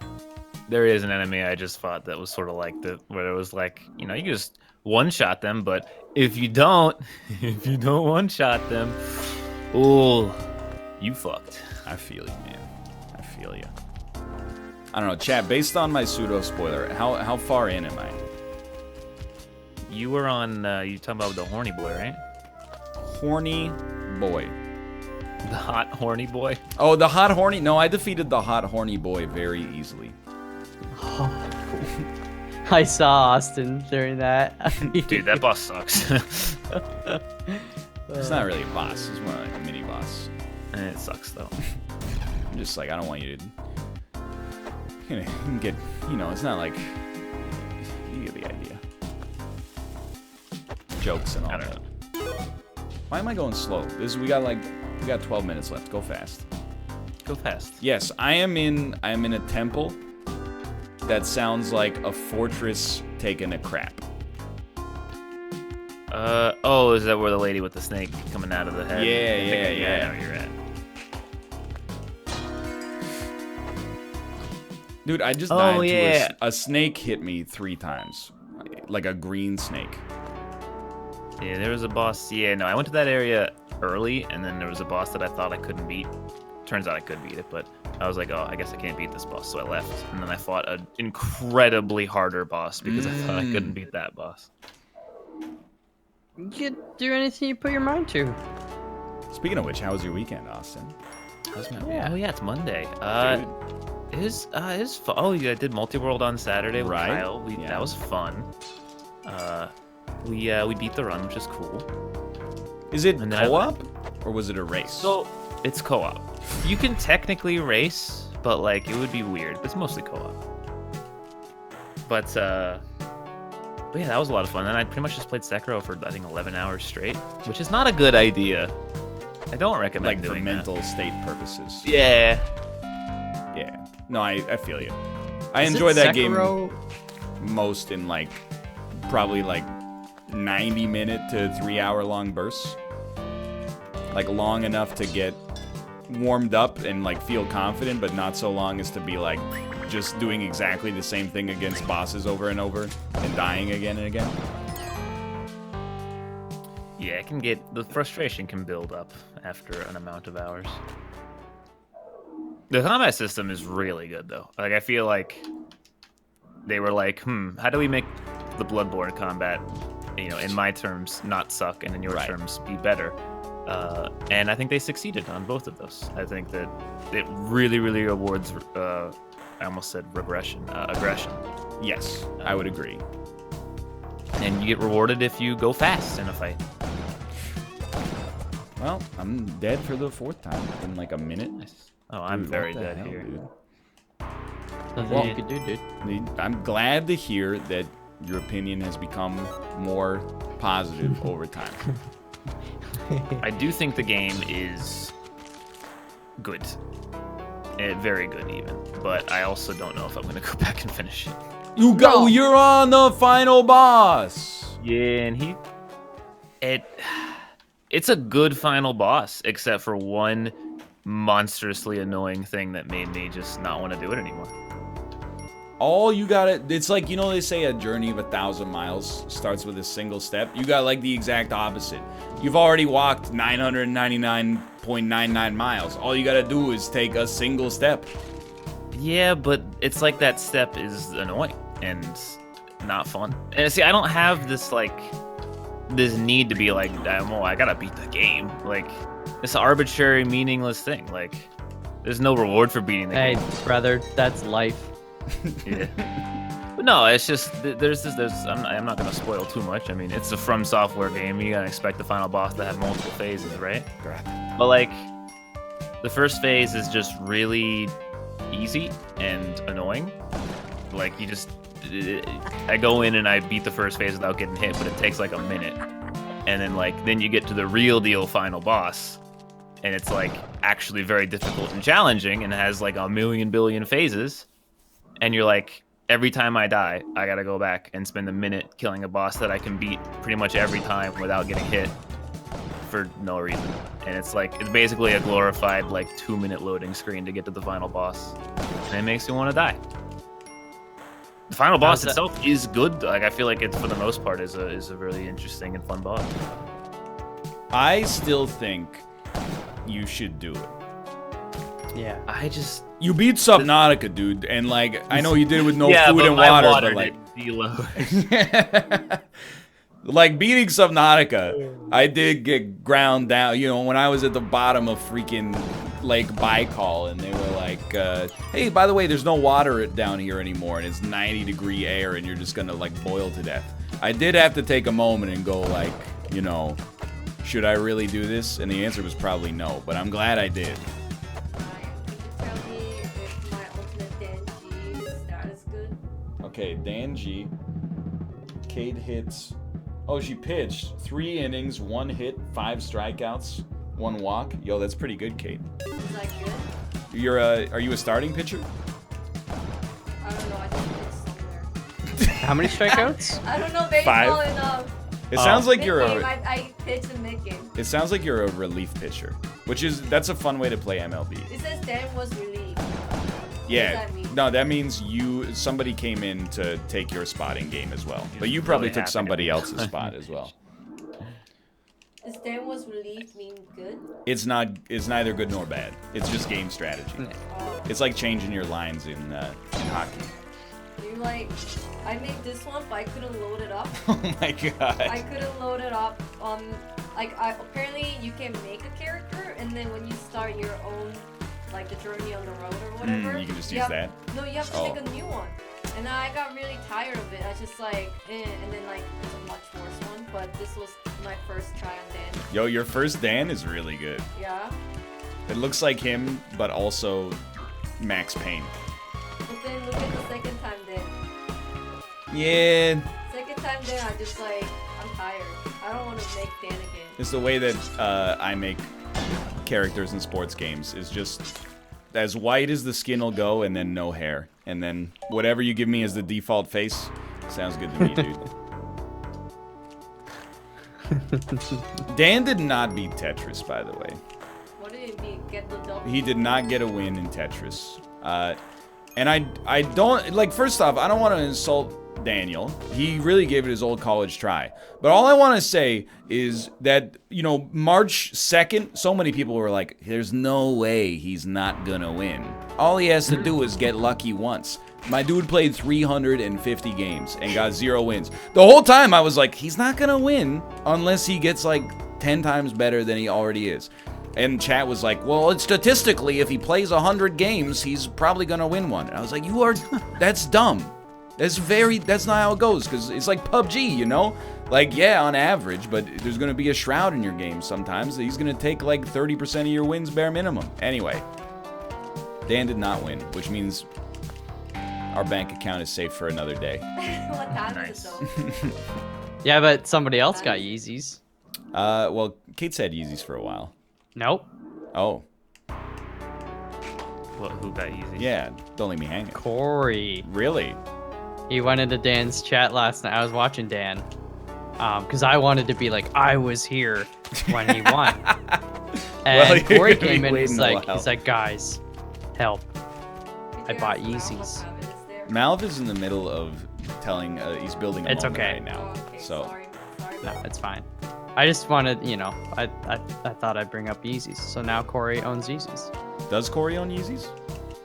Speaker 7: There is an enemy I just fought that was sort of like where it was like, you know, you just one-shot them, but if you don't one-shot them, oh, you fucked.
Speaker 1: I feel you, man. I feel you. I don't know, chat, based on my pseudo-spoiler, how far in am I?
Speaker 7: You were on, you talking about the horny boy, right?
Speaker 1: Horny boy.
Speaker 7: The hot horny boy?
Speaker 1: Oh, the hot horny? No, I defeated the hot horny boy very easily.
Speaker 2: Oh, cool. I saw Austin during that.
Speaker 7: Dude, that boss sucks.
Speaker 1: It's not really a boss. It's more like a mini boss.
Speaker 7: It sucks, though.
Speaker 1: I'm just like, I don't want you to... You can get... You know, it's not like... You get the idea. Jokes and all that. Why am I going slow? We got 12 minutes left. Go fast.
Speaker 7: Go fast.
Speaker 1: Yes, I am in a temple that sounds like a fortress taking a crap.
Speaker 7: Oh, is that where the lady with the snake coming out of the head?
Speaker 1: Yeah.
Speaker 7: I know where you're at.
Speaker 1: Dude, I just died to a snake hit me 3 times. Like a green snake.
Speaker 7: Yeah, there was a boss. Yeah, no, I went to that area early, and then there was a boss that I thought I couldn't beat. Turns out I could beat it, but I was like, oh, I guess I can't beat this boss, so I left. And then I fought an incredibly harder boss because I thought I couldn't beat that boss.
Speaker 2: You can do anything you put your mind to.
Speaker 1: Speaking of which, how was your weekend, Austin?
Speaker 7: Oh yeah, it's Monday. It was fun. Oh yeah, I did multi-world on Saturday with Kyle. That was fun. We beat the run, which is cool.
Speaker 1: Is it co-op or was it a race?
Speaker 7: So it's co-op. You can technically race, but like it would be weird. It's mostly co-op. But yeah, that was a lot of fun. And I pretty much just played Sekiro for I think 11 hours straight, which is not a good idea. I don't recommend
Speaker 1: like for
Speaker 7: doing
Speaker 1: mental state purposes.
Speaker 7: that. Yeah.
Speaker 1: Yeah. No, I feel you. I
Speaker 2: Is it
Speaker 1: enjoy that
Speaker 2: Sekiro?
Speaker 1: game most in like probably like 90-minute to 3-hour long bursts. Like long enough to get warmed up and like feel confident, but not so long as to be like just doing exactly the same thing against bosses over and over and dying again and again.
Speaker 7: Yeah, it can get, the frustration can build up after an amount of hours. The combat system is really good though. Like I feel like they were like, how do we make the Bloodborne combat, you know, in my terms not suck and in your terms be better? And I think they succeeded on both of those. I think that it really, really rewards, I almost said aggression.
Speaker 1: Yes, I would agree.
Speaker 7: And you get rewarded if you go fast in a fight.
Speaker 1: Well, I'm dead for the 4th time in like a minute.
Speaker 7: Oh, I'm
Speaker 1: Dude,
Speaker 7: very
Speaker 1: what the
Speaker 7: dead
Speaker 1: hell,
Speaker 7: here.
Speaker 1: dude?
Speaker 2: Nothing you could do, dude.
Speaker 1: I'm glad to hear that your opinion has become more positive over time.
Speaker 7: I do think the game is good. Very good even. But I also don't know if I'm going to go back and finish it.
Speaker 1: You're on the final boss.
Speaker 7: Yeah, and it's a good final boss, except for one monstrously annoying thing that made me just not want to do it anymore.
Speaker 1: All you gotta, it's like, you know, they say a journey of 1,000 miles starts with a single step. You got like the exact opposite. You've already walked 999.99 miles. All you gotta do is take a single step.
Speaker 7: Yeah, but it's like that step is annoying and not fun. And see, I don't have this like this need to be like, oh, I gotta beat the game. Like, it's an arbitrary, meaningless thing. Like, there's no reward for beating the game.
Speaker 2: Hey, brother, that's life.
Speaker 7: Yeah. But no, it's just I'm not gonna spoil too much. I mean, it's a From Software game. You gotta expect the final boss to have multiple phases, right? But like, the first phase is just really easy and annoying. Like, I go in and I beat the first phase without getting hit, but it takes like a minute, and then you get to the real deal final boss, and it's like actually very difficult and challenging, and has like a million billion phases. And you're like, every time I die, I gotta go back and spend a minute killing a boss that I can beat pretty much every time without getting hit for no reason. And it's like, it's basically a glorified like 2-minute loading screen to get to the final boss. And it makes me want to die. The final boss itself is good. Like, I feel like it, for the most part, is a really interesting and fun boss.
Speaker 1: I still think you should do it.
Speaker 2: Yeah.
Speaker 1: You beat Subnautica, dude, and like, I know you did it with no food and water, but like, like beating Subnautica, I did get ground down. You know, when I was at the bottom of freaking Lake Baikal, and they were like, "Hey, by the way, there's no water down here anymore, and it's 90-degree air, and you're just gonna like boil to death." I did have to take a moment and go like, you know, should I really do this? And the answer was probably no, but I'm glad I did. Okay, Dan G. Cade hits. Oh, she pitched 3 innings, 1 hit, 5 strikeouts, 1 walk. Yo, that's pretty good, Cade.
Speaker 3: Is that good?
Speaker 1: Are you a starting pitcher?
Speaker 3: I don't know. I just pitched somewhere.
Speaker 2: How many strikeouts?
Speaker 3: I don't know baseball
Speaker 1: 5.
Speaker 3: enough.
Speaker 1: It sounds like you're
Speaker 3: Mid-game,
Speaker 1: a.
Speaker 3: I pitched in mid-game.
Speaker 1: It sounds like you're a relief pitcher, that's a fun way to play MLB.
Speaker 3: It says Dan was relieved.
Speaker 1: Yeah.
Speaker 3: What does that mean?
Speaker 1: No, that means somebody came in to take your spotting game as well. But you probably took somebody else's spot as well.
Speaker 3: Does Dan was relieved mean good?
Speaker 1: It's neither good nor bad. It's just game strategy.
Speaker 3: Oh.
Speaker 1: It's like changing your lines in hockey.
Speaker 3: You like, I made this one, but I couldn't load it up.
Speaker 1: Oh my god.
Speaker 3: I couldn't load it up on, apparently you can make a character, and then when you start your own, like the journey on the road or whatever.
Speaker 1: You can just use that?
Speaker 3: No, you have to make a new one. And I got really tired of it. I was just like, and then like, it's a much worse one, but this was my first try on Dan.
Speaker 1: Yo, your first Dan is really good.
Speaker 3: Yeah.
Speaker 1: It looks like him, but also Max Payne.
Speaker 3: But then look at the second time Dan.
Speaker 1: Yeah.
Speaker 3: Second time Dan, I'm tired. I don't want to make Dan again.
Speaker 1: It's the way that I make characters in sports games is just as white as the skin will go, and then no hair, and then whatever you give me as the default face sounds good to me, dude. Dan did not beat Tetris, by the way.
Speaker 3: What did he beat? Get the double?
Speaker 1: He did not get a win in Tetris. And I don't, like, first off, I don't want to insult Daniel. He really gave it his old college try. But all I want to say is that, you know, March 2nd, so many people were like, there's no way he's not gonna win. All he has to do is get lucky once. My dude played 350 games and got 0 wins. The whole time I was like, he's not gonna win unless he gets like 10 times better than he already is. And chat was like, well, it's statistically, if he plays 100 games, he's probably gonna win one. And I was like, that's dumb. That's not how it goes, because it's like PUBG, you know? Like, yeah, on average, but there's gonna be a shroud in your game sometimes. He's gonna take like 30% of your wins bare minimum. Anyway, Dan did not win, which means our bank account is safe for another day.
Speaker 3: What time is it though?
Speaker 2: Yeah, but somebody else got Yeezys.
Speaker 1: Well, Kate said Yeezys for a while.
Speaker 2: Nope.
Speaker 1: Oh.
Speaker 7: What, who got Yeezys?
Speaker 1: Yeah, don't leave me hanging.
Speaker 2: Corey.
Speaker 1: Really?
Speaker 2: He went into Dan's chat last night. I was watching Dan. Because I wanted to be like, I was here when he won. And
Speaker 1: Well,
Speaker 2: Corey
Speaker 1: you're gonna
Speaker 2: came
Speaker 1: be
Speaker 2: in and
Speaker 1: waiting a while.
Speaker 2: he's like, guys, help. I bought Yeezys.
Speaker 1: Malv is in the middle of telling, he's building a
Speaker 2: It's
Speaker 1: moment
Speaker 2: okay.
Speaker 1: right now.
Speaker 3: Okay,
Speaker 1: So,
Speaker 3: sorry
Speaker 2: No,
Speaker 3: about
Speaker 2: it's fine. I just wanted, you know, I thought I'd bring up Yeezys. So now Corey owns Yeezys.
Speaker 1: does Corey own Yeezys?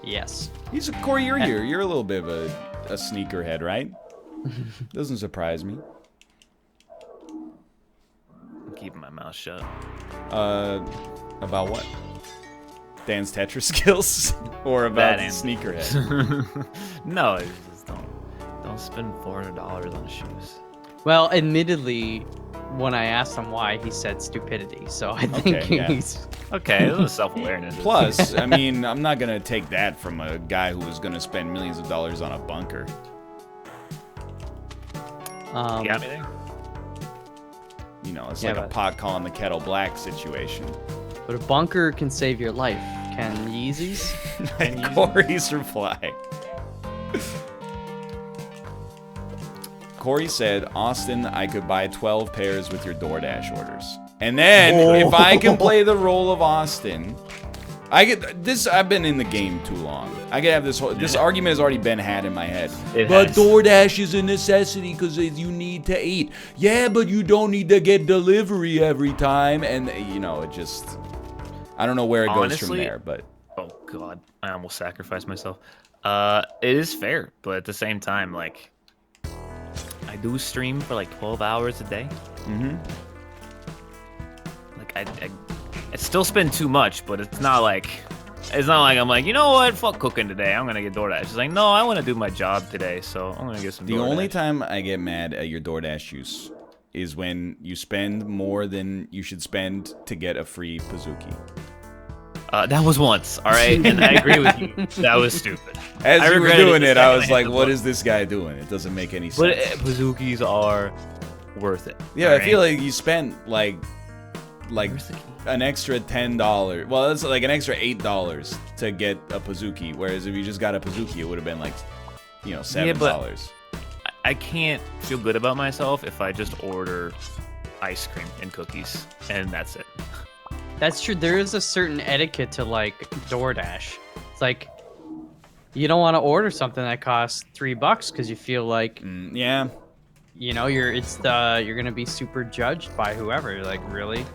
Speaker 2: Yes.
Speaker 1: Corey, you're here. You're a little bit of a sneakerhead, right? Doesn't surprise me.
Speaker 7: I'm keeping my mouth shut.
Speaker 1: About what? Dan's Tetris skills? Or about
Speaker 7: That and-
Speaker 1: sneakerhead?
Speaker 7: No, it's just don't spend $400 on shoes.
Speaker 2: Well, admittedly, when I asked him why, he said stupidity. So I think
Speaker 1: Okay, yeah.
Speaker 2: he's...
Speaker 7: Okay, it was self-awareness.
Speaker 1: Plus, I mean, I'm not going to take that from a guy who was going to spend millions of dollars on a bunker.
Speaker 2: Um,
Speaker 7: You got me there?
Speaker 1: You know, it's
Speaker 2: Yeah,
Speaker 1: like a
Speaker 2: but-
Speaker 1: pot calling the kettle black situation.
Speaker 2: But a bunker can save your life. Can Yeezys?
Speaker 1: And Corey's reply. Corey said, Austin, I could buy 12 pairs with your DoorDash orders. And then, if I can play the role of Austin, I get this. I've been in the game too long. I could have this argument has already been had in my head. But
Speaker 7: has.
Speaker 1: DoorDash is a necessity because you need to eat. Yeah, but you don't need to get delivery every time. And, you know, it just, I don't know where it goes from
Speaker 7: Honestly,
Speaker 1: there, but.
Speaker 7: Oh god, I almost sacrificed myself. It is fair, but at the same time, like, I do stream for like 12 hours a day.
Speaker 1: Mm-hmm.
Speaker 7: Like, I still spend too much, but it's not like I'm like, you know what, fuck cooking today, I'm gonna get DoorDash. It's like, no, I want to do my job today, so I'm gonna get some
Speaker 1: The
Speaker 7: DoorDash.
Speaker 1: only time I get mad at your DoorDash use is when you spend more than you should spend to get a free Pizookie.
Speaker 7: That was once, all right, and I agree with you. That was stupid.
Speaker 1: As
Speaker 7: I
Speaker 1: you were
Speaker 7: regretted
Speaker 1: doing
Speaker 7: the
Speaker 1: it, I
Speaker 7: second
Speaker 1: was
Speaker 7: I
Speaker 1: like,
Speaker 7: hit the
Speaker 1: what
Speaker 7: button.
Speaker 1: is this guy doing? It doesn't make any
Speaker 7: But
Speaker 1: sense.
Speaker 7: Pizookies are worth it.
Speaker 1: Yeah,
Speaker 7: all
Speaker 1: I feel
Speaker 7: right?
Speaker 1: like you spent like
Speaker 7: Where's the key?
Speaker 1: an extra $10. Well, it's like an extra $8 to get a Pizookie. Whereas if you just got a Pizookie, it would have been like, you know, $7.
Speaker 7: Yeah, but- I can't feel good about myself if I just order ice cream and cookies, and that's it.
Speaker 2: That's true. There is a certain etiquette to like DoorDash. It's like you don't want to order something that costs $3 because you feel like
Speaker 1: Yeah.
Speaker 2: you know you're gonna be super judged by whoever. You're like, really?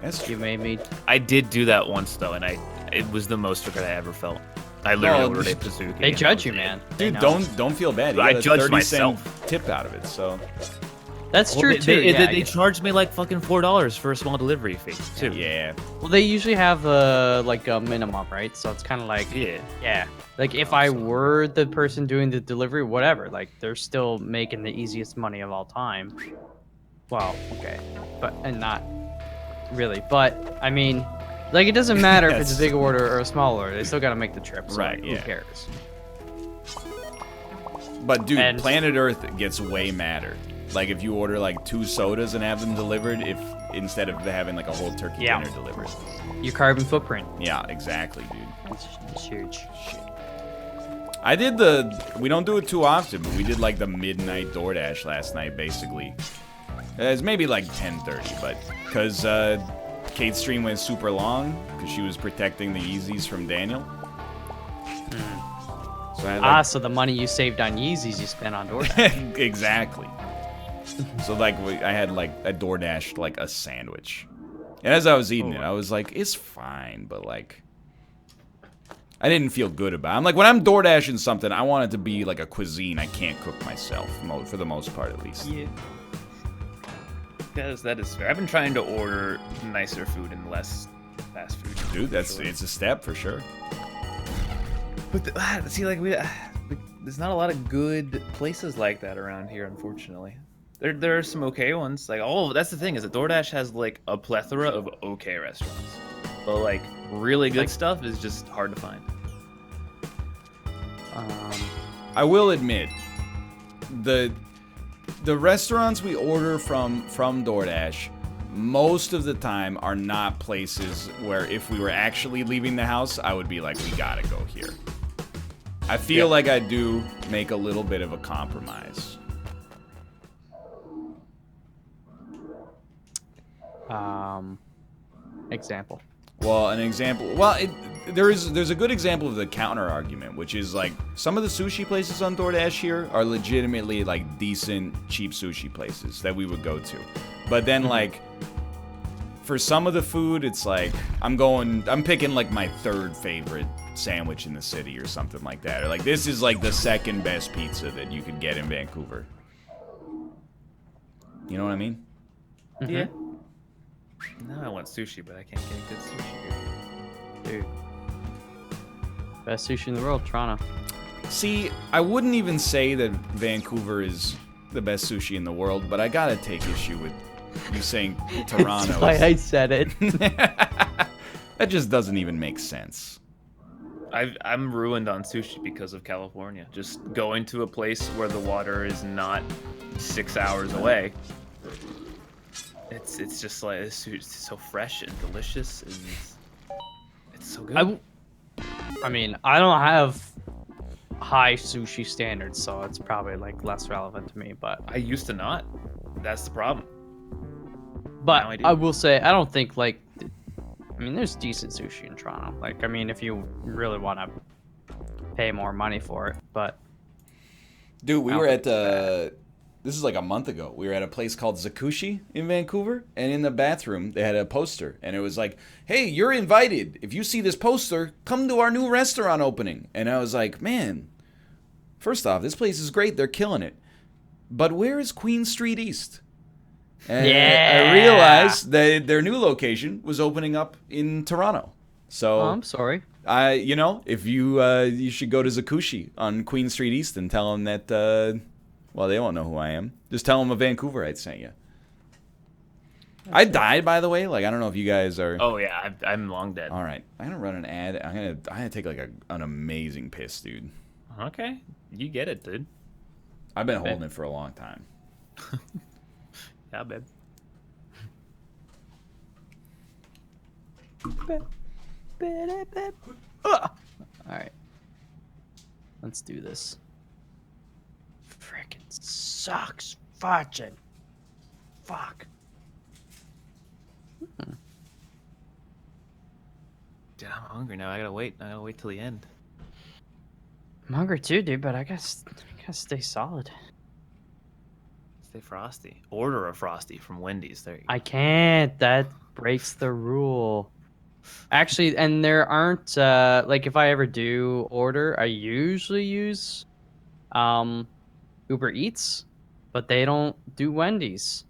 Speaker 1: That's
Speaker 2: You
Speaker 1: true.
Speaker 2: made me.
Speaker 7: I did do that once though, and it was the most regret I ever felt. I literally
Speaker 1: Well,
Speaker 7: ordered a Pizookie.
Speaker 2: They
Speaker 7: and
Speaker 2: judge you,
Speaker 7: that was it.
Speaker 2: man. They
Speaker 1: Dude,
Speaker 2: know.
Speaker 1: don't feel bad. You
Speaker 7: I
Speaker 1: got a
Speaker 7: judged
Speaker 1: 30-cent
Speaker 7: myself.
Speaker 1: tip out of it, so.
Speaker 2: That's
Speaker 7: Well,
Speaker 2: true
Speaker 7: they,
Speaker 2: too.
Speaker 7: They,
Speaker 2: yeah,
Speaker 7: they charged me like fucking $4 for a small delivery fee too.
Speaker 1: Yeah.
Speaker 2: well, they usually have like a minimum, right? So it's kind of like
Speaker 7: Yeah.
Speaker 2: Like if I were the person doing the delivery, whatever, like they're still making the easiest money of all time. Well, okay, and not really, but I mean, like it doesn't matter if it's a
Speaker 1: Yes.
Speaker 2: big order or a small order. They still gotta make the trip, so
Speaker 1: Right,
Speaker 2: Who
Speaker 1: yeah.
Speaker 2: cares?
Speaker 1: But dude,
Speaker 2: And-
Speaker 1: Planet Earth gets way madder. Like if you order like 2 sodas and have them delivered, if instead of having like a whole turkey dinner delivered.
Speaker 2: Your carbon footprint.
Speaker 1: Yeah, exactly, dude.
Speaker 2: It's huge.
Speaker 1: Shit. I did we don't do it too often, but we did like the midnight DoorDash last night, basically. It's maybe like 10:30, but because Kate's stream went super long because she was protecting the Yeezys from Daniel. So I had, like,
Speaker 2: so the money you saved on Yeezys you spent on DoorDash.
Speaker 1: Exactly. So like I had like a DoorDash like a sandwich, and as I was eating it, I was like, it's fine, but like I didn't feel good about it. I'm like, when I'm DoorDashing something, I want it to be like a cuisine I can't cook myself, for the most part at least.
Speaker 7: Yeah. That is fair. I've been trying to order nicer food and less fast food.
Speaker 1: Dude, it's a step for sure.
Speaker 7: But see, like there's not a lot of good places like that around here, unfortunately. There are some okay ones. Like that's the thing, is that DoorDash has like a plethora of okay restaurants, but like really good stuff is just hard to find.
Speaker 1: I will admit, the restaurants we order from DoorDash most of the time are not places where if we were actually leaving the house, I would be like, we gotta go here. I feel like I do make a little bit of a compromise.
Speaker 2: Example.
Speaker 1: Well, an example. Well, there's a good example of the counter argument, which is like some of the sushi places on DoorDash here are legitimately like decent, cheap sushi places that we would go to. But then like for some of the food, it's like I'm picking like my 3rd favorite sandwich in the city or something like that. Or like this is like the 2nd best pizza that you could get in Vancouver. You know what I mean?
Speaker 2: Mm-hmm.
Speaker 7: Yeah. Now I want sushi, but I can't get good sushi here.
Speaker 2: Dude. Best sushi in the world, Toronto.
Speaker 1: See, I wouldn't even say that Vancouver is the best sushi in the world, but I gotta take issue with you saying Toronto.
Speaker 2: That's why I said it.
Speaker 1: That just doesn't even make sense.
Speaker 7: I'm ruined on sushi because of California. Just going to a place where the water is not 6 hours away. It's just like it's so fresh and delicious, and it's so good.
Speaker 2: I mean, I don't have high sushi standards, so it's probably like less relevant to me. But
Speaker 7: I used to not. That's the problem.
Speaker 2: But
Speaker 7: Now I do.
Speaker 2: I will say, I don't think like. I mean, there's decent sushi in Toronto. Like, I mean, if you really want to pay more money for it, but.
Speaker 1: Dude, we were at this is like a month ago. We were at a place called Zakushi in Vancouver, and in the bathroom they had a poster, and it was like, "Hey, you're invited. If you see this poster, come to our new restaurant opening." And I was like, "Man, first off, this place is great. They're killing it. But where is Queen Street East?" And I realized that their new location was opening up in Toronto. So
Speaker 2: I'm sorry.
Speaker 1: If you should go to Zakushi on Queen Street East and tell them that. Well, they won't know who I am. Just tell them a Vancouverite sent you. I died, by the way. Like, I don't know if you guys are.
Speaker 7: Oh yeah, I'm long dead.
Speaker 1: All right, I'm gonna run an ad. I'm gonna take like an amazing piss, dude.
Speaker 7: Okay, you get it, dude.
Speaker 1: I've been holding it for a long time.
Speaker 7: Yeah, babe.
Speaker 2: All right, let's do this. Frickin' sucks. Fudging. Fuck.
Speaker 7: Dude, I'm hungry now. I gotta wait till the end.
Speaker 2: I'm hungry too, dude, but I gotta stay solid.
Speaker 7: Stay frosty. Order a frosty from Wendy's. There you go.
Speaker 2: I can't. That breaks the rule. Actually, and there aren't like if I ever do order, I usually use Uber Eats, but they don't do Wendy's.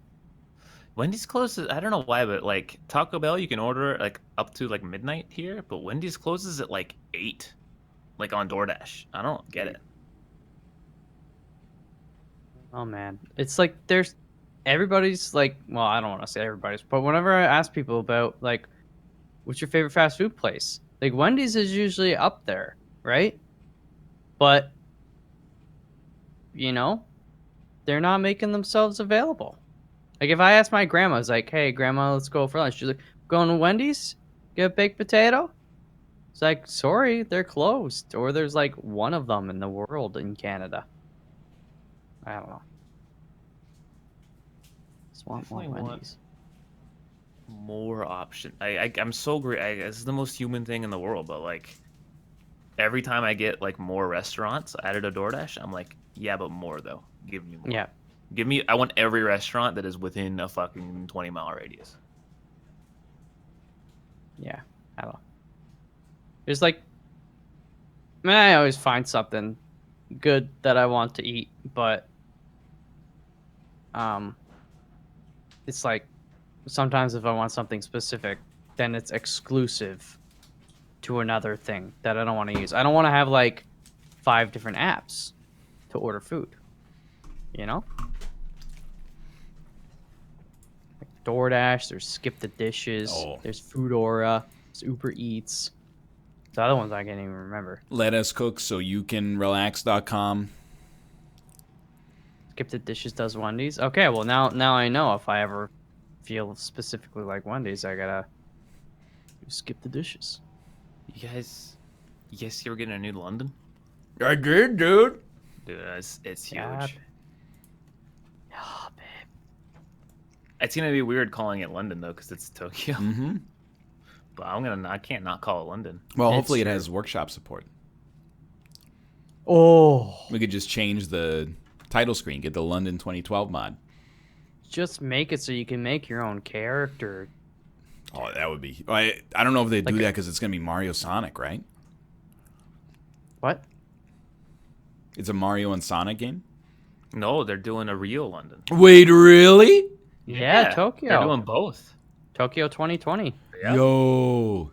Speaker 7: Wendy's closes. I don't know why, but like Taco Bell, you can order like up to like midnight here, but Wendy's closes at like 8, like on DoorDash. I don't get it.
Speaker 2: Oh man, it's like everybody's like, well, I don't want to say everybody's, but whenever I ask people about like, what's your favorite fast food place? Like Wendy's is usually up there, right? But they're not making themselves available. Like if I ask my grandma, it's like, "Hey, grandma, let's go for lunch." She's like, "Going to Wendy's? Get a baked potato?" It's like, sorry, they're closed. Or there's like one of them in the world in Canada. I don't know. Just want more
Speaker 7: Definitely want
Speaker 2: Wendy's.
Speaker 7: more option. I'm so great. This is the most human thing in the world, but like every time I get like more restaurants added to DoorDash, I'm like, yeah, but more though. Give me more.
Speaker 2: Yeah.
Speaker 7: Give me. I want every restaurant that is within a fucking 20-mile radius.
Speaker 2: Yeah. I don't know. There's like, I mean, I always find something good that I want to eat, but it's like sometimes if I want something specific, then it's exclusive to another thing that I don't want to use. I don't want to have like 5 different apps to order food, you know? Like DoorDash, there's Skip the Dishes, there's Foodora, there's Uber Eats. The other ones I can't even remember.
Speaker 1: Let us cook so you can relax.com.
Speaker 2: Skip the Dishes does Wendy's. Okay, well now I know if I ever feel specifically like Wendy's, I gotta Skip the Dishes.
Speaker 7: You guys see we're getting a new London?
Speaker 1: I did, dude.
Speaker 7: Dude, it's huge.
Speaker 2: Yeah, babe.
Speaker 7: It's gonna be weird calling it London though, because it's Tokyo.
Speaker 1: Mm-hmm.
Speaker 7: But I can't not call it London.
Speaker 1: Well, hopefully it has workshop support.
Speaker 2: Oh.
Speaker 1: We could just change the title screen, get the London 2012 mod.
Speaker 2: Just make it so you can make your own character.
Speaker 1: Oh, that would be... I don't know if they do that because it's going to be Mario Sonic, right?
Speaker 2: What?
Speaker 1: It's a Mario and Sonic game?
Speaker 7: No, they're doing a real London.
Speaker 1: Wait, really?
Speaker 2: Yeah, Tokyo.
Speaker 7: They're doing both.
Speaker 2: Tokyo 2020.
Speaker 7: Yeah.
Speaker 1: Yo.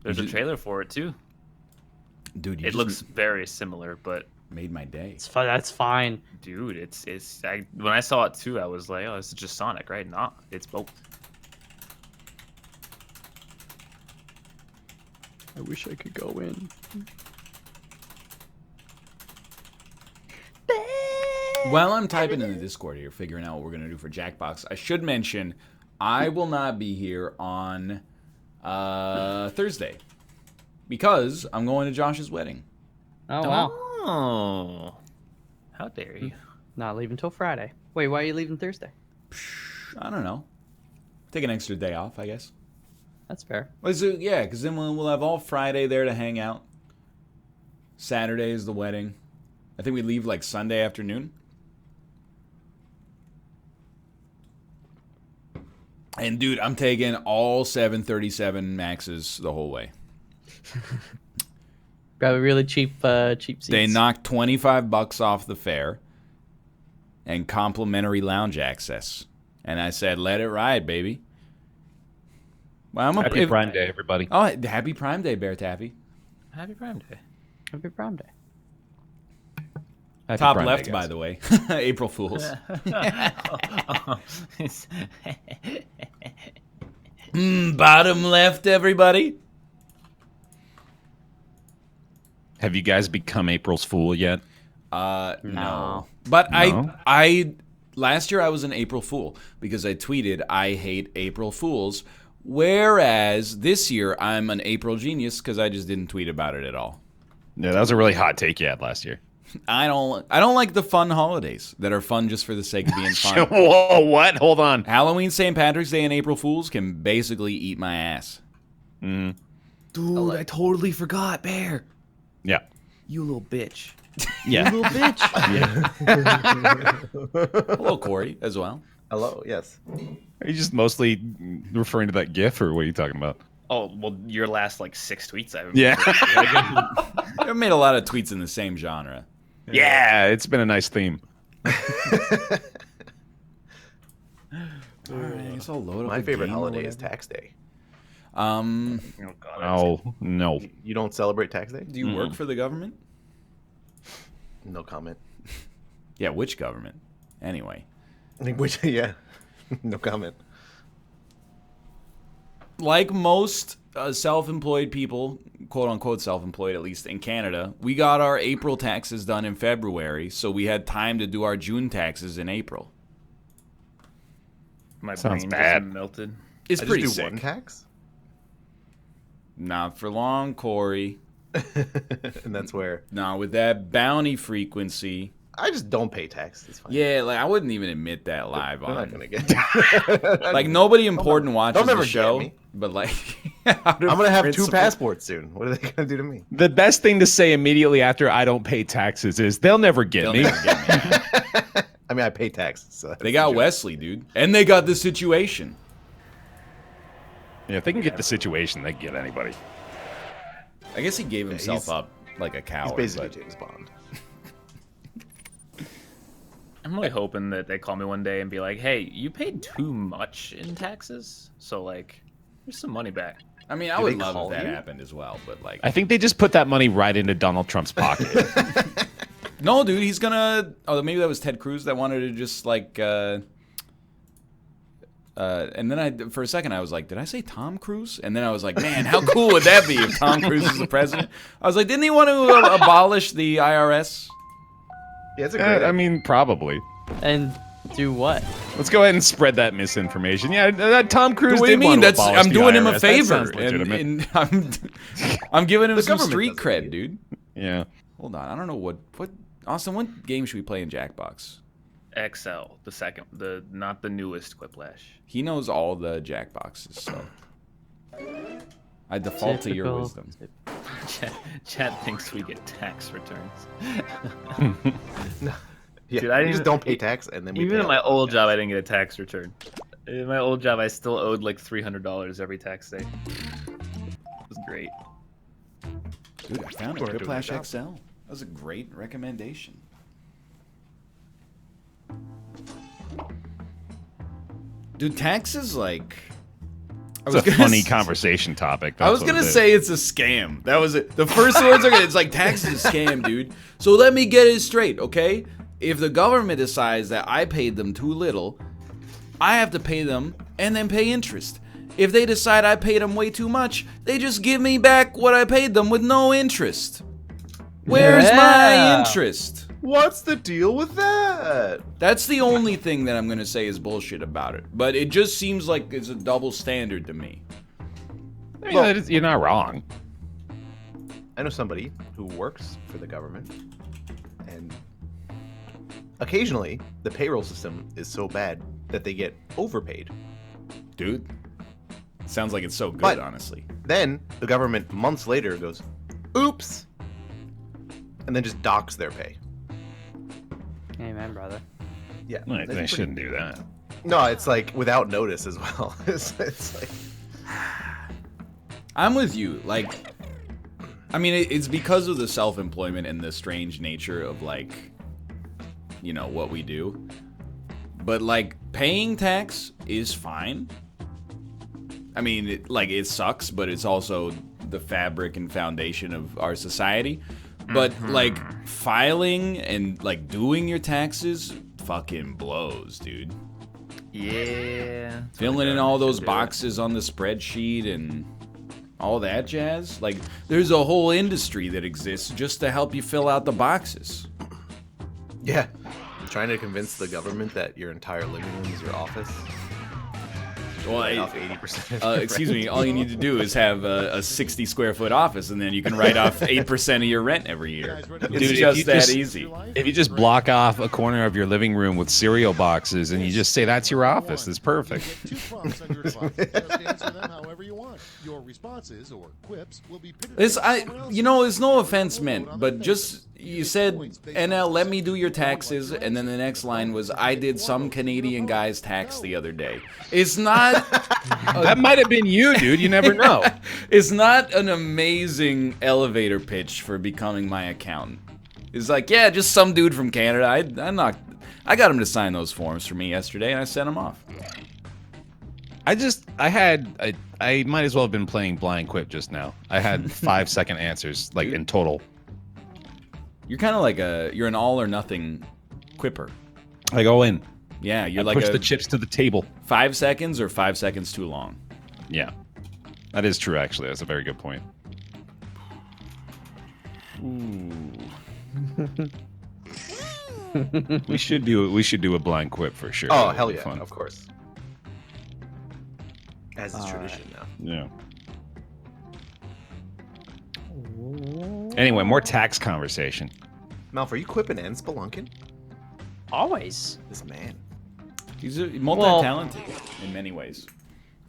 Speaker 7: There's a trailer for it too.
Speaker 1: Dude,
Speaker 7: it looks very similar, but
Speaker 1: made my day.
Speaker 2: That's fine.
Speaker 7: Dude, when I saw it too, I was like, oh, this is just Sonic, right? Nah, it's both.
Speaker 2: I wish I could go in.
Speaker 1: While I'm typing in the Discord here, figuring out what we're going to do for Jackbox, I should mention I will not be here on Thursday because I'm going to Josh's wedding.
Speaker 2: Oh, wow.
Speaker 7: Oh. How dare you?
Speaker 2: Not leaving till Friday. Wait, why are you leaving Thursday?
Speaker 1: I don't know. Take an extra day off, I guess.
Speaker 2: That's fair.
Speaker 1: Well, so, yeah, because then we'll have all Friday there to hang out. Saturday is the wedding. I think we leave like Sunday afternoon. And dude, I'm taking all 737 Maxes the whole way.
Speaker 2: Grab a really cheap seats.
Speaker 1: They knocked $25 off the fare and complimentary lounge access. And I said, let it ride, baby. Well,
Speaker 8: Happy Prime Day, everybody.
Speaker 1: Oh, happy Prime Day, Bear Taffy.
Speaker 7: Happy Prime Day.
Speaker 2: Happy Prime Day.
Speaker 8: Happy
Speaker 1: Top
Speaker 8: Prime
Speaker 1: left,
Speaker 8: Day,
Speaker 1: by the way. April Fools. Bottom left, everybody.
Speaker 8: Have you guys become April's Fool yet?
Speaker 1: No. But
Speaker 8: No?
Speaker 1: I last year I was an April Fool because I tweeted I hate April Fools, whereas this year I'm an April genius because I just didn't tweet about it at all.
Speaker 8: Yeah, that was a really hot take you had last year.
Speaker 1: I don't like the fun holidays that are fun just for the sake of being fun.
Speaker 8: Whoa, what? Hold on.
Speaker 1: Halloween, St. Patrick's Day, and April Fools can basically eat my ass.
Speaker 8: Mm.
Speaker 7: Dude, I totally forgot, Bear.
Speaker 8: Yeah.
Speaker 7: You little bitch.
Speaker 8: Yeah.
Speaker 7: You little bitch.
Speaker 1: Hello, Corey, as well.
Speaker 9: Hello, yes.
Speaker 8: Are you just mostly referring to that GIF, or what are you talking about?
Speaker 7: Oh, well, your last, like, 6 tweets I've
Speaker 8: Yeah.
Speaker 1: I've made a lot of tweets in the same genre.
Speaker 8: Yeah, it's been a nice theme.
Speaker 1: All right, I guess I'll load up
Speaker 9: My
Speaker 1: a
Speaker 9: favorite
Speaker 1: game or
Speaker 9: holiday is
Speaker 1: whatever.
Speaker 9: Tax Day.
Speaker 7: Oh, God.
Speaker 8: Oh, no.
Speaker 9: You don't celebrate Tax Day?
Speaker 1: Do you work for the government?
Speaker 9: No comment.
Speaker 1: Yeah, which government? Anyway.
Speaker 9: Which, yeah, no comment.
Speaker 1: Like most self-employed people, quote-unquote self-employed, at least in Canada, we got our April taxes done in February, so we had time to do our June taxes in April.
Speaker 7: My
Speaker 8: Sounds
Speaker 7: brain
Speaker 8: bad.
Speaker 7: just melted.
Speaker 1: It's
Speaker 9: I
Speaker 1: pretty
Speaker 9: just do
Speaker 1: sick.
Speaker 9: one tax,
Speaker 1: Not for long, Corey.
Speaker 9: and that's where
Speaker 1: Not with that bounty frequency.
Speaker 9: I just don't pay tax. It's fine.
Speaker 1: Yeah, like I wouldn't even admit that live
Speaker 9: They're not
Speaker 1: on.
Speaker 9: gonna get.
Speaker 1: Like nobody important watches
Speaker 9: they'll never
Speaker 1: the show,
Speaker 9: get me.
Speaker 1: but like
Speaker 9: I'm gonna have 2 passports soon. What are they gonna do to me?
Speaker 8: The best thing to say immediately after I don't pay taxes is they'll never get
Speaker 1: They'll
Speaker 8: me.
Speaker 1: never get me.
Speaker 9: I mean, I pay taxes. So
Speaker 1: They got Wesley, dude, and they got the situation.
Speaker 8: Yeah, if they can get the situation, they can get anybody.
Speaker 1: I guess he gave himself
Speaker 9: he's-
Speaker 1: up like a coward.
Speaker 9: He's basically
Speaker 1: but
Speaker 9: James Bond.
Speaker 7: I'm really hoping that they call me one day and be like, "Hey, you paid too much in taxes, so like, here's some money back."
Speaker 1: I mean, I
Speaker 9: Do
Speaker 1: would
Speaker 9: they
Speaker 1: love
Speaker 9: call
Speaker 1: if that
Speaker 9: you?
Speaker 1: happened as well, but like,
Speaker 8: I think they just put that money right into Donald Trump's pocket.
Speaker 1: no, dude, he's gonna. Oh, maybe that was Ted Cruz that wanted to just like. And then for a second, I was like, did I say Tom Cruise? And then I was like, man, how cool would that be if Tom Cruise is the president? I was like, didn't he want to abolish the IRS?
Speaker 9: Yeah, it's a great.
Speaker 8: I mean, probably.
Speaker 2: And do what?
Speaker 8: Let's go ahead and spread that misinformation. Yeah, that Tom Cruise.
Speaker 1: What do you
Speaker 8: did
Speaker 1: mean?
Speaker 8: want to
Speaker 1: That's
Speaker 8: abolish
Speaker 1: I'm
Speaker 8: the
Speaker 1: doing him
Speaker 8: IRS.
Speaker 1: a
Speaker 8: That
Speaker 1: favor,
Speaker 8: sounds legitimate.
Speaker 1: and I'm giving him
Speaker 9: The
Speaker 1: some
Speaker 9: government
Speaker 1: street
Speaker 9: doesn't
Speaker 1: cred,
Speaker 9: need
Speaker 1: dude.
Speaker 8: Yeah.
Speaker 1: Hold on, I don't know what Austin. What game should we play in Jackbox?
Speaker 7: XL, the second, not the newest Quiplash.
Speaker 1: He knows all the Jackboxes, so I default to your
Speaker 2: Typical.
Speaker 1: wisdom.
Speaker 7: Chat thinks we get tax returns.
Speaker 9: Yeah,
Speaker 7: Dude, I
Speaker 9: we
Speaker 7: didn't
Speaker 9: just don't pay tax, and then we
Speaker 7: Even
Speaker 9: pay
Speaker 7: in my
Speaker 9: all
Speaker 7: old
Speaker 9: the
Speaker 7: job, I didn't get a tax return. In my old job, I still owed like $300 every tax day. It was great.
Speaker 1: Dude, I found a
Speaker 9: We're doing
Speaker 1: Quiplash
Speaker 9: a job.
Speaker 1: XL. That was a great recommendation. Dude, taxes like.
Speaker 8: It's a funny conversation topic.
Speaker 1: I was
Speaker 8: That's what
Speaker 1: gonna
Speaker 8: it is.
Speaker 1: say it's a scam. That was it. The first words are it's like taxes is a scam, dude. So let me get it straight, okay? If the government decides that I paid them too little, I have to pay them and then pay interest. If they decide I paid them way too much, they just give me back what I paid them with no interest. Where's my
Speaker 2: Yeah.
Speaker 1: interest?
Speaker 9: What's the deal with that?
Speaker 1: That's the only thing that I'm gonna say is bullshit about it. But it just seems like it's a double standard to me.
Speaker 8: I mean, that is- you're not wrong.
Speaker 9: I know somebody who works for the government, and occasionally the payroll system is so bad that they get overpaid.
Speaker 1: Dude, sounds like it's so good,
Speaker 9: But-
Speaker 1: honestly.
Speaker 9: Then the government months later goes, "Oops," and then just docks their pay.
Speaker 2: Amen, brother.
Speaker 9: Yeah,
Speaker 8: They
Speaker 9: pretty-
Speaker 8: shouldn't do that.
Speaker 9: No, it's like without notice as well. it's like
Speaker 1: I'm with you. Like, I mean, it's because of the self-employment and the strange nature of, like, you know, what we do. But, like, paying tax is fine. I mean, it sucks, but it's also the fabric and foundation of our society. But, like, filing and, like, doing your taxes fucking blows, dude.
Speaker 7: Yeah.
Speaker 1: Filling in all those boxes on the spreadsheet and all that jazz. Like, there's a whole industry that exists just to help you fill out the boxes.
Speaker 9: yeah, trying to convince the government that your entire living room is your office.
Speaker 1: Well,
Speaker 9: Write off 80%.
Speaker 1: excuse me, all you need to do is have a 60 square foot office, and then you can write off 8% of your rent every year. It's
Speaker 8: Dude, if
Speaker 1: just
Speaker 8: you
Speaker 1: that
Speaker 8: just-
Speaker 1: easy.
Speaker 8: If you just block off a corner of your living room with cereal boxes and you just say that's your office, it's perfect.
Speaker 10: Get 2 prompts on your device. Just answer them however you want. Your responses or quips will be pitted
Speaker 1: This,
Speaker 10: against someone else's.
Speaker 1: you know, it's no offense meant, but just, you said, NL, let me do your taxes, and then the next line was, I did some Canadian guy's tax the other day. It's not...
Speaker 8: That might have been you, dude. You never know.
Speaker 1: It's not an amazing elevator pitch for becoming my accountant. It's like, yeah, just some dude from Canada. I got him to sign those forms for me yesterday, and I sent him off.
Speaker 8: I might as well have been playing Blind Quip just now. I had 5-second answers, like in total.
Speaker 1: You're kind of like you're an all or nothing quipper.
Speaker 8: I go in.
Speaker 1: Yeah, you're
Speaker 8: I
Speaker 1: like
Speaker 8: push the chips to the table.
Speaker 1: 5 seconds or 5 seconds too long.
Speaker 8: Yeah. That is true, actually. That's a very good point. we should do a blind quip for sure.
Speaker 9: Oh,
Speaker 8: That'd
Speaker 9: hell
Speaker 8: be
Speaker 9: yeah,
Speaker 8: fun.
Speaker 9: of course. As is tradition now.
Speaker 8: Yeah. Anyway, more tax conversation.
Speaker 9: Malf, are you quipping and spelunking?
Speaker 2: Always.
Speaker 9: This man.
Speaker 1: He's multi-talented in many ways,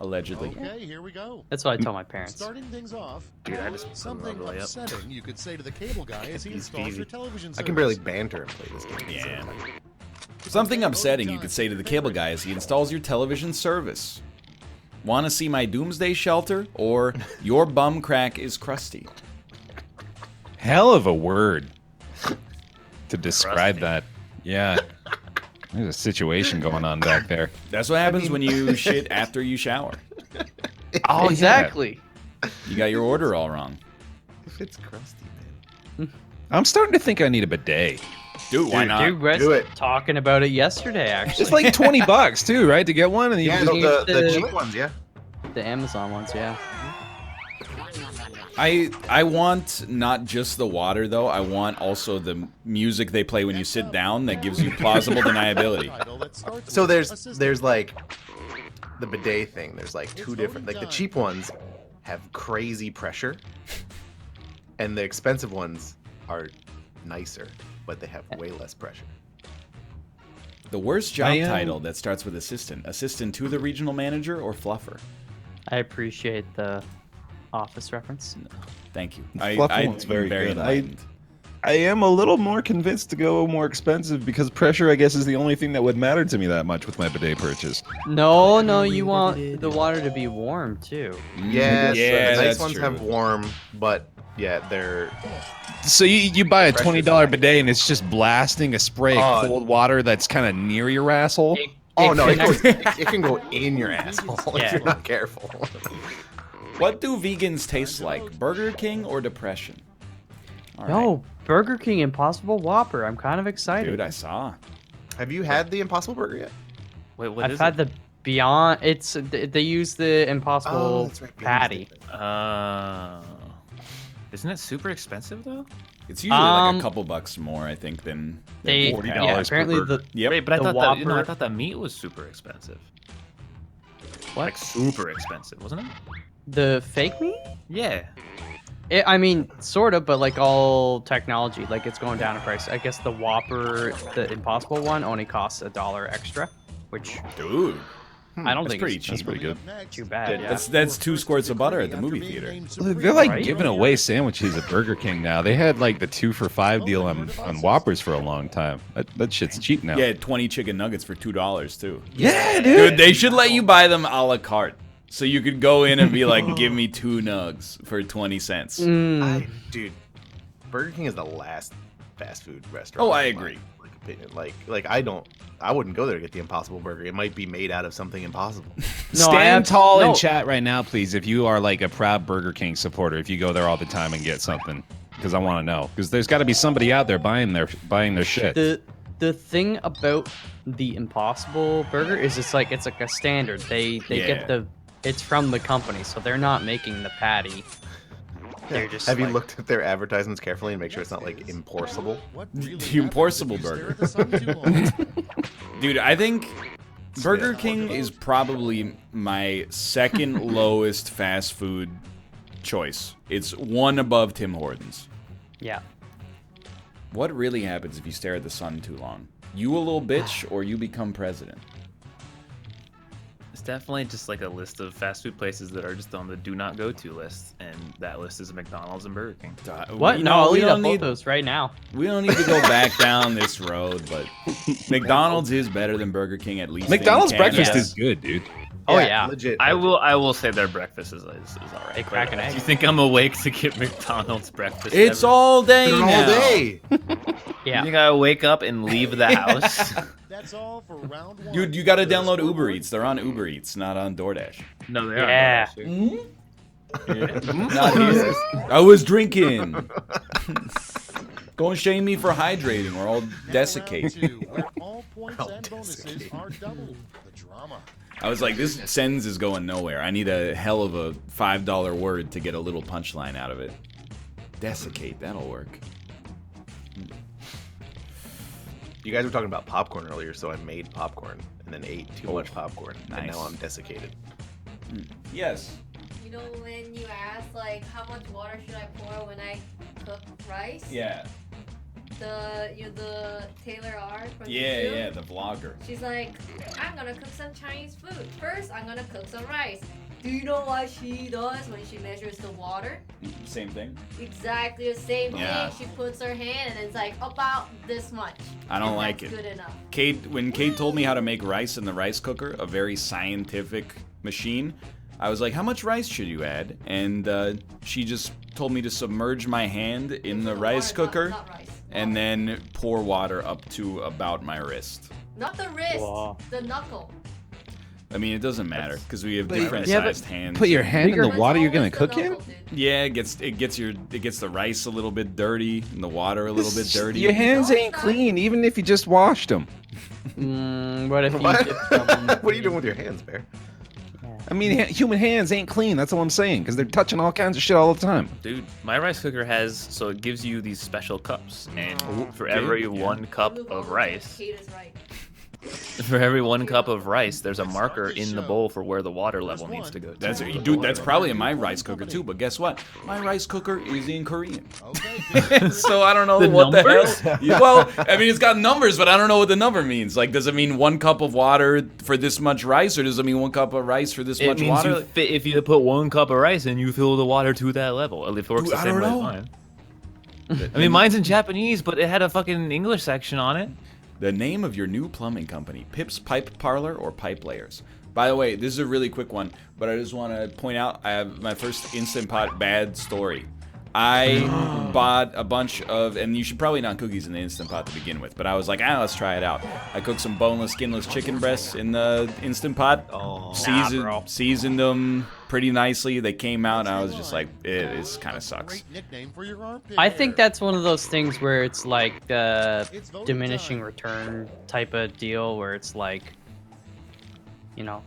Speaker 1: allegedly.
Speaker 10: Okay, here we go.
Speaker 2: That's what I tell my parents.
Speaker 10: Starting things off,
Speaker 7: Dude, I just
Speaker 10: something
Speaker 7: really up.
Speaker 10: upsetting you could say to the cable guy as he installs your television service.
Speaker 9: I can barely banter and play this game.
Speaker 1: Yeah. Something upsetting you could say to the cable guy as he installs your television service. Want to see my doomsday shelter? Or your bum crack is crusty?
Speaker 8: Hell of a word to describe that. Yeah. There's a situation going on back there.
Speaker 1: That's what happens when you shit after you shower.
Speaker 8: Oh,
Speaker 2: exactly.
Speaker 1: You got your order all wrong.
Speaker 9: If it's crusty, man.
Speaker 8: I'm starting to think I need a bidet.
Speaker 1: Dude, why not?
Speaker 2: Dude,
Speaker 9: Do it.
Speaker 2: talking about it yesterday, actually.
Speaker 8: It's like $20 too, right, to get one? And you
Speaker 9: Yeah,
Speaker 8: just
Speaker 9: the cheap ones, yeah.
Speaker 2: The Amazon ones, yeah.
Speaker 1: I want not just the water though. I want also the music they play when you sit down that gives you plausible deniability.
Speaker 9: So there's like the bidet thing. There's like two different. Like the cheap ones have crazy pressure, and the expensive ones are nicer, but they have way less pressure.
Speaker 1: The worst job title that starts with assistant. Assistant to the regional manager or fluffer?
Speaker 2: I appreciate the Office reference.
Speaker 1: No, thank you.
Speaker 8: Fluffer one's very good.
Speaker 1: enlightened.
Speaker 8: I am a little more convinced to go more expensive because pressure, I guess, is the only thing that would matter to me that much with my bidet purchase.
Speaker 2: No, you want the water to be warm too.
Speaker 9: Yes,
Speaker 1: Yeah,
Speaker 9: the nice
Speaker 1: that's
Speaker 9: ones
Speaker 1: true.
Speaker 9: have warm, but yeah, they're
Speaker 8: So you buy a $20 bidet and it's just blasting a spray of cold water that's kind of near your asshole.
Speaker 9: it can go in your asshole if you're not careful.
Speaker 1: What do vegans taste like? Burger King or depression? All
Speaker 2: No, Burger King Impossible Whopper. I'm kind of excited.
Speaker 1: Dude, I saw.
Speaker 9: Have you had the Impossible Burger yet?
Speaker 7: Wait, what
Speaker 2: I've
Speaker 7: is
Speaker 2: had
Speaker 7: it?
Speaker 2: the Beyond. It's they use the Impossible
Speaker 9: that's right, Beyond
Speaker 2: patty.
Speaker 7: Isn't it super expensive though?
Speaker 1: It's usually like a couple bucks more, I think, than
Speaker 2: They
Speaker 1: $40
Speaker 2: yeah, apparently the
Speaker 1: Yep.
Speaker 7: Wait, but I
Speaker 2: The
Speaker 7: thought that I
Speaker 2: Whopper-
Speaker 7: thought that meat was super expensive.
Speaker 2: what
Speaker 7: Like super expensive, wasn't it?
Speaker 2: the fake meat?
Speaker 7: Yeah.
Speaker 2: I mean, sort of, but like all technology, like it's going down in price. I guess the Whopper, the Impossible one, only costs $1 extra, which
Speaker 1: Dude,
Speaker 2: I don't
Speaker 1: that's
Speaker 2: think
Speaker 1: pretty
Speaker 2: it's
Speaker 1: cheap.
Speaker 8: That's pretty good.
Speaker 2: too bad. Yeah.
Speaker 1: That's 2 squirts of butter at the movie theater.
Speaker 8: They're like
Speaker 2: Right?
Speaker 8: giving away sandwiches at Burger King now. They had like the 2 for $5 deal on Whoppers for a long time. That shit's cheap now.
Speaker 1: Yeah, 20 chicken nuggets for $2 too.
Speaker 8: Yeah,
Speaker 1: Dude, they should let you buy them a la carte. So you could go in and be like, give me 2 nugs for 20 cents.
Speaker 9: Dude, Burger King is the last fast food restaurant.
Speaker 1: Oh, I
Speaker 9: in my,
Speaker 1: agree.
Speaker 9: opinion. Like I wouldn't go there to get the Impossible Burger. It might be made out of something impossible.
Speaker 8: Stand tall in chat right now, please, if you are like a proud Burger King supporter, if you go there all the time and get something. Because I want to know. Because there's got to be somebody out there buying their shit.
Speaker 2: The thing about the Impossible Burger is it's like a standard. They get it's from the company, so they're not making the patty. They're just
Speaker 9: Have you looked at their advertisements carefully and make sure it's not like impossible?
Speaker 1: The Impossible Burger. Dude, I think Burger King is probably my second lowest fast food choice. It's one above Tim Hortons.
Speaker 2: Yeah.
Speaker 1: What really happens if you stare at the sun too long? You a little bitch or you become president?
Speaker 7: It's definitely just like a list of fast food places that are just on the do not go to list, and that list is McDonald's and Burger King.
Speaker 2: What?
Speaker 1: You
Speaker 2: No,
Speaker 1: know,
Speaker 2: I'll
Speaker 1: we
Speaker 2: eat
Speaker 1: don't
Speaker 2: up both
Speaker 1: need
Speaker 2: those right now.
Speaker 1: we don't need to go back down this road, but McDonald's is better than Burger King at least. in
Speaker 8: McDonald's
Speaker 1: Canada.
Speaker 8: breakfast is good, dude.
Speaker 2: Oh yeah.
Speaker 9: Legit.
Speaker 7: I will say their breakfast is alright.
Speaker 2: They crack an
Speaker 7: But
Speaker 2: egg.
Speaker 7: If you think I'm awake to get McDonald's breakfast?
Speaker 1: It's
Speaker 7: ever?
Speaker 1: all day
Speaker 9: all
Speaker 1: now.
Speaker 9: day.
Speaker 2: Yeah.
Speaker 7: You think I wake up and leave the house?
Speaker 10: That's all for round 1.
Speaker 1: Dude, you gotta download Uber Eats. They're on Uber Eats, not on DoorDash.
Speaker 7: No, they
Speaker 2: Yeah.
Speaker 7: are.
Speaker 1: I was drinking. Don't shame me for hydrating or I'll desiccate.
Speaker 10: Round 2, where all All points and bonuses are doubled. The drama.
Speaker 1: I was like, this sentence is going nowhere. I need a hell of a $5 word to get a little punchline out of it. Desiccate, that'll work.
Speaker 9: You guys were talking about popcorn earlier, so I made popcorn and then ate too much popcorn.
Speaker 1: Nice.
Speaker 9: And now I'm desiccated.
Speaker 1: Yes.
Speaker 3: You know when you ask like how much water should I pour when I cook rice?
Speaker 1: Yeah.
Speaker 3: The Taylor R from YouTube,
Speaker 1: Yeah, the vlogger.
Speaker 3: She's like, I'm gonna cook some Chinese food. First, I'm gonna cook some rice. Do you know what she does when she measures the water?
Speaker 1: Same thing.
Speaker 3: Exactly the same
Speaker 1: Yeah.
Speaker 3: thing. She puts her hand and it's like about this much.
Speaker 1: I don't
Speaker 3: And
Speaker 1: like
Speaker 3: that's
Speaker 1: it.
Speaker 3: Good enough.
Speaker 1: When Kate told me how to make rice in the rice cooker, a very scientific machine, I was like, how much rice should you add? And she just told me to submerge my hand in the rice cooker
Speaker 3: Not rice.
Speaker 1: and then pour water up to about my wrist.
Speaker 3: Not the wrist,
Speaker 2: Wow.
Speaker 3: the knuckle.
Speaker 1: I mean, it doesn't matter because we have
Speaker 8: But-
Speaker 1: different
Speaker 2: Yeah, but-
Speaker 1: sized hands.
Speaker 8: Put your hand in the
Speaker 3: It's
Speaker 8: water you're
Speaker 3: always
Speaker 8: gonna
Speaker 3: the
Speaker 8: cook in?
Speaker 3: knuckle, dude.
Speaker 1: Yeah, it gets the rice a little bit dirty and the water a little bit dirty.
Speaker 8: Your hands
Speaker 3: No, it's
Speaker 8: ain't
Speaker 3: not.
Speaker 8: clean, even if you just washed them.
Speaker 2: What if you
Speaker 9: What?
Speaker 2: dip them?
Speaker 9: What are you doing with your hands, Bear?
Speaker 8: I mean, human hands ain't clean. That's all I'm saying, because they're touching all kinds of shit all the time.
Speaker 7: Dude, my rice cooker has, so it gives you these special cups, and for
Speaker 1: okay,
Speaker 7: every
Speaker 1: yeah.
Speaker 7: 1 cup
Speaker 3: Move
Speaker 7: of
Speaker 3: over.
Speaker 7: rice,
Speaker 3: Kate is right.
Speaker 7: for every 1 cup of rice, there's a marker in the bowl for where the water level needs to go.
Speaker 1: That's dude. That's probably in my rice cooker too. But guess what? My rice cooker is in Korean,
Speaker 10: Okay.
Speaker 1: so I don't know
Speaker 7: The
Speaker 1: what
Speaker 7: numbers?
Speaker 1: the hell. Yeah, well, I mean, it's got numbers, but I don't know what the number means. Like, does it mean 1 cup of water for this much rice, or does it mean 1 cup of rice for this
Speaker 7: It
Speaker 1: much
Speaker 7: means
Speaker 1: water?
Speaker 7: if you put 1 cup of rice in, you fill the water to that level. At least it works
Speaker 1: Dude,
Speaker 7: the
Speaker 1: I
Speaker 7: same
Speaker 1: don't
Speaker 7: way as
Speaker 1: know.
Speaker 7: mine. I mean, mine's in Japanese, but it had a fucking English section on it.
Speaker 1: The name of your new plumbing company, Pip's Pipe Parlor or Pipe Layers. By the way, this is a really quick one, but I just want to point out I have my first Instant Pot bad story. I bought a bunch of, and you should probably not cookies in the Instant Pot to begin with, but I was like, let's try it out. I cooked some boneless, skinless chicken breasts in the Instant Pot.
Speaker 9: Oh,
Speaker 1: Seasoned them pretty nicely. They came out, and I was just like, this kind of sucks.
Speaker 10: Great nickname for your armpit
Speaker 2: I think
Speaker 10: hair.
Speaker 2: that's one of those things where it's like the
Speaker 10: It's voting
Speaker 2: diminishing
Speaker 10: time.
Speaker 2: return type of deal where it's like, you know,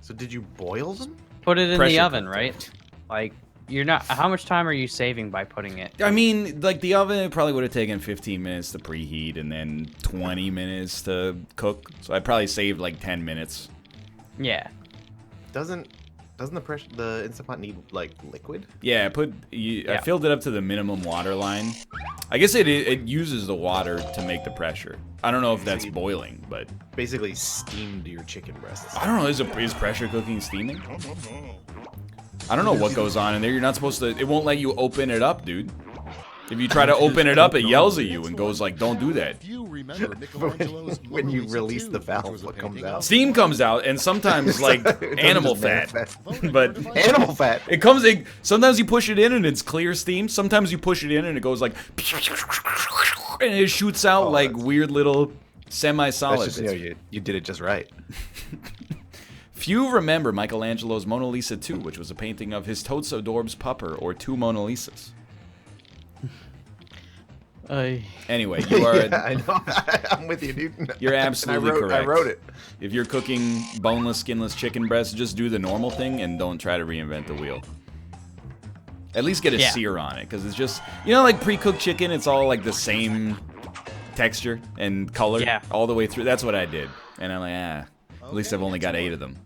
Speaker 9: So did you boil them?
Speaker 2: put it in
Speaker 1: Pressure
Speaker 2: the oven,
Speaker 1: cooked
Speaker 2: right? Like, you're not. How much time are you saving by putting it?
Speaker 1: I mean, like the oven, it probably would have taken 15 minutes to preheat and then 20 minutes to cook. So I probably saved like 10 minutes.
Speaker 2: Yeah.
Speaker 9: Doesn't the Instant Pot need like liquid?
Speaker 1: Yeah, I
Speaker 2: Yeah.
Speaker 1: filled it up to the minimum water line. I guess it uses the water to make the pressure. I don't know if that's boiling, but
Speaker 9: Basically steamed your chicken breasts.
Speaker 1: I don't know. Is pressure cooking steaming? I don't know what goes on in there. You're not supposed to. It won't let you open it up, dude. If you try to open it up, it yells at you and goes like, "Don't do that."
Speaker 10: If you remember Michelangelo's
Speaker 9: When you
Speaker 10: Mona Lisa
Speaker 9: release
Speaker 10: 2,
Speaker 9: the valve,
Speaker 10: which was a
Speaker 9: what comes
Speaker 10: painting
Speaker 9: out?
Speaker 10: of-
Speaker 1: Steam comes out, and sometimes like
Speaker 9: Doesn't
Speaker 1: animal
Speaker 9: just
Speaker 1: fat.
Speaker 9: manifest.
Speaker 1: But
Speaker 9: Animal fat.
Speaker 1: it comes. Sometimes you push it in and it's clear steam. Sometimes you push it in and it goes like, and it shoots out like
Speaker 9: that's-
Speaker 1: weird little
Speaker 9: That's
Speaker 1: semi-solid
Speaker 9: just,
Speaker 1: bits.
Speaker 9: you did it just right.
Speaker 1: Few remember Michelangelo's Mona Lisa 2, which was a painting of his Totes Adorbs pupper, or 2 Mona Lisas. Anyway, you are
Speaker 9: Yeah, I know. I'm with you, dude.
Speaker 1: you're
Speaker 9: And
Speaker 1: absolutely
Speaker 9: I wrote,
Speaker 1: correct.
Speaker 9: I wrote it.
Speaker 1: If you're cooking boneless, skinless chicken breasts, just do the normal thing and don't try to reinvent the wheel. At least get a
Speaker 2: Yeah.
Speaker 1: sear on it, because it's just, like pre-cooked chicken, it's all like the same texture and color all the way through. That's what I did. And I'm like, at least I've only got 8 of them.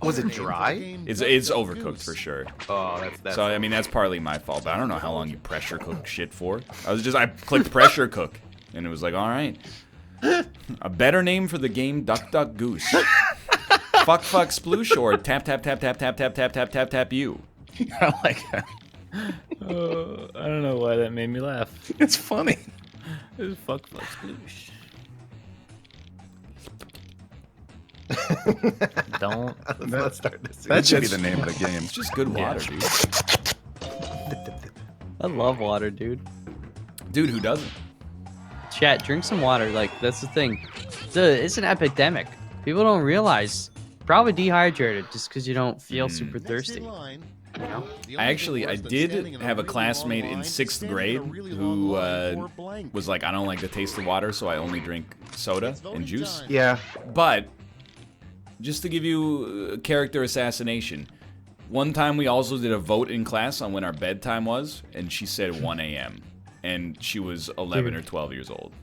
Speaker 9: Was it dry?
Speaker 1: It's overcooked for sure.
Speaker 9: Oh, that's
Speaker 1: So I mean that's partly my fault, but I don't know how long you pressure cook shit for. I clicked pressure cook, and it was like, all right. A better name for the game, Duck Duck Goose. Fuck sploosh or tap tap tap tap tap tap tap tap tap tap you.
Speaker 8: I like that.
Speaker 7: I don't know why that made me laugh.
Speaker 8: It's funny.
Speaker 7: It was fuck sploosh. Don't.
Speaker 9: Let's start this.
Speaker 8: That should be the name of the game.
Speaker 1: It's just good water, dude.
Speaker 2: I love water, dude.
Speaker 1: Dude, who doesn't?
Speaker 2: Chat, drink some water. Like, that's the thing. It's an epidemic. People don't realize. Probably dehydrated just because you don't feel super
Speaker 10: Next in
Speaker 2: thirsty.
Speaker 10: line,
Speaker 2: know?
Speaker 1: I did have a classmate in 6th grade who was like, I don't like the taste of water, so I only drink soda and juice.
Speaker 9: Yeah.
Speaker 1: But, just to give you character assassination, one time we also did a vote in class on when our bedtime was, and she said 1 a.m. And she was 11 or 12 years old.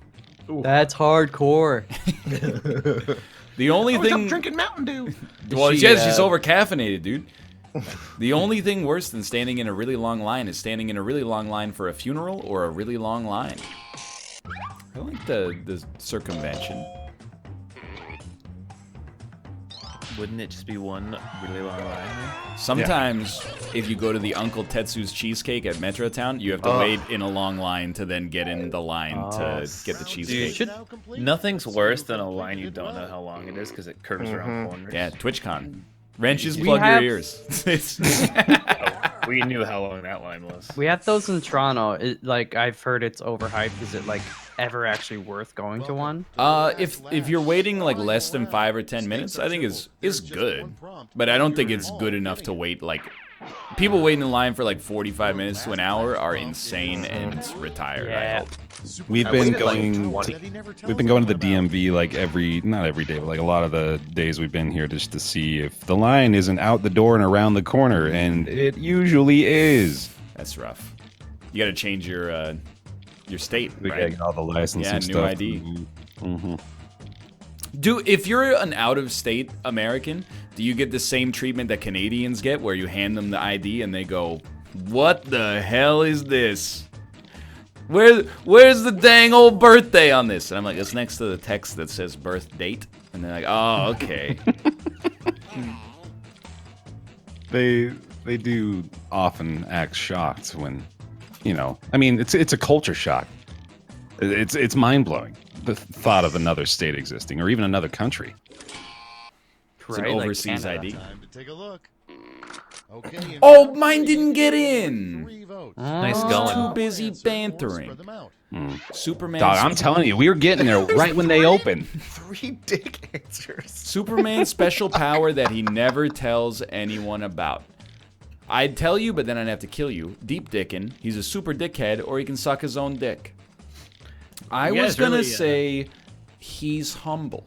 Speaker 2: That's hardcore.
Speaker 1: The only thing...
Speaker 9: I'm drinking Mountain Dew.
Speaker 1: Well, she's over-caffeinated, dude. The only thing worse than standing in a really long line is standing in a really long line for a funeral or a really long line. I like the circumvention.
Speaker 7: Wouldn't it just be one really long line?
Speaker 1: Sometimes, if you go to the Uncle Tetsu's Cheesecake at Metrotown, you have to wait in a long line to then get in the line to get the cheesecake.
Speaker 7: Nothing's worse than a line you don't know how long it is because it curves around corners.
Speaker 1: Yeah, TwitchCon. Wrenches, plug your ears.
Speaker 7: We knew how long that line was.
Speaker 2: We have those in Toronto. Like, I've heard it's overhyped. Is it, like, ever actually worth going to one?
Speaker 1: If you're waiting like less than 5 or 10 minutes, I think is good. But I don't think it's good enough to wait like... People waiting in line for like 45 minutes to an hour are insane and retired, I hope.
Speaker 8: We've been going to the DMV like not every day, but like a lot of the days we've been here just to see if the line isn't out the door and around the corner, and it usually is.
Speaker 1: That's rough. You got to change your state,
Speaker 8: We
Speaker 1: right?
Speaker 8: gotta get all the license and
Speaker 1: new
Speaker 8: stuff.
Speaker 1: ID. If you're an out-of-state American, do you get the same treatment that Canadians get, where you hand them the ID and they go, "What the hell is this? Where's the dang old birthday on this?" And I'm like, "It's next to the text that says birth date." And they're like, "Oh, okay."
Speaker 8: They do often act shocked when, you know. I mean, it's a culture shock. It's mind blowing, the thought of another state existing or even another country.
Speaker 1: It's an overseas ID.
Speaker 10: Time to take a look. Okay,
Speaker 1: Oh, mine didn't get in.
Speaker 7: Nice
Speaker 1: I
Speaker 7: going.
Speaker 1: was too busy bantering. Superman.
Speaker 8: Dog, I'm telling you, we were getting there right when they opened.
Speaker 9: 3 dick answers.
Speaker 1: Superman's special power that he never tells anyone about. I'd tell you, but then I'd have to kill you. Deep dickin'. He's a super dickhead, or he can suck his own dick. I was gonna say he's humble.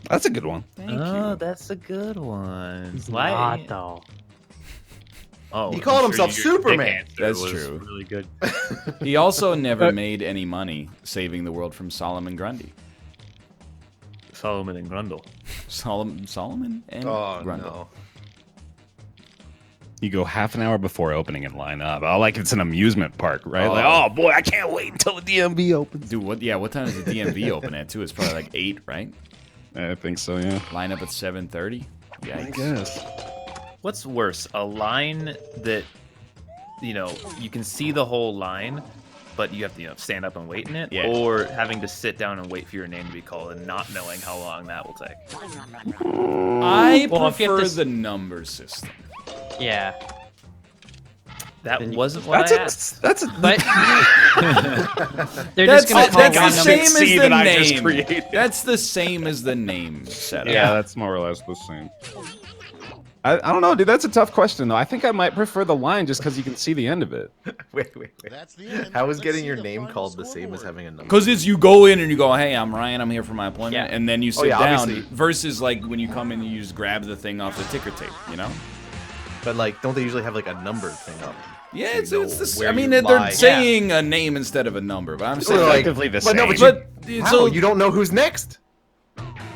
Speaker 8: That's a good one.
Speaker 1: Thank you.
Speaker 7: That's a good one.
Speaker 2: He's not, though.
Speaker 7: Oh,
Speaker 9: He called himself
Speaker 7: your
Speaker 9: Superman.
Speaker 7: dick answer
Speaker 1: That's
Speaker 7: was
Speaker 1: true.
Speaker 7: Really good.
Speaker 1: He also never made any money saving the world from Solomon Grundy.
Speaker 7: Solomon and Grundle.
Speaker 1: Solomon and Grundle.
Speaker 9: No.
Speaker 8: You go half an hour before opening and line up. Oh, like it's an amusement park, right? Like, oh boy, I can't wait until the DMV opens.
Speaker 1: Dude, what time does the DMV open at, too? It's probably like 8, right?
Speaker 8: I think so, yeah.
Speaker 1: Line up at 7:30? Yikes.
Speaker 8: I guess.
Speaker 7: What's worse, a line that, you know, you can see the whole line, but you have to, you know, stand up and wait in it,
Speaker 1: Yeah.
Speaker 7: or having to sit down and wait for your name to be called and not knowing how long that will take?
Speaker 1: I
Speaker 2: Well, if you have
Speaker 1: prefer
Speaker 2: to
Speaker 1: the number system.
Speaker 2: Yeah.
Speaker 7: That
Speaker 2: Then you-
Speaker 7: wasn't what I asked.
Speaker 8: That's a
Speaker 2: But they're just gonna call
Speaker 1: That's
Speaker 2: one
Speaker 1: the
Speaker 2: number.
Speaker 1: same as
Speaker 8: See
Speaker 1: the
Speaker 8: that I just
Speaker 1: name.
Speaker 8: created.
Speaker 1: That's the same as the name setup.
Speaker 8: Yeah, that's more or less the same. I don't know, dude. That's a tough question, though. I think I might prefer the line just because you can see the end of it.
Speaker 9: Wait.
Speaker 10: That's the end.
Speaker 9: How is
Speaker 10: Let's
Speaker 9: getting
Speaker 10: see
Speaker 9: your
Speaker 10: the
Speaker 9: name
Speaker 10: final
Speaker 9: called the same as
Speaker 10: scoreboard.
Speaker 9: having a number?
Speaker 1: Because it's you go in and you go, "Hey, I'm Ryan. I'm here for my appointment,"
Speaker 2: Yeah.
Speaker 1: and then you sit
Speaker 9: yeah,
Speaker 1: down.
Speaker 9: obviously.
Speaker 1: Versus like when you come in, and you just grab the thing off the ticker tape. You know?
Speaker 9: But like, don't they usually have like a numbered thing up?
Speaker 1: Yeah,
Speaker 9: So
Speaker 1: it's
Speaker 9: you know
Speaker 1: the.
Speaker 9: where
Speaker 1: I mean,
Speaker 9: you
Speaker 1: they're
Speaker 9: lie.
Speaker 1: saying a name instead of a number, but I'm saying
Speaker 9: Well, like,
Speaker 8: effectively the
Speaker 9: but no, but
Speaker 8: same.
Speaker 9: you,
Speaker 1: But it's
Speaker 9: how?
Speaker 1: all-
Speaker 9: You don't know who's next.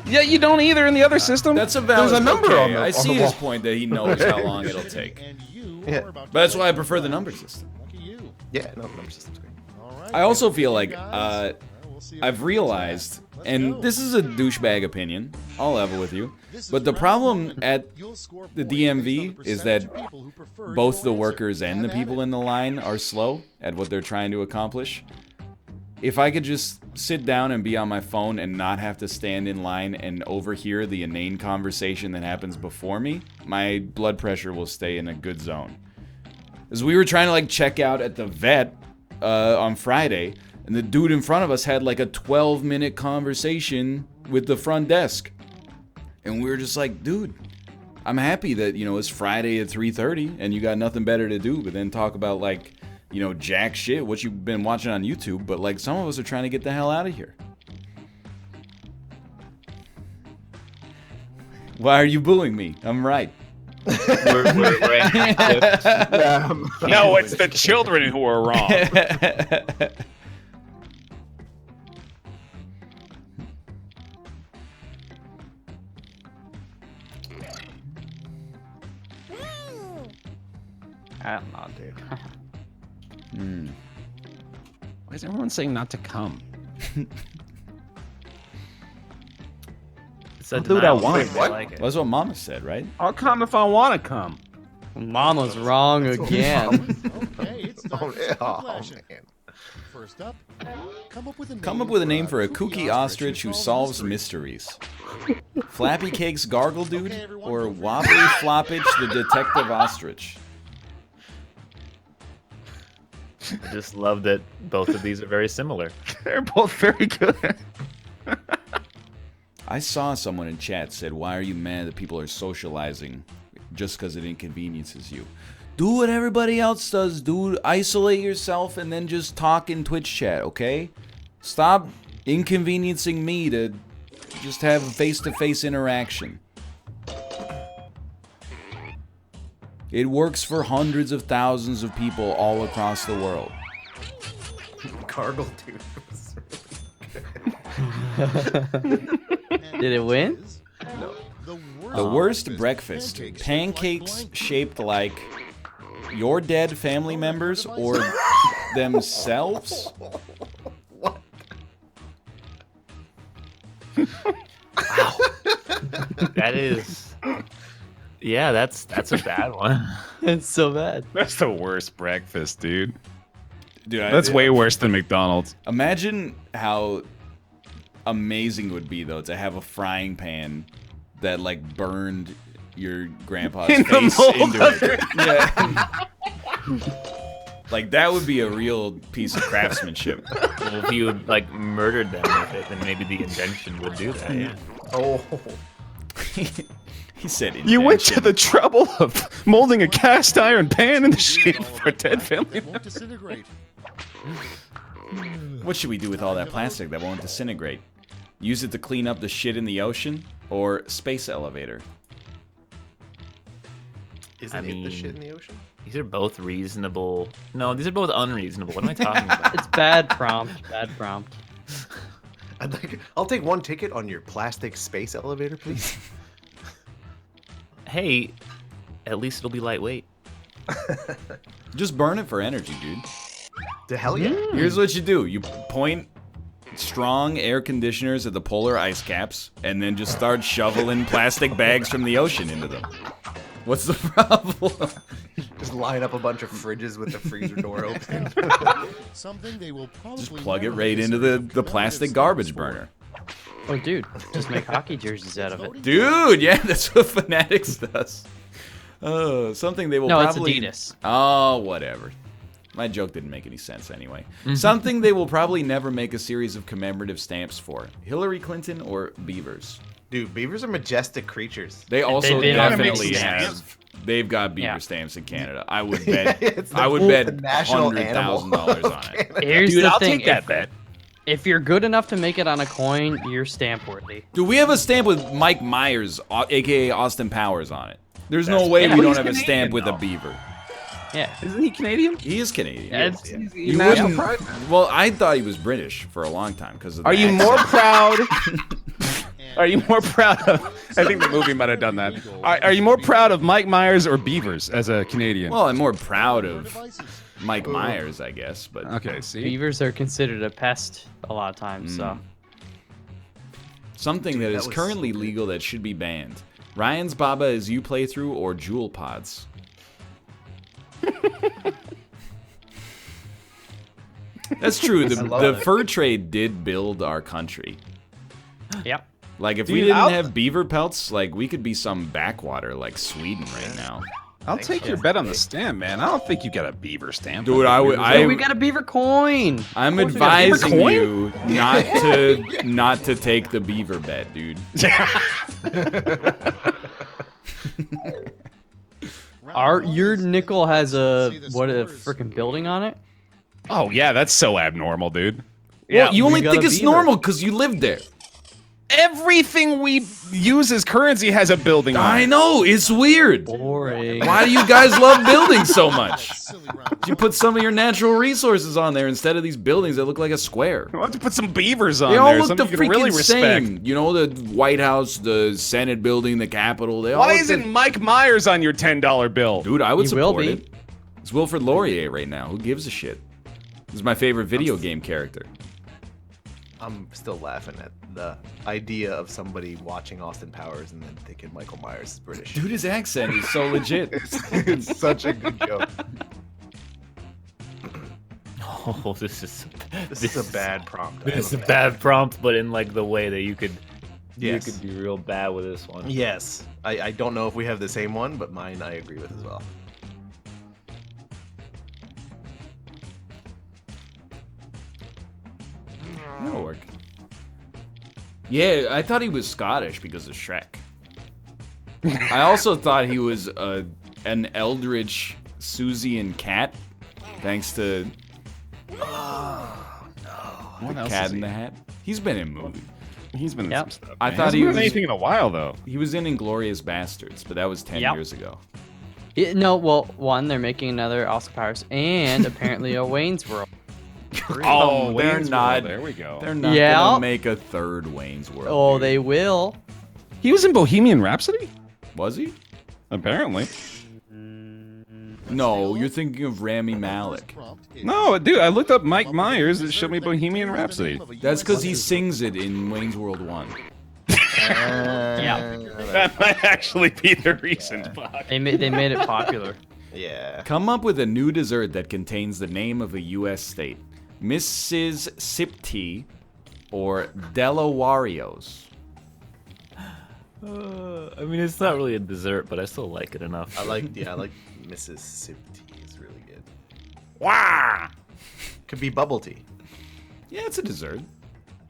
Speaker 8: Yeah, you don't either in the other system.
Speaker 1: That's a valid.
Speaker 9: There's a number
Speaker 1: okay,
Speaker 9: on the-
Speaker 1: I
Speaker 9: on
Speaker 1: see
Speaker 9: the
Speaker 1: his
Speaker 9: wall.
Speaker 1: point that he knows how long it'll take.
Speaker 10: And you
Speaker 9: Yeah.
Speaker 10: are about to
Speaker 1: But that's
Speaker 10: play.
Speaker 1: why I prefer the number system.
Speaker 10: Lucky you.
Speaker 9: Yeah, no, the number system's great.
Speaker 10: All right.
Speaker 1: I also feel
Speaker 10: Okay,
Speaker 1: like
Speaker 10: guys. We'll see if
Speaker 1: I've
Speaker 10: we
Speaker 1: realized,
Speaker 10: Let's
Speaker 1: and
Speaker 10: go.
Speaker 1: this is a douchebag opinion, I'll level with you,
Speaker 10: This is
Speaker 1: but the
Speaker 10: round
Speaker 1: problem
Speaker 10: one.
Speaker 1: at
Speaker 10: You'll score
Speaker 1: the
Speaker 10: points
Speaker 1: DMV
Speaker 10: based on the
Speaker 1: is that
Speaker 10: percentage of people who prefer
Speaker 1: both the
Speaker 10: your answer.
Speaker 1: workers and the
Speaker 10: Have at
Speaker 1: people
Speaker 10: it.
Speaker 1: in the line are slow at what they're trying to accomplish. If I could just sit down and be on my phone and not have to stand in line and overhear the inane conversation that happens before me, my blood pressure will stay in a good zone. As we were trying to like check out at the vet on Friday, and the dude in front of us had like a 12-minute conversation with the front desk. And we were just like, dude, I'm happy that, you know, it's Friday at 3:30 and you got nothing better to do but then talk about, like, you know, jack shit, what you've been watching on YouTube. But, like, some of us are trying to get the hell out of here. Why are you booing me? I'm right.
Speaker 7: we're no, it's the children who are wrong.
Speaker 2: I don't know, dude.
Speaker 8: Why is everyone saying not to come?
Speaker 7: I'll
Speaker 8: do what I want.
Speaker 9: What?
Speaker 7: Like it.
Speaker 1: That's what Mama said, right?
Speaker 8: I'll come if I want to come.
Speaker 2: Mama's wrong again.
Speaker 10: Okay, it's time
Speaker 9: Oh,
Speaker 10: for
Speaker 9: yeah.
Speaker 10: some
Speaker 9: Oh,
Speaker 10: Quiplash.
Speaker 9: man.
Speaker 10: First up, come up with
Speaker 1: a name for a kooky ostrich who solves mysteries. Flappy Cakes Gargle Dude or Wobbly Floppage the Detective Ostrich?
Speaker 7: I just love that both of these are very similar. They're both very good.
Speaker 1: I saw someone in chat said, why are you mad that people are socializing just because it inconveniences you? Do what everybody else does, dude. Isolate yourself and then just talk in Twitch chat, okay? Stop inconveniencing me to just have a face-to-face interaction. It works for hundreds of thousands of people all across the world.
Speaker 9: Gargle dude.
Speaker 2: Did it win?
Speaker 9: No.
Speaker 1: The worst breakfast. Pancakes shaped like your dead family members or themselves?
Speaker 9: What?
Speaker 7: Wow. That is... Yeah, that's a bad one.
Speaker 2: It's so bad.
Speaker 8: That's the worst breakfast, dude.
Speaker 1: Dude,
Speaker 8: That's way worse than McDonald's.
Speaker 1: Imagine how amazing it would be, though, to have a frying pan that, like, burned your grandpa's
Speaker 8: In the
Speaker 1: face
Speaker 8: mold
Speaker 1: into
Speaker 8: of
Speaker 1: it. Yeah. Like, that would be a real piece of craftsmanship.
Speaker 7: Well, if you had, like, murdered them with it, then maybe the invention would do that, yeah.
Speaker 9: Oh.
Speaker 1: He said invention.
Speaker 8: You went to the trouble of molding a cast iron pan in the shape of a dead family.
Speaker 10: It won't disintegrate.
Speaker 1: What should we do with all that plastic that won't disintegrate? Use it to clean up the shit in the ocean? Or space elevator?
Speaker 9: Isn't it the shit in the ocean?
Speaker 7: These are both reasonable. No, these are both unreasonable. What am I talking about?
Speaker 2: It's bad prompt. Bad prompt.
Speaker 9: I'll take one ticket on your plastic space elevator, please.
Speaker 7: Hey, at least it'll be lightweight.
Speaker 1: Just burn it for energy, dude.
Speaker 9: The hell yeah.
Speaker 1: Here's what you do. You point strong air conditioners at the polar ice caps, and then just start shoveling plastic bags from the ocean into them. What's the problem?
Speaker 9: Just line up a bunch of fridges with the freezer door open.
Speaker 10: Something they will probably
Speaker 1: Just plug it
Speaker 10: never
Speaker 1: right into the plastic garbage burner.
Speaker 2: Oh, dude, just make hockey jerseys out of it.
Speaker 1: Dude, yeah, that's what Fanatics does. Oh, something they will probably...
Speaker 2: No, it's Adidas.
Speaker 1: Oh, whatever. My joke didn't make any sense anyway. Something they will probably never make a series of commemorative stamps for. Hillary Clinton or beavers?
Speaker 9: Dude, beavers are majestic creatures.
Speaker 1: They also
Speaker 2: They
Speaker 1: definitely
Speaker 2: make
Speaker 1: have... They've got beaver
Speaker 2: Yeah.
Speaker 1: stamps in Canada. I would bet.
Speaker 9: It's the
Speaker 1: I would
Speaker 9: full
Speaker 1: bet
Speaker 9: national animal
Speaker 1: $100,000
Speaker 9: of
Speaker 1: on it.
Speaker 9: Canada.
Speaker 2: Here's
Speaker 7: Dude,
Speaker 2: the
Speaker 7: I'll
Speaker 2: thing.
Speaker 7: take that bet.
Speaker 2: If you're good enough to make it on a coin, you're stamp worthy.
Speaker 1: Dude, we have a stamp with Mike Myers, aka Austin Powers, on it. There's no
Speaker 7: That's-
Speaker 1: way
Speaker 7: yeah,
Speaker 1: we
Speaker 7: but
Speaker 1: don't
Speaker 7: he's
Speaker 1: have a stamp
Speaker 7: Canadian,
Speaker 1: with a
Speaker 7: though.
Speaker 1: beaver.
Speaker 2: Yeah.
Speaker 7: Isn't he Canadian?
Speaker 1: He is Canadian.
Speaker 2: It's,
Speaker 1: You wouldn't. Well, I thought he was British for a long time because of.
Speaker 8: Are
Speaker 1: the
Speaker 8: you more
Speaker 1: accent.
Speaker 8: proud? Are you more proud of? I think the movie might have done that. Are you more proud of Mike Myers or beavers as a Canadian?
Speaker 1: Well, I'm more proud of Mike Myers, I guess, but
Speaker 8: Okay, see.
Speaker 2: Beavers are considered a pest a lot of times, so.
Speaker 1: something that is
Speaker 9: was
Speaker 1: currently legal that should be banned. Ryan's Baba is you playthrough or Jewel Pods. That's true. The fur trade did build our country.
Speaker 2: Yep.
Speaker 1: Like, if we
Speaker 8: Dude,
Speaker 1: didn't
Speaker 8: I'll-
Speaker 1: have beaver pelts, like, we could be some backwater like Sweden right now.
Speaker 8: I'll take your bet on the stamp, man. I don't think you got a beaver stamp.
Speaker 1: Dude,
Speaker 2: Hey, we got a beaver coin.
Speaker 1: I'm
Speaker 8: Of course we got a beaver
Speaker 1: advising
Speaker 8: coin.
Speaker 1: you not to take the beaver bet, dude.
Speaker 2: Your nickel has a freaking building on it?
Speaker 8: Oh yeah, that's so abnormal, dude.
Speaker 1: Well, you only
Speaker 2: got
Speaker 1: think
Speaker 2: a
Speaker 1: it's
Speaker 2: beaver.
Speaker 1: normal because you live there.
Speaker 8: Everything we use as currency has a building on
Speaker 1: I
Speaker 8: it.
Speaker 1: know, it's weird.
Speaker 2: Boring.
Speaker 1: Why do you guys love buildings so much? You put some of your natural resources on there instead of these buildings that look like a square.
Speaker 8: We'll have to put some beavers on
Speaker 1: They all
Speaker 8: there.
Speaker 1: look the
Speaker 8: something you can
Speaker 1: freaking
Speaker 8: really respect.
Speaker 1: same. You know, the White House, the Senate building, the Capitol. They all
Speaker 8: Why
Speaker 1: look
Speaker 8: isn't Mike Myers on your $10 bill?
Speaker 1: Dude, I would
Speaker 2: He will
Speaker 1: support
Speaker 2: be.
Speaker 1: it. It's Wilfrid Laurier right now. Who gives a shit? This is my favorite video game character.
Speaker 9: I'm still laughing at the idea of somebody watching Austin Powers and then thinking Michael Myers is British.
Speaker 1: Dude, his accent is so legit.
Speaker 9: It's such a good joke.
Speaker 7: Oh, this is
Speaker 9: a bad prompt.
Speaker 7: This is a bad prompt, but in like the way that you could
Speaker 9: Yes.
Speaker 7: you could be real bad with this one.
Speaker 9: Yes. I don't know if we have the same one, but mine I agree with as well.
Speaker 1: That'll work. Yeah, I thought he was Scottish because of Shrek. I also thought he was an eldritch Susie cat, thanks to
Speaker 8: What else
Speaker 1: Cat
Speaker 8: is
Speaker 1: in
Speaker 8: he?
Speaker 1: the Hat. He's been in movies.
Speaker 8: He's been in
Speaker 2: Yep.
Speaker 8: some stuff.
Speaker 1: I
Speaker 8: man.
Speaker 1: thought
Speaker 8: Hasn't
Speaker 1: he
Speaker 8: been in
Speaker 1: was-
Speaker 8: anything in a while though.
Speaker 1: He was in Inglourious Bastards, but that was 10
Speaker 2: Yep.
Speaker 1: years ago.
Speaker 2: No, well, one, they're making another Austin Powers, and apparently a Wayne's World.
Speaker 8: Oh,
Speaker 1: they're
Speaker 8: Wayne's
Speaker 1: not.
Speaker 8: World, there we go.
Speaker 1: They're not
Speaker 2: Yeah.
Speaker 1: gonna make a third Wayne's World.
Speaker 2: Oh,
Speaker 1: dude.
Speaker 2: they will.
Speaker 8: He was in Bohemian Rhapsody?
Speaker 1: Was he?
Speaker 8: Apparently.
Speaker 1: No, you're thinking of Rami Malek.
Speaker 8: No, dude, I looked up Mike Myers. It showed me Bohemian Rhapsody.
Speaker 1: That's because he sings it in Wayne's World 1.
Speaker 2: Yeah.
Speaker 8: That might actually be the reason. Fuck.
Speaker 2: They made it popular.
Speaker 9: Yeah.
Speaker 1: Come up with a new dessert that contains the name of a U.S. state. Mississippi or Delawarios.
Speaker 7: I mean, it's not really a dessert, but I still like it enough.
Speaker 9: I like Mississippi. It's really good.
Speaker 8: Wah!
Speaker 9: Could be bubble tea.
Speaker 1: Yeah, it's a dessert.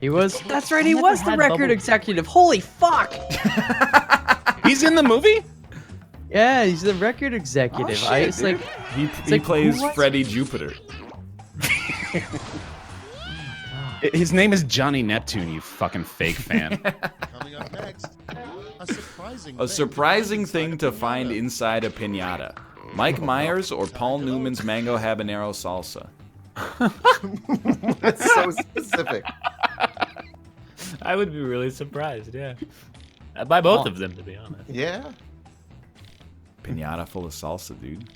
Speaker 2: He was. That's right. He was the record executive. Holy fuck!
Speaker 8: He's in the movie?
Speaker 2: Yeah, he's the record executive.
Speaker 1: Oh,
Speaker 2: It's like
Speaker 1: He
Speaker 2: like,
Speaker 1: plays
Speaker 2: who was-
Speaker 1: Freddie Jupiter.
Speaker 8: His name is Johnny Neptune, you fucking fake fan.
Speaker 10: Coming up next,
Speaker 1: A surprising thing to find inside a piñata. Mike Myers or Paul Newman's mango habanero salsa.
Speaker 9: That's so specific.
Speaker 7: I would be really surprised, yeah. I'd buy both of them, to be honest.
Speaker 9: Yeah.
Speaker 1: Piñata full of salsa, dude.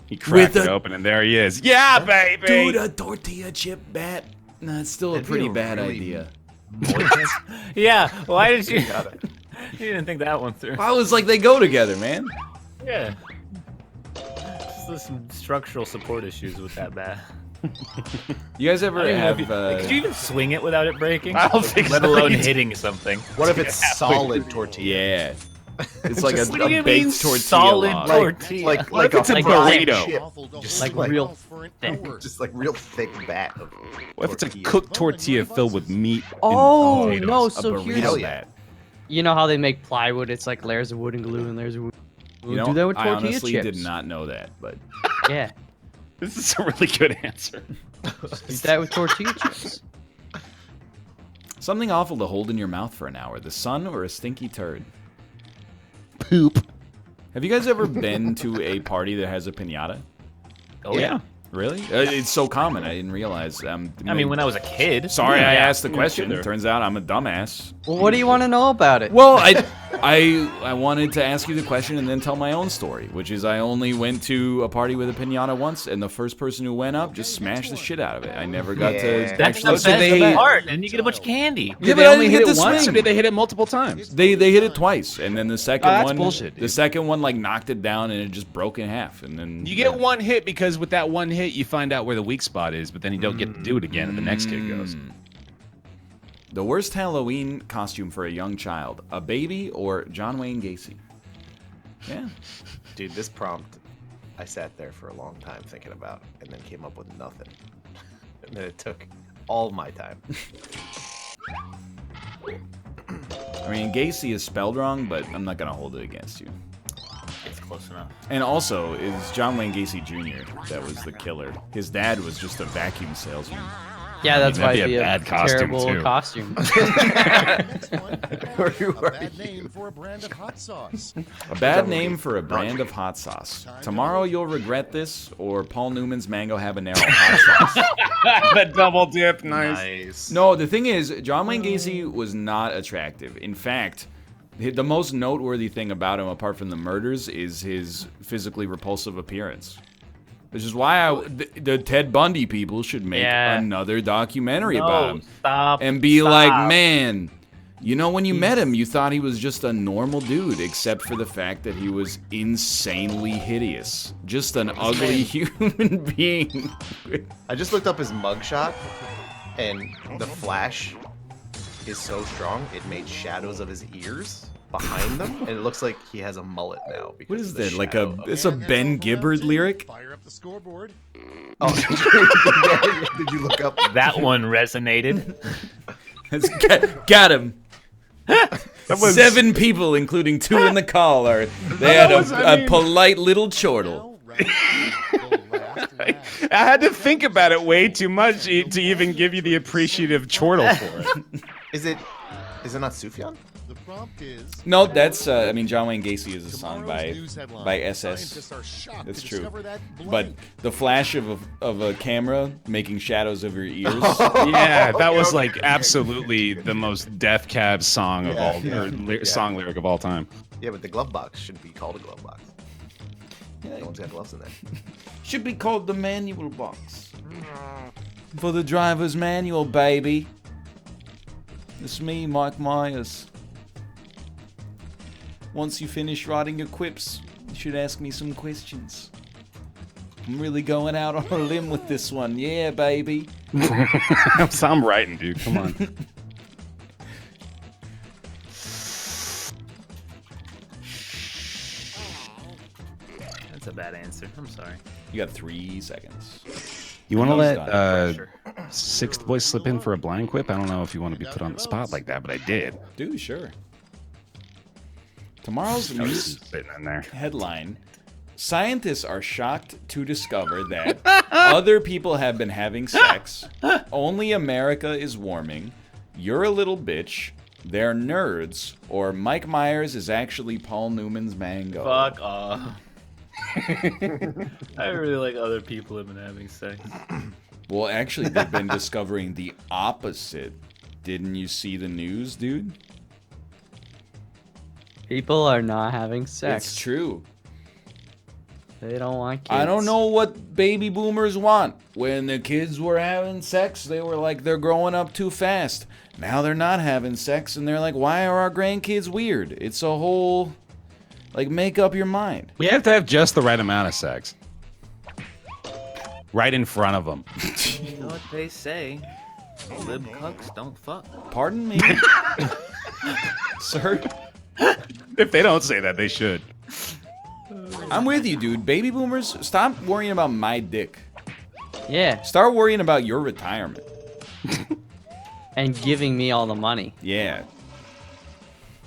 Speaker 8: He cracked
Speaker 1: With
Speaker 8: it
Speaker 1: a-
Speaker 8: open and there he is. Yeah, baby!
Speaker 1: Dude, a tortilla chip bat. Nah, it's still
Speaker 9: That'd
Speaker 1: a
Speaker 9: be
Speaker 1: pretty
Speaker 9: a
Speaker 1: bad
Speaker 9: really
Speaker 1: idea.
Speaker 7: Yeah, why did you... You didn't think that one through.
Speaker 1: I was like, they go together, man.
Speaker 7: Yeah. Just some structural support issues with that bat.
Speaker 1: You guys
Speaker 7: I
Speaker 1: ever
Speaker 7: don't even know if
Speaker 1: have...
Speaker 7: could you even swing it without it breaking?
Speaker 8: I don't think
Speaker 7: Let
Speaker 8: so.
Speaker 7: alone hitting something.
Speaker 9: What if it's solid tortilla?
Speaker 1: Yeah. It's like
Speaker 9: Just-
Speaker 1: a
Speaker 7: What do you mean
Speaker 1: baked tortilla
Speaker 7: solid
Speaker 1: log.
Speaker 7: tortilla?
Speaker 9: Like
Speaker 8: What if it's a
Speaker 9: like
Speaker 8: burrito?
Speaker 9: chip. Just
Speaker 2: like
Speaker 9: like
Speaker 2: real thick.
Speaker 9: Just like real thick bat of
Speaker 8: What if it's a
Speaker 9: tortilla.
Speaker 8: cooked tortilla filled with meat
Speaker 2: Oh
Speaker 8: and potatoes?
Speaker 2: no!
Speaker 1: A
Speaker 2: So
Speaker 1: burrito
Speaker 2: here's
Speaker 9: Hell yeah.
Speaker 1: bat.
Speaker 2: you know how they make plywood? It's like layers of wood and glue and layers of wood.
Speaker 1: You know,
Speaker 2: do that with
Speaker 1: I
Speaker 2: tortilla
Speaker 1: honestly
Speaker 2: chips.
Speaker 1: did not know that, but
Speaker 2: Yeah,
Speaker 8: This is a really good answer.
Speaker 2: eat that with tortilla chips.
Speaker 1: something awful to hold in your mouth for an hour. The sun or a stinky turd.
Speaker 8: Poop.
Speaker 1: Have you guys ever been to a party that has a piñata?
Speaker 7: Oh yeah.
Speaker 1: Really? It's so common. I didn't realize.
Speaker 7: I mean, when I was a kid.
Speaker 1: Sorry, I
Speaker 7: yeah,
Speaker 1: asked the
Speaker 7: yeah,
Speaker 1: question.
Speaker 7: sure.
Speaker 1: Turns out I'm a dumbass.
Speaker 2: Well, what do you want to know about it?
Speaker 1: Well, I wanted to ask you the question and then tell my own story, which is I only went to a party with a piñata once, and the first person who went up just smashed the shit out of it. I never got to
Speaker 9: Yeah.
Speaker 7: That's
Speaker 1: actually
Speaker 7: the
Speaker 1: sit
Speaker 7: best
Speaker 1: back.
Speaker 7: part, and you get a bunch of candy.
Speaker 1: Yeah,
Speaker 8: Did
Speaker 1: but
Speaker 8: they
Speaker 1: I
Speaker 8: only
Speaker 1: didn't
Speaker 8: hit
Speaker 1: get
Speaker 8: it
Speaker 1: to
Speaker 8: once, or
Speaker 1: swing.
Speaker 8: did they hit it multiple times?
Speaker 1: They hit it twice, and then the second
Speaker 8: that's
Speaker 1: one,
Speaker 8: bullshit,
Speaker 1: the
Speaker 8: dude.
Speaker 1: second one like knocked it down, and it just broke in half, and then
Speaker 8: You get one hit because with that one hit you find out where the weak spot is, but then you don't get to do it again, and the next kid goes.
Speaker 1: The worst Halloween costume for a young child: a baby or John Wayne Gacy? Yeah.
Speaker 9: Dude, this prompt, I sat there for a long time thinking about, and then came up with nothing. And then it took all my time.
Speaker 1: I mean, Gacy is spelled wrong, but I'm not gonna hold it against you.
Speaker 7: It's close enough.
Speaker 1: And also, is John Wayne Gacy Jr. that was the killer. His dad was just a vacuum salesman.
Speaker 2: Yeah, that's why
Speaker 8: that'd
Speaker 2: it'd
Speaker 8: be
Speaker 2: be
Speaker 8: a bad costume,
Speaker 2: terrible
Speaker 8: too.
Speaker 2: costume.
Speaker 10: Next one, a bad name for a brand of hot sauce.
Speaker 1: A bad name for a brand of hot sauce. Tomorrow you'll regret this, or Paul Newman's Mango Habanero hot sauce.
Speaker 8: The double dip, nice.
Speaker 9: Nice.
Speaker 1: No, the thing is, John Wayne Gacy was not attractive. In fact, the most noteworthy thing about him, apart from the murders, is his physically repulsive appearance. Which is why the Ted Bundy people should make another documentary about him.
Speaker 7: Stop.
Speaker 1: And be like, man, you know, when you met him, you thought he was just a normal dude, except for the fact that he was insanely hideous. Just an ugly human being.
Speaker 9: I just looked up his mugshot, and the flash is so strong it made shadows of his ears behind them, and it looks like he has a mullet now.
Speaker 1: What is that? Like it's a Ben Gibbard lyric?
Speaker 10: Fire up the scoreboard.
Speaker 9: Oh, did you look up?
Speaker 7: That one resonated.
Speaker 1: Got him. 7 people, including 2 in the call, they had a polite little chortle.
Speaker 8: I had to think about it way too much to even give you the appreciative chortle for it.
Speaker 9: Is it not Sufjan?
Speaker 10: The prompt is
Speaker 1: No, that's I mean, John Wayne Gacy is a song by SS.
Speaker 10: Scientists are shocked
Speaker 1: That's
Speaker 10: to
Speaker 1: true.
Speaker 10: discover that
Speaker 1: But
Speaker 10: blank.
Speaker 1: the flash of a camera making shadows of your ears.
Speaker 8: Yeah, that was like absolutely the most Death Cab song of all, or song lyric of all time.
Speaker 9: Yeah, but the glove box should be called a glove box. No one's got gloves in there.
Speaker 1: Should be called the manual box. For the driver's manual, baby. It's me, Mike Myers. Once you finish writing your quips, you should ask me some questions. I'm really going out on a limb with this one. Yeah, baby.
Speaker 8: I'm writing, dude. Come on.
Speaker 7: That's a bad answer. I'm sorry.
Speaker 1: You got 3 seconds.
Speaker 8: You want to
Speaker 1: He's
Speaker 8: let
Speaker 1: got
Speaker 8: Sixth Boy slip in for a blind quip? I don't know if you want to be put on the spot like that, but I did.
Speaker 1: Dude, sure. Tomorrow's
Speaker 8: I was
Speaker 1: news
Speaker 8: sitting in there.
Speaker 1: headline: Scientists are shocked to discover that other people have been having sex. Only America is warming. You're a little bitch. They're nerds. Or Mike Myers is actually Paul Newman's Mango.
Speaker 7: Fuck off. I really like other people have been having sex.
Speaker 1: Well, actually, they've been discovering the opposite. Didn't you see the news, dude?
Speaker 2: People are not having sex.
Speaker 1: It's true.
Speaker 2: They don't want kids.
Speaker 1: I don't know what baby boomers want. When the kids were having sex, they were like, they're growing up too fast. Now they're not having sex, and they're like, why are our grandkids weird? It's a whole, like, make up your mind.
Speaker 8: We have to have just the right amount of sex. Right in front of them.
Speaker 7: You know what they say? Lib cucks don't fuck.
Speaker 1: Pardon me? Sir?
Speaker 8: If they don't say that, they should.
Speaker 1: I'm with you, dude. Baby boomers, stop worrying about my dick.
Speaker 2: Yeah.
Speaker 1: Start worrying about your retirement.
Speaker 2: And giving me all the money.
Speaker 1: Yeah.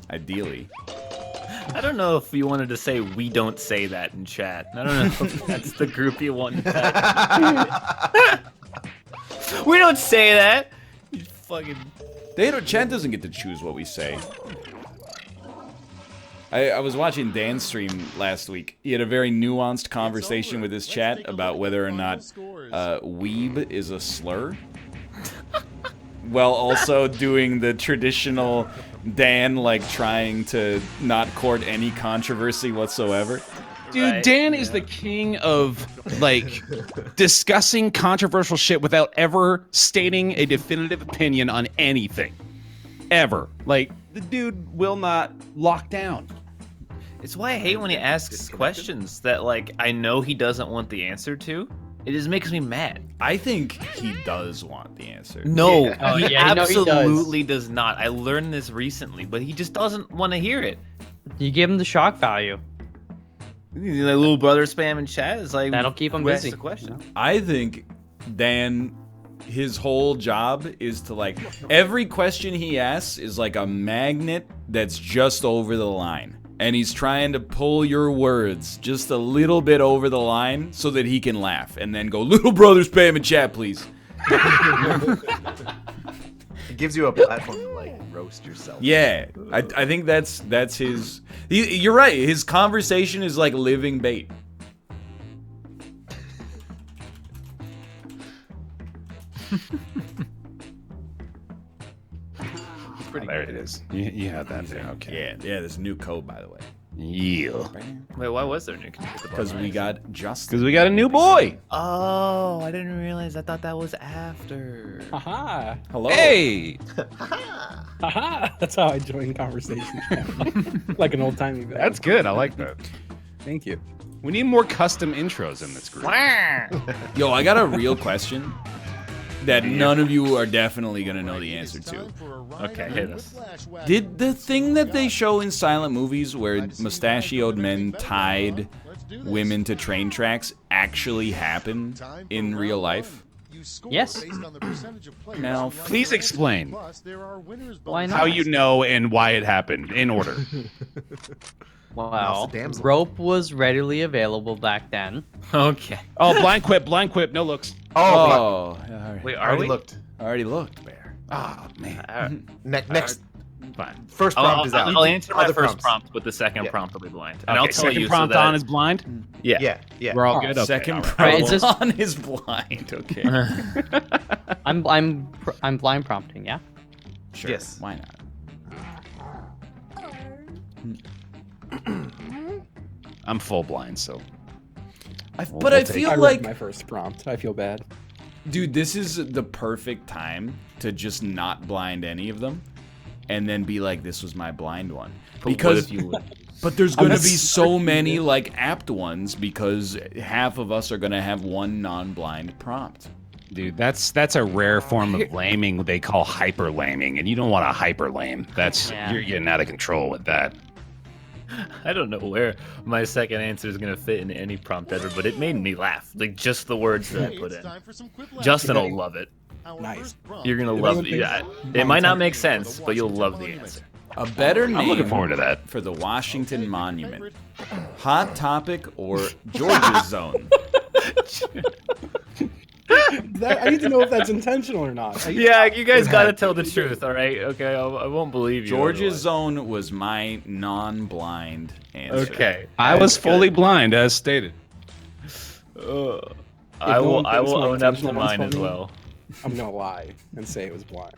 Speaker 1: Ideally.
Speaker 7: I don't know if you wanted to say we don't say that in chat. I don't know if that's the group you want. We don't say that. You fucking.
Speaker 1: Chat doesn't get to choose what we say. I was watching Dan's stream last week. He had a very nuanced conversation with his chat about whether or not weeb is a slur. While also doing the traditional Dan, like, trying to not court any controversy whatsoever.
Speaker 8: Dude,
Speaker 7: Right,
Speaker 8: Dan is the king of, like, discussing controversial shit without ever stating a definitive opinion on anything. Ever. Like, the dude will not lock down.
Speaker 7: It's why I hate when he asks questions that, like, I know he doesn't want the answer to. It just makes me mad.
Speaker 1: I think he does want the answer.
Speaker 7: No,
Speaker 2: Yeah. Oh,
Speaker 7: he
Speaker 2: yeah, no, he does.
Speaker 7: absolutely does not. I learned this recently, but he just doesn't want to hear it.
Speaker 2: You give them the shock value.
Speaker 7: Like little brother spam in chat is like
Speaker 2: That'll keep him
Speaker 7: who asked
Speaker 2: busy.
Speaker 7: The question.
Speaker 1: I think Dan his whole job is to like every question he asks is like a magnet that's just over the line. And he's trying to pull your words just a little bit over the line so that he can laugh and then go, little brother spam in chat, please.
Speaker 9: It gives you a platform to like roast yourself.
Speaker 1: Yeah, I think that's his. You're right. His conversation is like living bait.
Speaker 8: There it is. You had that there. Okay.
Speaker 1: Yeah. There's a new code, by the way.
Speaker 8: Yeah.
Speaker 7: Wait, why was there a new computer?
Speaker 1: Because we got Justin.
Speaker 8: Because we got a new boy.
Speaker 7: Oh, I didn't realize. I thought that was after.
Speaker 11: Haha.
Speaker 1: Hello.
Speaker 8: Hey.
Speaker 11: Haha. That's how I join conversations. Like an old timey.
Speaker 8: That's good. I like that.
Speaker 11: Thank you.
Speaker 8: We need more custom intros in this group.
Speaker 1: Yo, I got a real question that none of you are definitely gonna know the answer to.
Speaker 7: Okay, hit us.
Speaker 1: Did the thing that they show in silent movies where mustachioed men tied women to train tracks actually happen in real life?
Speaker 2: Yes.
Speaker 1: Now,
Speaker 8: please explain
Speaker 2: Why not?
Speaker 8: how you know and why it happened in order.
Speaker 2: Well, rope was readily available back then.
Speaker 7: Okay.
Speaker 8: Oh, blind quip, no looks.
Speaker 1: Oh,
Speaker 7: Wait,
Speaker 9: I already looked.
Speaker 1: already looked, Bear.
Speaker 8: Oh, man.
Speaker 9: Next.
Speaker 8: Fine.
Speaker 9: First prompt is out.
Speaker 7: I'll answer my
Speaker 9: Other
Speaker 7: first
Speaker 9: prompts.
Speaker 7: prompt, but the second prompt will be blind. And
Speaker 8: Okay,
Speaker 7: I'll tell
Speaker 8: second
Speaker 7: you
Speaker 8: prompt
Speaker 7: so that
Speaker 8: on is blind?
Speaker 7: Yeah.
Speaker 9: Yeah.
Speaker 8: We're all good? Okay,
Speaker 1: Second
Speaker 8: all right.
Speaker 1: prompt
Speaker 2: Is this-
Speaker 1: on is blind. Okay.
Speaker 2: I'm blind prompting, yeah?
Speaker 1: Sure.
Speaker 9: Yes.
Speaker 1: Why not?
Speaker 8: I'm full blind, so.
Speaker 1: But I feel
Speaker 11: I
Speaker 1: like,
Speaker 11: read my first prompt. I feel bad.
Speaker 1: dude, this is the perfect time to just not blind any of them, and then be like, "This was my blind one." Because, but there's gonna be so many like apt ones because half of us are gonna have one non-blind prompt.
Speaker 8: Dude, that's a rare form of laming they call hyper laming, and you don't want to hyper lame. That's you're getting out of control with that.
Speaker 7: I don't know where my second answer is gonna fit in any prompt ever, but it made me laugh. Like just the words that I put in. Justin will love it.
Speaker 11: Nice.
Speaker 7: You're gonna love it. Yeah, it might not make sense, but you'll love the answer.
Speaker 1: A better name
Speaker 8: I'm looking forward to that.
Speaker 1: for the Washington Monument. Hot Topic or Georgia's Zone?
Speaker 11: I need to know if that's intentional or not.
Speaker 7: Yeah, you guys gotta tell the truth, all right? Okay, I won't believe you.
Speaker 1: Georgia's Zone was my non-blind answer.
Speaker 7: Okay.
Speaker 8: I was fully blind, as stated.
Speaker 7: I will own up to mine as well.
Speaker 11: I'm gonna lie and say it was blind.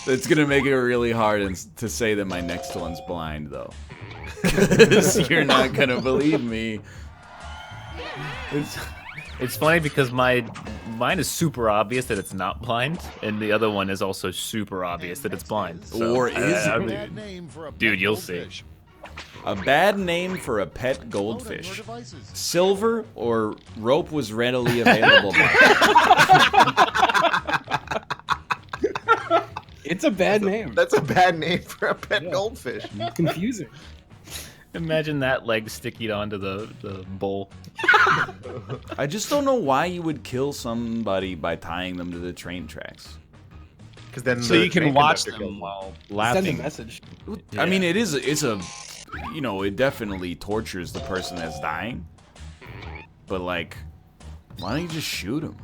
Speaker 1: It's gonna make it really hard to say that my next one's blind, though. 'Cause you're not gonna believe me.
Speaker 7: It's funny because mine is super obvious that it's not blind, and the other one is also super obvious that it's blind. So,
Speaker 1: Or is it?
Speaker 7: Dude, you'll see.
Speaker 1: A bad name for a pet goldfish. Silver or rope was readily available.
Speaker 11: It's a bad name.
Speaker 9: That's a bad name for a pet goldfish.
Speaker 11: Confusing.
Speaker 7: Imagine that leg sticking onto the bowl.
Speaker 1: I just don't know why you would kill somebody by tying them to the train tracks.
Speaker 9: Because then
Speaker 8: So
Speaker 9: the
Speaker 8: you can
Speaker 9: train
Speaker 8: watch
Speaker 9: conductor
Speaker 8: them while
Speaker 11: Send a
Speaker 8: laughing.
Speaker 11: message.
Speaker 1: I mean, it's a, you know, it definitely tortures the person that's dying. But like, why don't you just shoot him?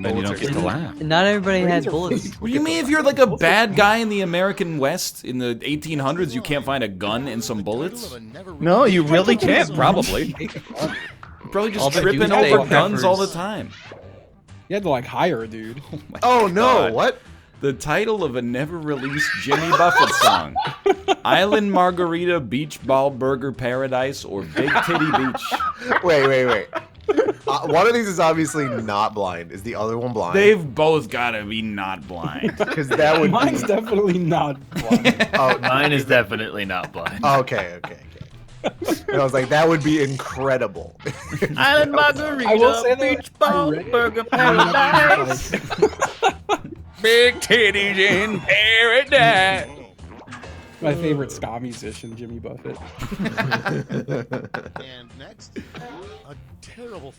Speaker 8: Then you don't get to laugh.
Speaker 2: Not everybody had bullets.
Speaker 1: What do you mean if you're like a bad guy in the American West in the 1800s, you can't find a gun and some bullets?
Speaker 8: No, you really can't, probably.
Speaker 1: You're probably
Speaker 2: All
Speaker 1: just
Speaker 2: they do
Speaker 1: tripping
Speaker 2: is they
Speaker 1: over
Speaker 2: have
Speaker 1: guns all the
Speaker 2: peppers.
Speaker 1: time.
Speaker 11: You had to like hire a dude.
Speaker 9: Oh no!
Speaker 1: God.
Speaker 9: What?
Speaker 1: The title of a never-released Jimmy Buffett song. Island Margarita, Beach Ball Burger Paradise, or Big Titty Beach.
Speaker 9: Wait. One of these is obviously not blind. Is the other one blind?
Speaker 1: They've both got to be not blind.
Speaker 9: Because that would
Speaker 11: Mine's
Speaker 9: be...
Speaker 11: definitely not blind.
Speaker 9: Oh,
Speaker 7: Mine is definitely not blind.
Speaker 9: okay. And I was like, that would be incredible.
Speaker 7: Island Margarita,
Speaker 11: I will say that
Speaker 7: Beach
Speaker 11: I
Speaker 7: Ball
Speaker 11: read it.
Speaker 7: Burger Paradise.
Speaker 1: Big titties in paradise.
Speaker 11: My favorite ska musician, Jimmy Buffett.
Speaker 10: And next,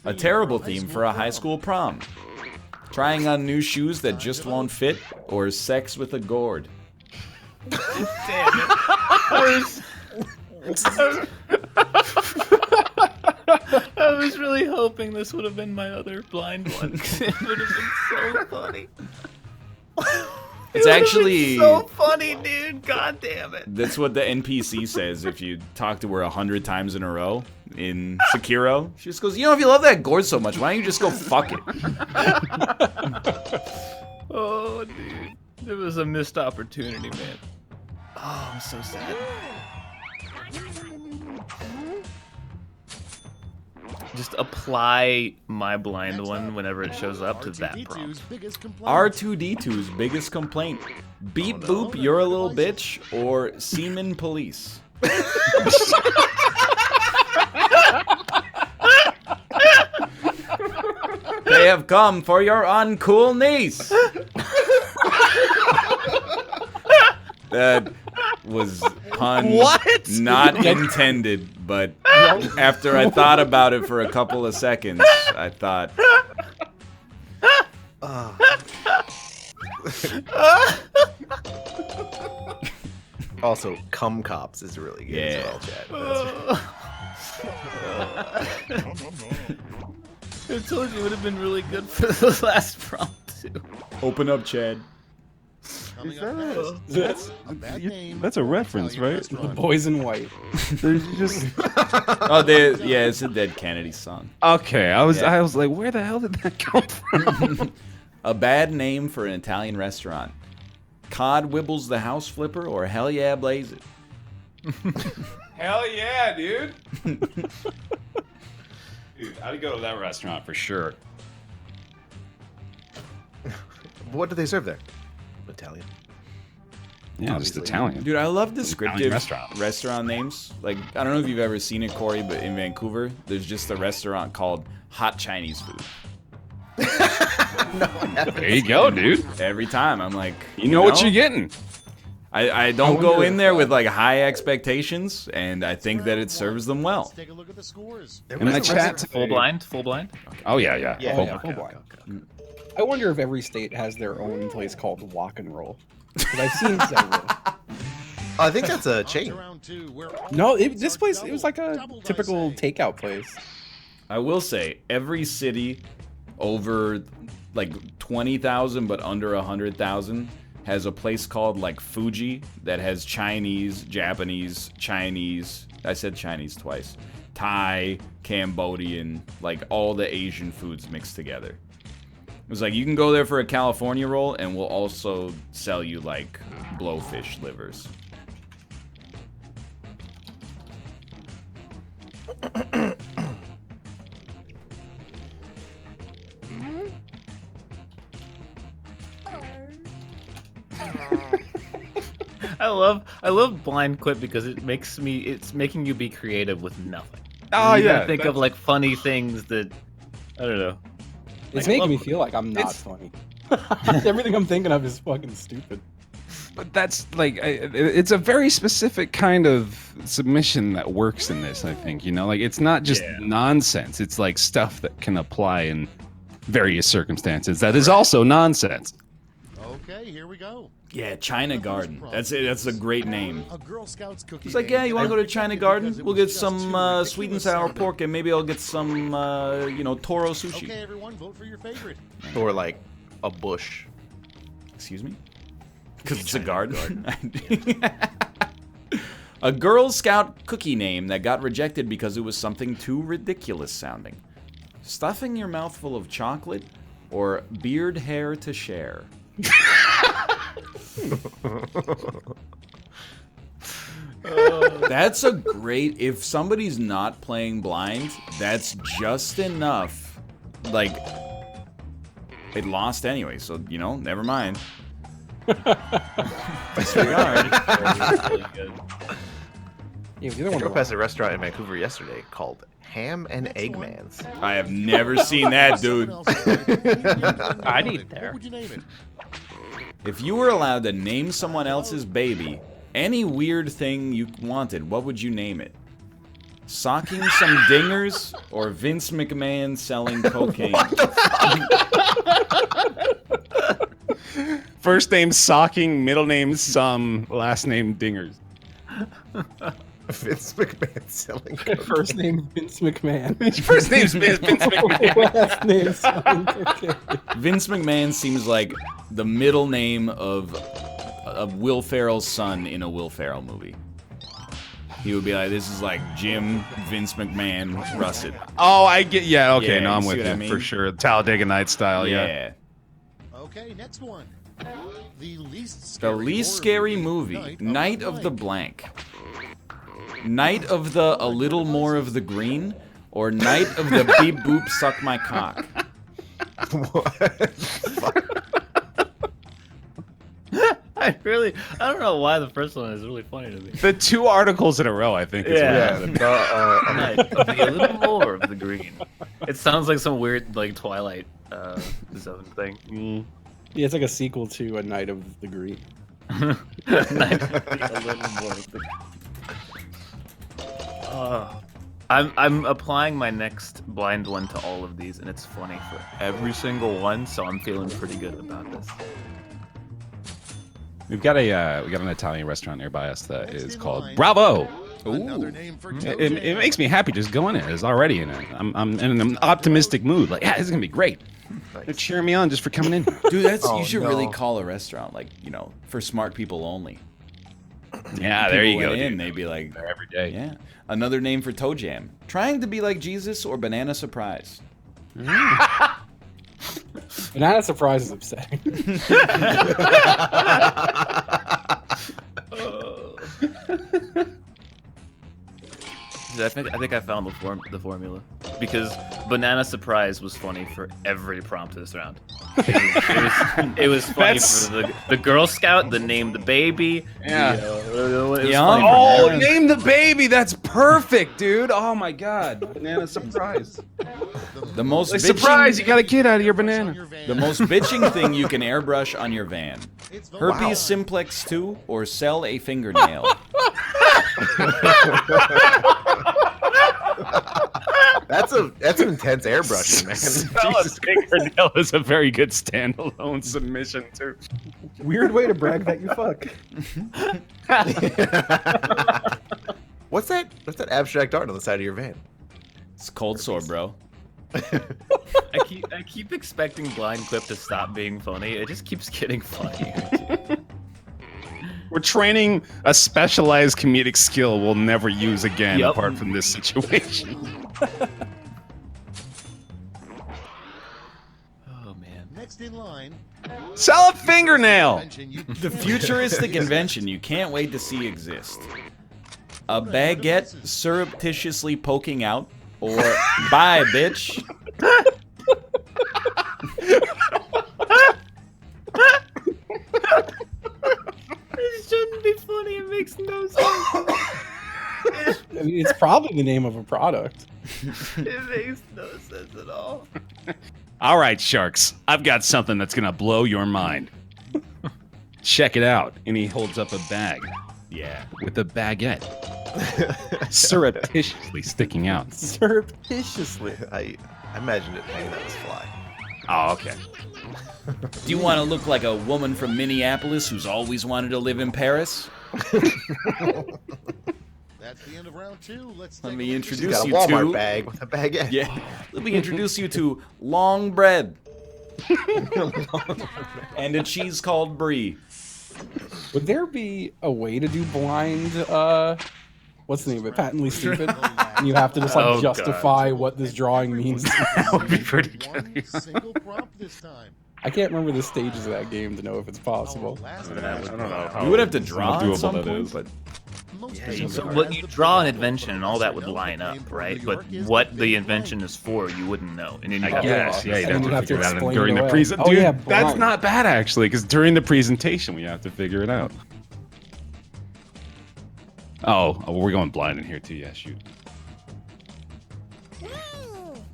Speaker 1: A terrible theme for a high school prom. Trying on new shoes that just won't fit, or sex with a gourd.
Speaker 7: Damn it. I was really hoping this would have been my other blind one. It would have been so funny.
Speaker 1: It's actually
Speaker 7: so funny, dude. God damn it.
Speaker 1: That's what the NPC says if you talk to her 100 times in a row in Sekiro. She just goes, you know, if you love that gourd so much, why don't you just go fuck it?
Speaker 7: Oh, dude. It was a missed opportunity, man. Oh, I'm so sad. Just apply my blind one whenever it shows up to that prompt.
Speaker 1: R2D2's biggest complaint. Beep boop, you're a little bitch, or semen police. They have come for your uncool niece. That was pun not intended, but after I thought about it for a couple of seconds, I thought...
Speaker 9: Also, cum cops is really good as well, Chad.
Speaker 7: I told you it would have been really good for the last prompt, too.
Speaker 1: Open up, Chad.
Speaker 8: That's a reference, right?
Speaker 11: The Boys in White.
Speaker 8: Just...
Speaker 1: Oh, yeah, it's a Dead Kennedy song.
Speaker 8: Okay, I was like, where the hell did that come from?
Speaker 1: A bad name for an Italian restaurant. Cod Wibbles the House Flipper, or Hell Yeah Blaze It.
Speaker 8: Hell yeah, dude. Dude, I'd go to that restaurant for sure.
Speaker 9: What do they serve there? Italian.
Speaker 8: Yeah, just Italian.
Speaker 1: Dude, I love descriptive
Speaker 8: restaurant.
Speaker 1: restaurant names. Like, I don't know if you've ever seen it, Corey, but in Vancouver, there's just a restaurant called Hot Chinese Food.
Speaker 8: There you go, dude.
Speaker 1: Every time, I'm like,
Speaker 8: you know what you're getting.
Speaker 1: I don't go in there with like high expectations, and I think that it serves them well.
Speaker 10: Let's take a look at the scores.
Speaker 8: In my chat,
Speaker 7: Full blind? Full blind?
Speaker 8: Oh yeah.
Speaker 11: Full blind. I wonder if every state has their own place called Walk and Roll. Because I've seen several.
Speaker 9: I think that's a chain.
Speaker 11: No, this place, it was like a typical takeout place.
Speaker 1: I will say, every city over like 20,000 but under 100,000 has a place called like Fuji that has Chinese, Japanese, Chinese, I said Chinese twice, Thai, Cambodian, like all the Asian foods mixed together. It was like, you can go there for a California roll and we'll also sell you like blowfish livers.
Speaker 7: I love blind quip because it's making you be creative with nothing.
Speaker 8: Oh
Speaker 7: you
Speaker 8: yeah,
Speaker 7: think of like funny things that I don't know.
Speaker 11: It's making me feel like I'm not funny. Everything I'm thinking of is fucking stupid.
Speaker 8: But that's like, it's a very specific kind of submission that works in this, I think. You know, like it's not just nonsense. It's like stuff that can apply in various circumstances that is also nonsense.
Speaker 10: Okay, here we go.
Speaker 1: Yeah, China Garden. That's it. That's a great name.
Speaker 10: A Girl Scouts cookie.
Speaker 1: He's like, yeah, you want to go to China Garden? We'll get some sweet and sour pork, and maybe I'll get some, Toro sushi.
Speaker 10: Okay, everyone, vote for your favorite.
Speaker 9: Or like a bush.
Speaker 1: Excuse me? Because it's a garden. A Girl Scout cookie name that got rejected because it was something too ridiculous sounding. Stuffing your mouth full of chocolate, or beard hair to share. That's a great, if somebody's not playing blind, that's just enough. Like, it lost anyway, so, never mind. Disregard.
Speaker 9: I drove past a restaurant in Vancouver yesterday called Ham and Eggman's.
Speaker 1: I have never seen that, dude.
Speaker 2: I'd eat there.
Speaker 10: What would you name it?
Speaker 1: If you were allowed to name someone else's baby, Any weird thing you wanted, what would you name it? Socking some dingers or Vince McMahon selling cocaine?
Speaker 8: First name Socking, middle name Some, last name Dingers.
Speaker 9: Vince McMahon selling cocaine.
Speaker 11: First name Vince McMahon.
Speaker 8: First name's Vince McMahon.
Speaker 11: Last name selling cocaine.
Speaker 1: Vince McMahon seems like the middle name of Will Ferrell's son in a Will Ferrell movie. He would be like, this is like Jim Vince McMahon Russet.
Speaker 8: Oh, I get. Yeah, okay,
Speaker 1: Yeah,
Speaker 8: no, I'm
Speaker 1: you see
Speaker 8: with
Speaker 1: what
Speaker 8: you
Speaker 1: I mean?
Speaker 8: for sure. Talladega Night style, yeah.
Speaker 1: Yeah.
Speaker 10: Okay, next one. The least
Speaker 1: The least scary movie, Night of the Blank. Night of the A Little More of the Green, or Night of the Beep Boop Suck My Cock.
Speaker 7: I don't know why the first one is really funny to me.
Speaker 8: The 2 articles in a row, I think. Is
Speaker 7: Night of the A Little More of the Green. It sounds like some weird like Twilight zone thing.
Speaker 11: Yeah, it's like a sequel to A Night of the Green.
Speaker 7: Night of the A Little More of the I'm applying my next blind one to all of these, and it's funny for every single one, so I'm feeling pretty good about this.
Speaker 8: we got an Italian restaurant nearby us that is called Bravo.
Speaker 10: Another name for
Speaker 8: It makes me happy just going in. It's already in it. I'm in an optimistic mood. Like, yeah, this is gonna be great. They're cheering me on just for coming in.
Speaker 1: Dude, you should really call a restaurant, like, for smart people only.
Speaker 8: Yeah, there you
Speaker 1: People
Speaker 8: go.
Speaker 1: went in,
Speaker 8: Dude.
Speaker 1: they'd be like,
Speaker 8: There every day.
Speaker 1: yeah. Another name for Toe Jam. Trying to be like Jesus or Banana Surprise.
Speaker 11: Banana Surprise is upsetting.
Speaker 7: I think I found the formula, because Banana Surprise was funny for every prompt this round. It was funny for the Girl Scout, the name the baby.
Speaker 8: Yeah.
Speaker 7: It was
Speaker 1: Yeah.
Speaker 7: funny for
Speaker 8: Oh,
Speaker 7: everyone.
Speaker 8: name the baby. That's perfect, dude. Oh my god. Banana surprise.
Speaker 1: The most
Speaker 8: Like,
Speaker 1: bitching,
Speaker 8: surprise, you got a kid out of your banana.
Speaker 1: the most bitching thing you can airbrush on your van. Herpes simplex 2 or sell a fingernail.
Speaker 9: That's an intense airbrushing, man.
Speaker 8: Jesus, fingernail is a very good standalone submission too.
Speaker 11: Weird way to brag that you fuck.
Speaker 9: What's that abstract art on the side of your van?
Speaker 1: It's cold sore, bro.
Speaker 7: I keep expecting Blind Clip to stop being funny. It just keeps getting funnier.
Speaker 8: We're training a specialized comedic skill we'll never use again
Speaker 7: Yep.
Speaker 8: apart from this situation.
Speaker 7: Oh man.
Speaker 10: Next in line.
Speaker 8: Sell a fingernail!
Speaker 1: The futuristic invention you can't wait to see exist. A baguette surreptitiously poking out, or bye, bitch.
Speaker 7: It shouldn't be funny. It makes no sense.
Speaker 11: I mean, it's probably the name of a product.
Speaker 7: It makes no sense at all.
Speaker 8: All right, sharks. I've got something that's gonna blow your mind. Check it out. And he holds up a bag.
Speaker 1: Yeah.
Speaker 8: With a baguette. Surreptitiously sticking out.
Speaker 11: Surreptitiously.
Speaker 9: I imagined it hanging out his fly.
Speaker 8: Oh, okay.
Speaker 1: Do you want to look like a woman from Minneapolis who's always wanted to live in Paris?
Speaker 10: That's the end of round 2. Let's
Speaker 1: Let
Speaker 10: take
Speaker 1: me
Speaker 10: a
Speaker 9: She's
Speaker 1: introduce
Speaker 9: got a
Speaker 1: you
Speaker 9: Walmart
Speaker 1: to.
Speaker 9: bag with a baguette.
Speaker 1: Yeah. Let me introduce you to long bread. And a cheese called brie.
Speaker 11: Would there be a way to do blind, what's the name of it? Patently stupid? And you have to just, like,
Speaker 7: Oh,
Speaker 11: justify what this drawing means.
Speaker 8: That would be pretty
Speaker 10: One
Speaker 8: good.
Speaker 10: single prompt this time.
Speaker 11: I can't remember the stages of that game to know if it's possible.
Speaker 10: Last
Speaker 8: I don't know how
Speaker 1: You would have to draw
Speaker 8: doable
Speaker 1: at some
Speaker 8: that
Speaker 1: point,
Speaker 8: is.
Speaker 1: but
Speaker 7: So what you draw an invention and all that would line up, right? But what the invention is for, you wouldn't know. And then you
Speaker 8: I guess, yeah, you'd
Speaker 11: And
Speaker 8: have
Speaker 11: you
Speaker 8: to
Speaker 11: have to
Speaker 8: figure it out
Speaker 11: explain
Speaker 8: during
Speaker 11: it
Speaker 8: the
Speaker 11: away.
Speaker 8: presentation.
Speaker 11: Oh,
Speaker 8: Dude,
Speaker 11: yeah,
Speaker 8: that's
Speaker 11: blind.
Speaker 8: not bad, actually, because during the presentation, we have to figure it out. Oh, we're going blind in here, too. Yeah, shoot.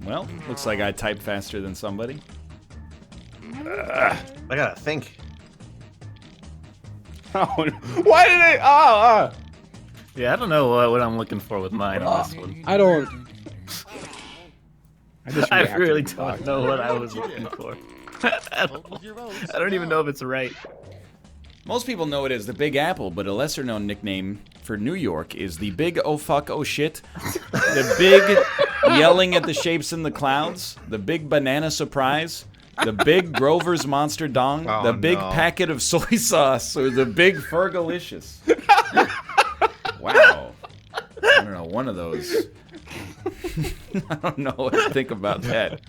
Speaker 1: well, looks like I typed faster than somebody.
Speaker 9: I gotta think.
Speaker 8: Why did I?
Speaker 7: Yeah, I don't know what I'm looking for with mine on this one.
Speaker 11: I don't.
Speaker 7: I really don't know what I was looking for. I don't even know if it's right.
Speaker 1: Most people know it as the Big Apple, but a lesser-known nickname for New York is the Big Oh Fuck Oh Shit, the Big Yelling at the Shapes in the Clouds, the Big Banana Surprise, the Big Grover's Monster Dong, the Big Packet of Soy Sauce, or the Big Fergalicious. Wow. I don't know, one of those. I don't know what to think about that.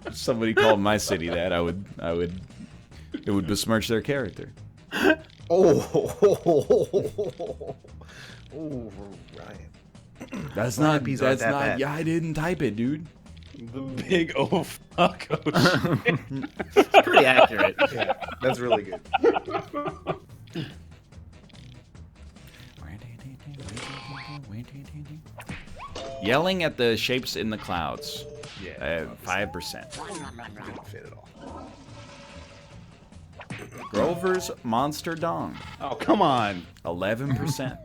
Speaker 1: If somebody called my city that, it would besmirch their character.
Speaker 9: Oh, Ryan.
Speaker 1: That's not. Yeah, I didn't type it, dude.
Speaker 8: The Big Oh Fuck Oh Shit.
Speaker 7: Pretty accurate.
Speaker 9: Yeah, that's really good.
Speaker 1: Yelling at the shapes in the clouds.
Speaker 9: Yeah.
Speaker 1: 5%.
Speaker 9: Didn't fit at all.
Speaker 1: Grover's Monster Dong.
Speaker 8: Oh, come on.
Speaker 1: 11%.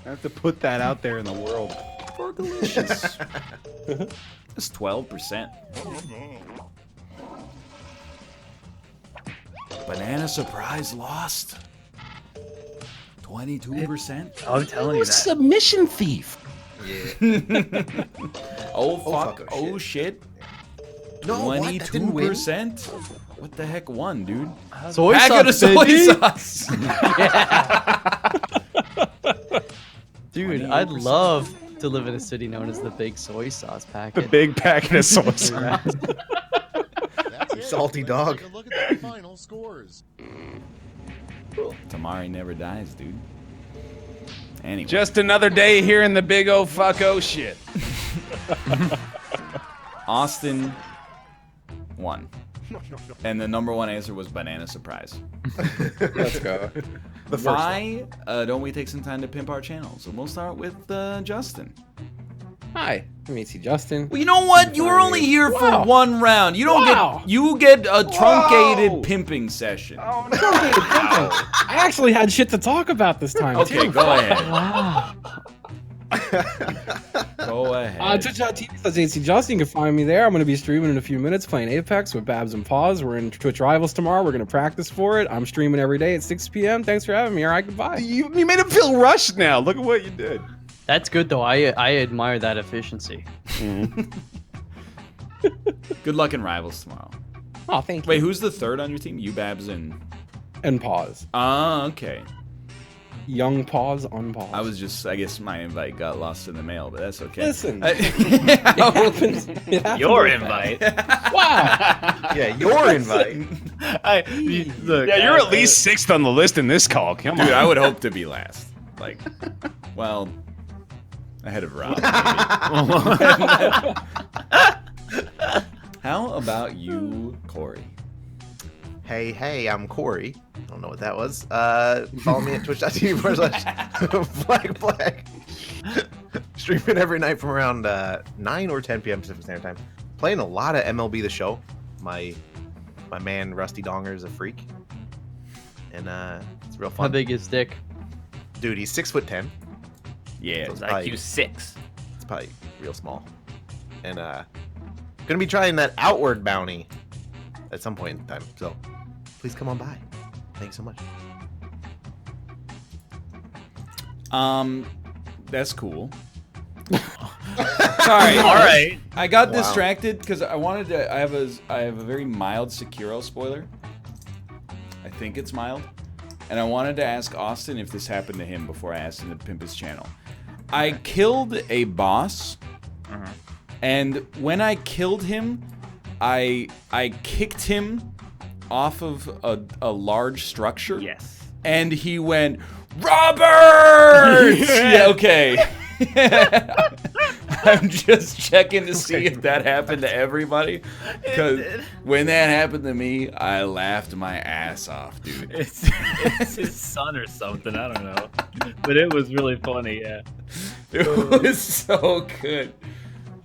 Speaker 8: I have to put that out there in the world.
Speaker 1: Fergalicious. It's 12%. Banana Surprise lost. 22%.
Speaker 7: I'm telling you that.
Speaker 8: Submission thief.
Speaker 9: Yeah.
Speaker 1: Oh fuck! Oh shit!
Speaker 9: No,
Speaker 1: 22%. What the heck won, dude?
Speaker 9: Soy
Speaker 1: Packet of
Speaker 9: sauce,
Speaker 1: soy
Speaker 9: baby.
Speaker 1: sauce.
Speaker 2: Dude, I'd love to live in a city known as the Big Soy Sauce Packet.
Speaker 8: The big packet of soy sauce.
Speaker 10: That's it.
Speaker 9: Salty dog.
Speaker 10: Take a look at the final scores.
Speaker 1: Tamari never dies, dude. Anyway.
Speaker 8: Just another day here in the Big Oh Fuck Oh Shit.
Speaker 1: Austin won. And the number one answer was Banana Surprise.
Speaker 11: Let's go.
Speaker 9: The first
Speaker 1: Why don't we take some time to pimp our channels? And we'll start with Justin.
Speaker 11: Hi, I'm AC Justin.
Speaker 1: Well, you know what? You were only here for one round. You don't get. You get a truncated pimping session.
Speaker 11: Oh, no. I actually had shit to talk about this time.
Speaker 1: Okay,
Speaker 11: too.
Speaker 1: go ahead.
Speaker 11: Wow.
Speaker 1: Go ahead.
Speaker 11: Twitch.tv/AC Justin. You can find me there. I'm going to be streaming in a few minutes playing Apex with Babs and Paws. We're in Twitch Rivals tomorrow. We're going to practice for it. I'm streaming every day at 6 p.m. Thanks for having me. All right, goodbye.
Speaker 8: You made him feel rushed now. Look at what you did.
Speaker 2: That's good though. I admire that efficiency.
Speaker 1: Good luck in Rivals tomorrow.
Speaker 11: Oh, thank you.
Speaker 1: Wait, who's the third on your team? You, Babs, and
Speaker 11: Paws.
Speaker 1: Ah, okay.
Speaker 11: Young Paws, unpause.
Speaker 1: I guess my invite got lost in the mail, but that's okay.
Speaker 11: Listen.
Speaker 1: It
Speaker 11: happens
Speaker 7: Your invite.
Speaker 11: Wow.
Speaker 9: Yeah, your invite.
Speaker 7: Look,
Speaker 8: Yeah, you're at least 6th on the list in this call. Come on.
Speaker 1: Dude, I would hope to be last. Like, well, ahead of Rob. How about you, Corey?
Speaker 9: Hey, I'm Corey. I don't know what that was. Follow me at twitch.tv/black. Streaming every night from around 9 or 10 p.m. Pacific Standard Time. Playing a lot of MLB The Show. My man Rusty Donger is a freak. And it's real fun.
Speaker 2: How big is Dick?
Speaker 9: Dude, he's 6'10".
Speaker 1: Yeah,
Speaker 9: So it's
Speaker 7: IQ 6.
Speaker 9: It's probably real small. And gonna be trying that outward bounty at some point in time. So please come on by. Thanks so much.
Speaker 1: That's cool. Sorry.
Speaker 7: All right.
Speaker 1: I got distracted because I wanted to. I have a very mild Sekiro spoiler. I think it's mild, and I wanted to ask Austin if this happened to him before I asked him to pimp his channel. I killed a boss, and when I killed him, I kicked him off of a large structure.
Speaker 7: Yes.
Speaker 1: And he went, Robert! Yeah, okay. I'm just checking to see if that happened to everybody. Because when that happened to me, I laughed my ass off, dude.
Speaker 7: It's his son or something. I don't know. But it was really funny, yeah.
Speaker 1: It was so good.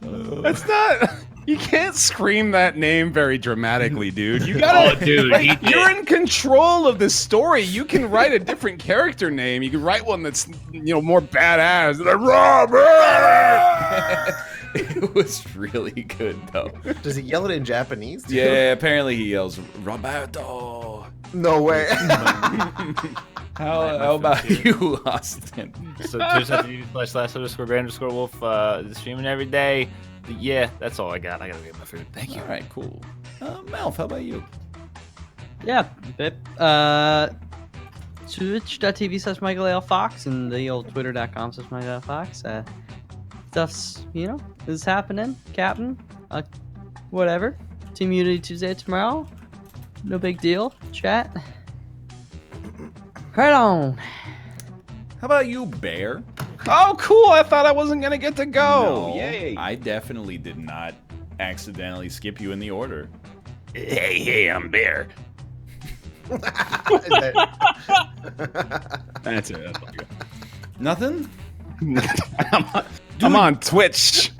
Speaker 8: That's not. You can't scream that name very dramatically, dude. You gotta,
Speaker 7: dude,
Speaker 8: like, you're in control of the story. You can write a different character name. You can write one that's, more badass. Like, Robert!
Speaker 1: It was really good though.
Speaker 9: Does he yell it in Japanese? Too?
Speaker 1: Yeah, apparently he yells Roberto.
Speaker 9: No way.
Speaker 1: How about you, Austin?
Speaker 7: So twitch.tv/slash_brand_wolf. Streaming every day. Yeah, that's all I got. I gotta get my food. Thank you.
Speaker 1: All right, cool. Malf, how about you?
Speaker 2: Yeah, bit. Twitch.tv/MichaelALFox and the old Twitter.com/MichaelALFox. Stuff's, is happening, Captain. Whatever. Team Unity Tuesday tomorrow. No big deal. Chat. Right on.
Speaker 1: How about you, Bear?
Speaker 8: Oh, cool. I thought I wasn't going to get to go.
Speaker 1: No,
Speaker 8: Yay.
Speaker 1: I definitely did not accidentally skip you in the order.
Speaker 8: Hey, I'm Bear. That's it. That's all I got.
Speaker 1: Nothing?
Speaker 8: I'm on Twitch.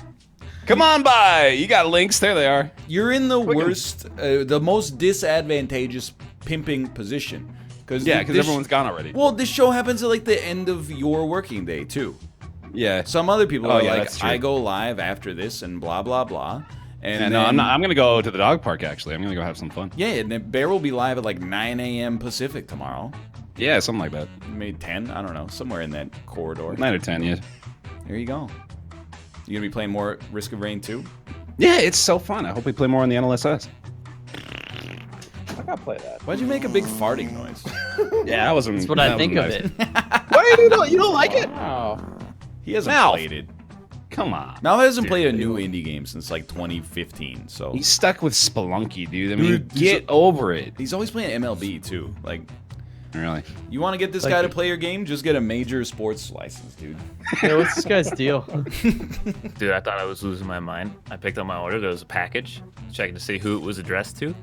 Speaker 8: Come on by. You got links. There they are.
Speaker 1: You're in the worst, the most disadvantageous pimping position.
Speaker 8: Yeah, because everyone's gone already.
Speaker 1: Well, this show happens at like the end of your working day too.
Speaker 8: Yeah.
Speaker 1: Some other people are like,
Speaker 8: that's true.
Speaker 1: I go live after this and blah blah blah. And
Speaker 8: Yeah, no, I'm not. I'm gonna go to the dog park. Actually, I'm gonna go have some fun.
Speaker 1: Yeah, and then Bear will be live at like 9 a.m. Pacific tomorrow.
Speaker 8: Yeah, something like that.
Speaker 1: Maybe 10. I don't know, somewhere in that corridor.
Speaker 8: 9 or 10, yeah.
Speaker 1: There you go. You gonna be playing more Risk of Rain 2?
Speaker 8: Yeah, it's so fun. I hope we play more on the NLSS.
Speaker 11: I gotta play that.
Speaker 1: Why'd you make a big farting noise?
Speaker 8: Yeah, that wasn't.
Speaker 2: That's what I think of it.
Speaker 8: What? You don't like it?
Speaker 11: Wow.
Speaker 1: He hasn't
Speaker 8: Malf.
Speaker 1: played it.
Speaker 8: Come on.
Speaker 1: Mal hasn't played a new indie game since like 2015, so
Speaker 8: He's stuck with Spelunky, dude. I mean,
Speaker 1: Dude,
Speaker 8: get over it.
Speaker 1: he's always playing MLB too. Like,
Speaker 8: Really?
Speaker 1: you want to get this guy to play your game? Just get a major sports license, dude.
Speaker 2: Yeah, what's this guy's deal?
Speaker 7: Dude, I thought I was losing my mind. I picked up my order. There was a package. Checking to see who it was addressed to.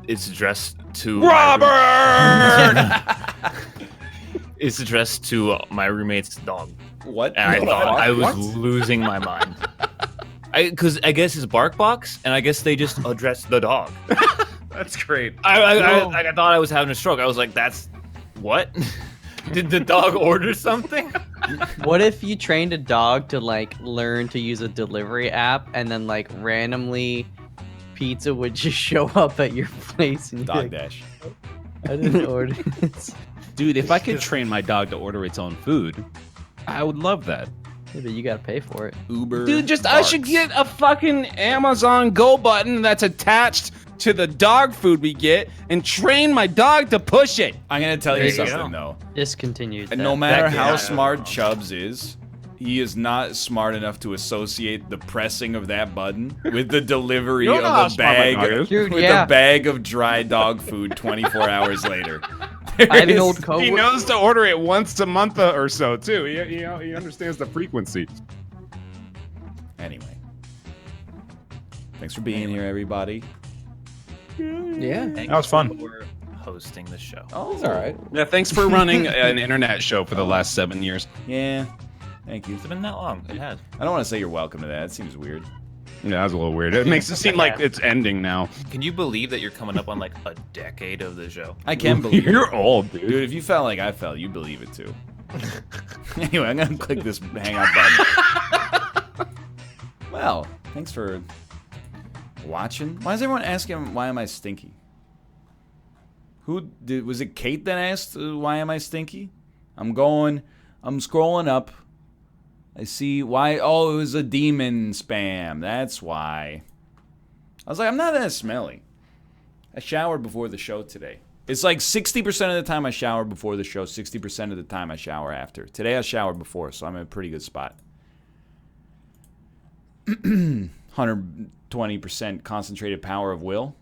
Speaker 7: It's addressed to
Speaker 8: Robert.
Speaker 7: It's addressed to my roommate's dog.
Speaker 1: What?
Speaker 7: And I thought I was
Speaker 1: What?
Speaker 7: losing my mind. Because I guess it's BarkBox, and I guess they just addressed the dog.
Speaker 8: That's great.
Speaker 7: I thought I was having a stroke. I was like, that's what? Did the dog order something?
Speaker 2: What if you trained a dog to like learn to use a delivery app and then like randomly pizza would just show up at your place and you're
Speaker 1: Dog
Speaker 2: like,
Speaker 1: Dash.
Speaker 2: I didn't order this.
Speaker 8: Dude, if I could train my dog to order its own food, I would love that.
Speaker 2: Yeah, but you gotta pay for it.
Speaker 1: Uber.
Speaker 8: Dude, I should get a fucking Amazon Go button that's attached to the dog food we get and train my dog to push it.
Speaker 1: I'm gonna tell you
Speaker 2: There you
Speaker 1: something
Speaker 2: go.
Speaker 1: though.
Speaker 2: Discontinued.
Speaker 1: And no matter how smart Chubbs is, he is not smart enough to associate the pressing of that button with the delivery
Speaker 8: You know how
Speaker 1: of a
Speaker 8: smart my dog
Speaker 1: bag
Speaker 8: is.
Speaker 2: Dude,
Speaker 1: with
Speaker 2: yeah.
Speaker 1: a bag of dry dog food 24 hours later.
Speaker 2: I have an
Speaker 1: There
Speaker 2: old
Speaker 1: is-
Speaker 2: coworker.
Speaker 8: He knows to order it once a month or so too. He understands the frequency.
Speaker 1: Anyway, thanks for being here, everybody.
Speaker 11: Yeah.
Speaker 7: Thank
Speaker 8: That was
Speaker 7: you
Speaker 8: fun.
Speaker 7: for hosting the show.
Speaker 1: Oh,
Speaker 11: It's all right.
Speaker 8: Yeah, thanks for running an internet show for the last 7 years.
Speaker 1: Yeah, thank you.
Speaker 7: It's been that long. It has.
Speaker 1: I don't want to say you're welcome to that. It seems weird.
Speaker 8: Yeah, that was a little weird. It makes it seem like it's ending now.
Speaker 7: Can you believe that you're coming up on like a decade of the show?
Speaker 1: I can believe it.
Speaker 8: You're old, dude.
Speaker 1: Dude, if you felt like I felt, you believe it too. Anyway, I'm gonna click this hang up button. Well, thanks for watching. Why is everyone asking why am I stinky? Was it Kate that asked why am I stinky? I'm scrolling up. I see why. Oh, it was a demon spam. That's why. I was like, I'm not that smelly. I showered before the show today. It's like 60% of the time I shower before the show, 60% of the time I shower after. Today I showered before, so I'm in a pretty good spot. 120% concentrated power of will.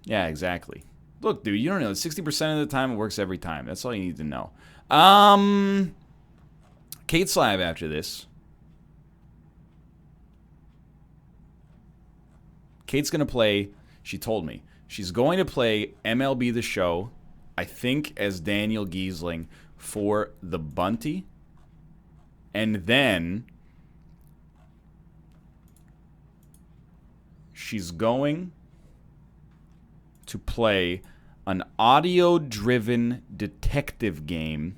Speaker 1: Yeah, exactly. Look, dude, you don't know. 60% of the time it works every time. That's all you need to know. Kate's live after this. Kate's going to play, she told me, she's going to play MLB The Show, I think as Daniel Giesling, for the Bunty. And then she's going to play an audio-driven detective game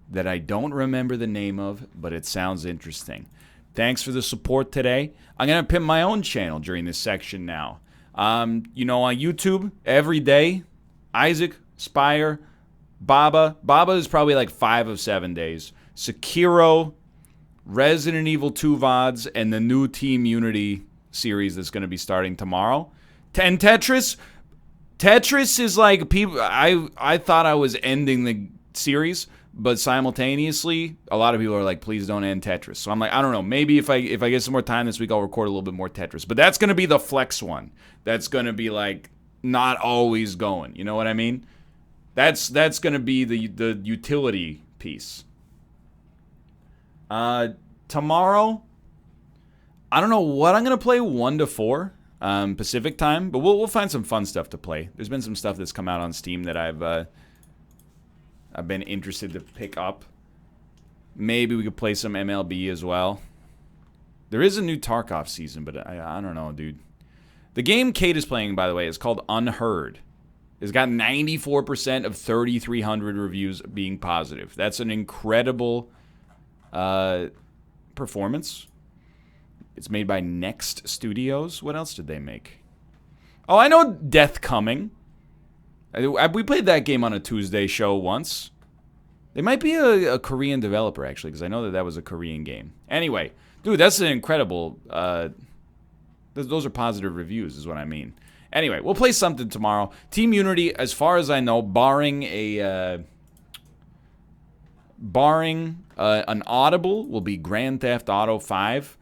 Speaker 1: that I don't remember the name of, but it sounds interesting. Thanks for the support today. I'm going to pimp my own channel during this section now. You know, on YouTube, every day, Isaac, Spire, Baba. Baba is probably like 5 of 7 days. Sekiro, Resident Evil 2 VODs, and the new Team Unity series that's going to be starting tomorrow. And Tetris. Tetris is like, people. I thought I was ending the series, but simultaneously, a lot of people are like, please don't end Tetris. So I'm like, I don't know. Maybe if I get some more time this week, I'll record a little bit more Tetris. But that's going to be the flex one. That's going to be like not always going. You know what I mean? That's going to be the utility piece. Tomorrow, I don't know what I'm going to play 1 to 4 Pacific time, but we'll find some fun stuff to play. There's been some stuff that's come out on Steam that I've been interested to pick up. Maybe we could play some MLB as well. There is a new Tarkov season, but I don't know, dude. The game Kate is playing, by the way, is called Unheard. It's got 94% of 3,300 reviews being positive. That's an incredible performance. It's made by Next Studios. What else did they make? Oh, I know Death Coming. We played that game on a Tuesday show once. They might be a Korean developer, actually, because I know that was a Korean game. Anyway, dude, that's an incredible... those are positive reviews, is what I mean. Anyway, we'll play something tomorrow. Team Unity, as far as I know, barring an audible, will be Grand Theft Auto 5.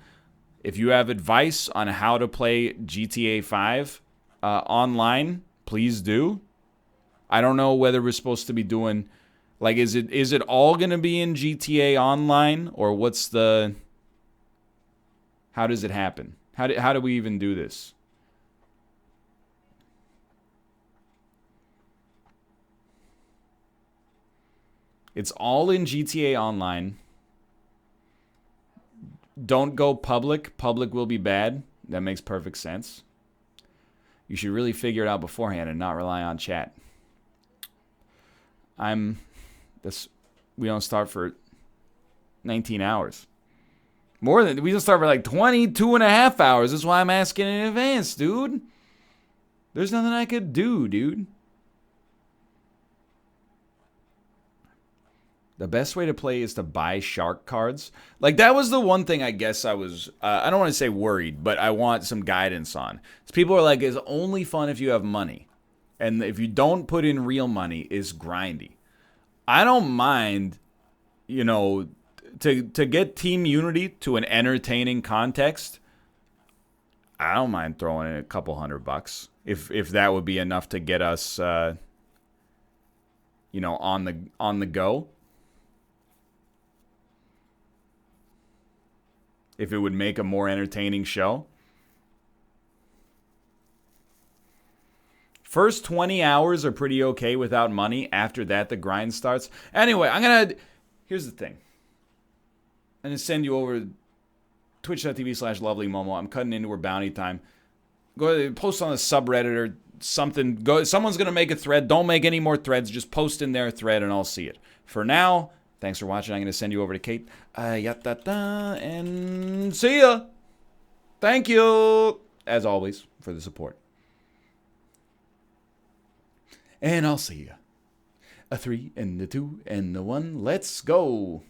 Speaker 1: If you have advice on how to play GTA 5 online, please do. I don't know whether we're supposed to be doing... Like, is it all going to be in GTA Online? Or what's the... How does it happen? How do we even do this? It's all in GTA Online. Don't go public. Public will be bad. That makes perfect sense. You should really figure it out beforehand and not rely on chat. We don't start for 19 hours. We don't start for like 22 and a half hours. That's why I'm asking in advance, dude. There's nothing I could do, dude. The best way to play is to buy shark cards. Like, that was the one thing I guess I was, I don't want to say worried, but I want some guidance on. So people are like, it's only fun if you have money. And if you don't put in real money, it's grindy. I don't mind, you know, to get Team Unity to an entertaining context. I don't mind throwing in a couple $100 if that would be enough to get us, you know, on the go. If it would make a more entertaining show. First 20 hours are pretty okay without money. After that, the grind starts. Anyway, here's the thing. I'm going to send you over twitch.tv/lovelymomo. I'm cutting into her bounty time. Go post on a subreddit or something. Someone's going to make a thread. Don't make any more threads. Just post in their thread and I'll see it. For now, thanks for watching. I'm going to send you over to Kate. And see ya. Thank you, as always, for the support. And I'll see ya. A 3 and a 2 and a 1. Let's go.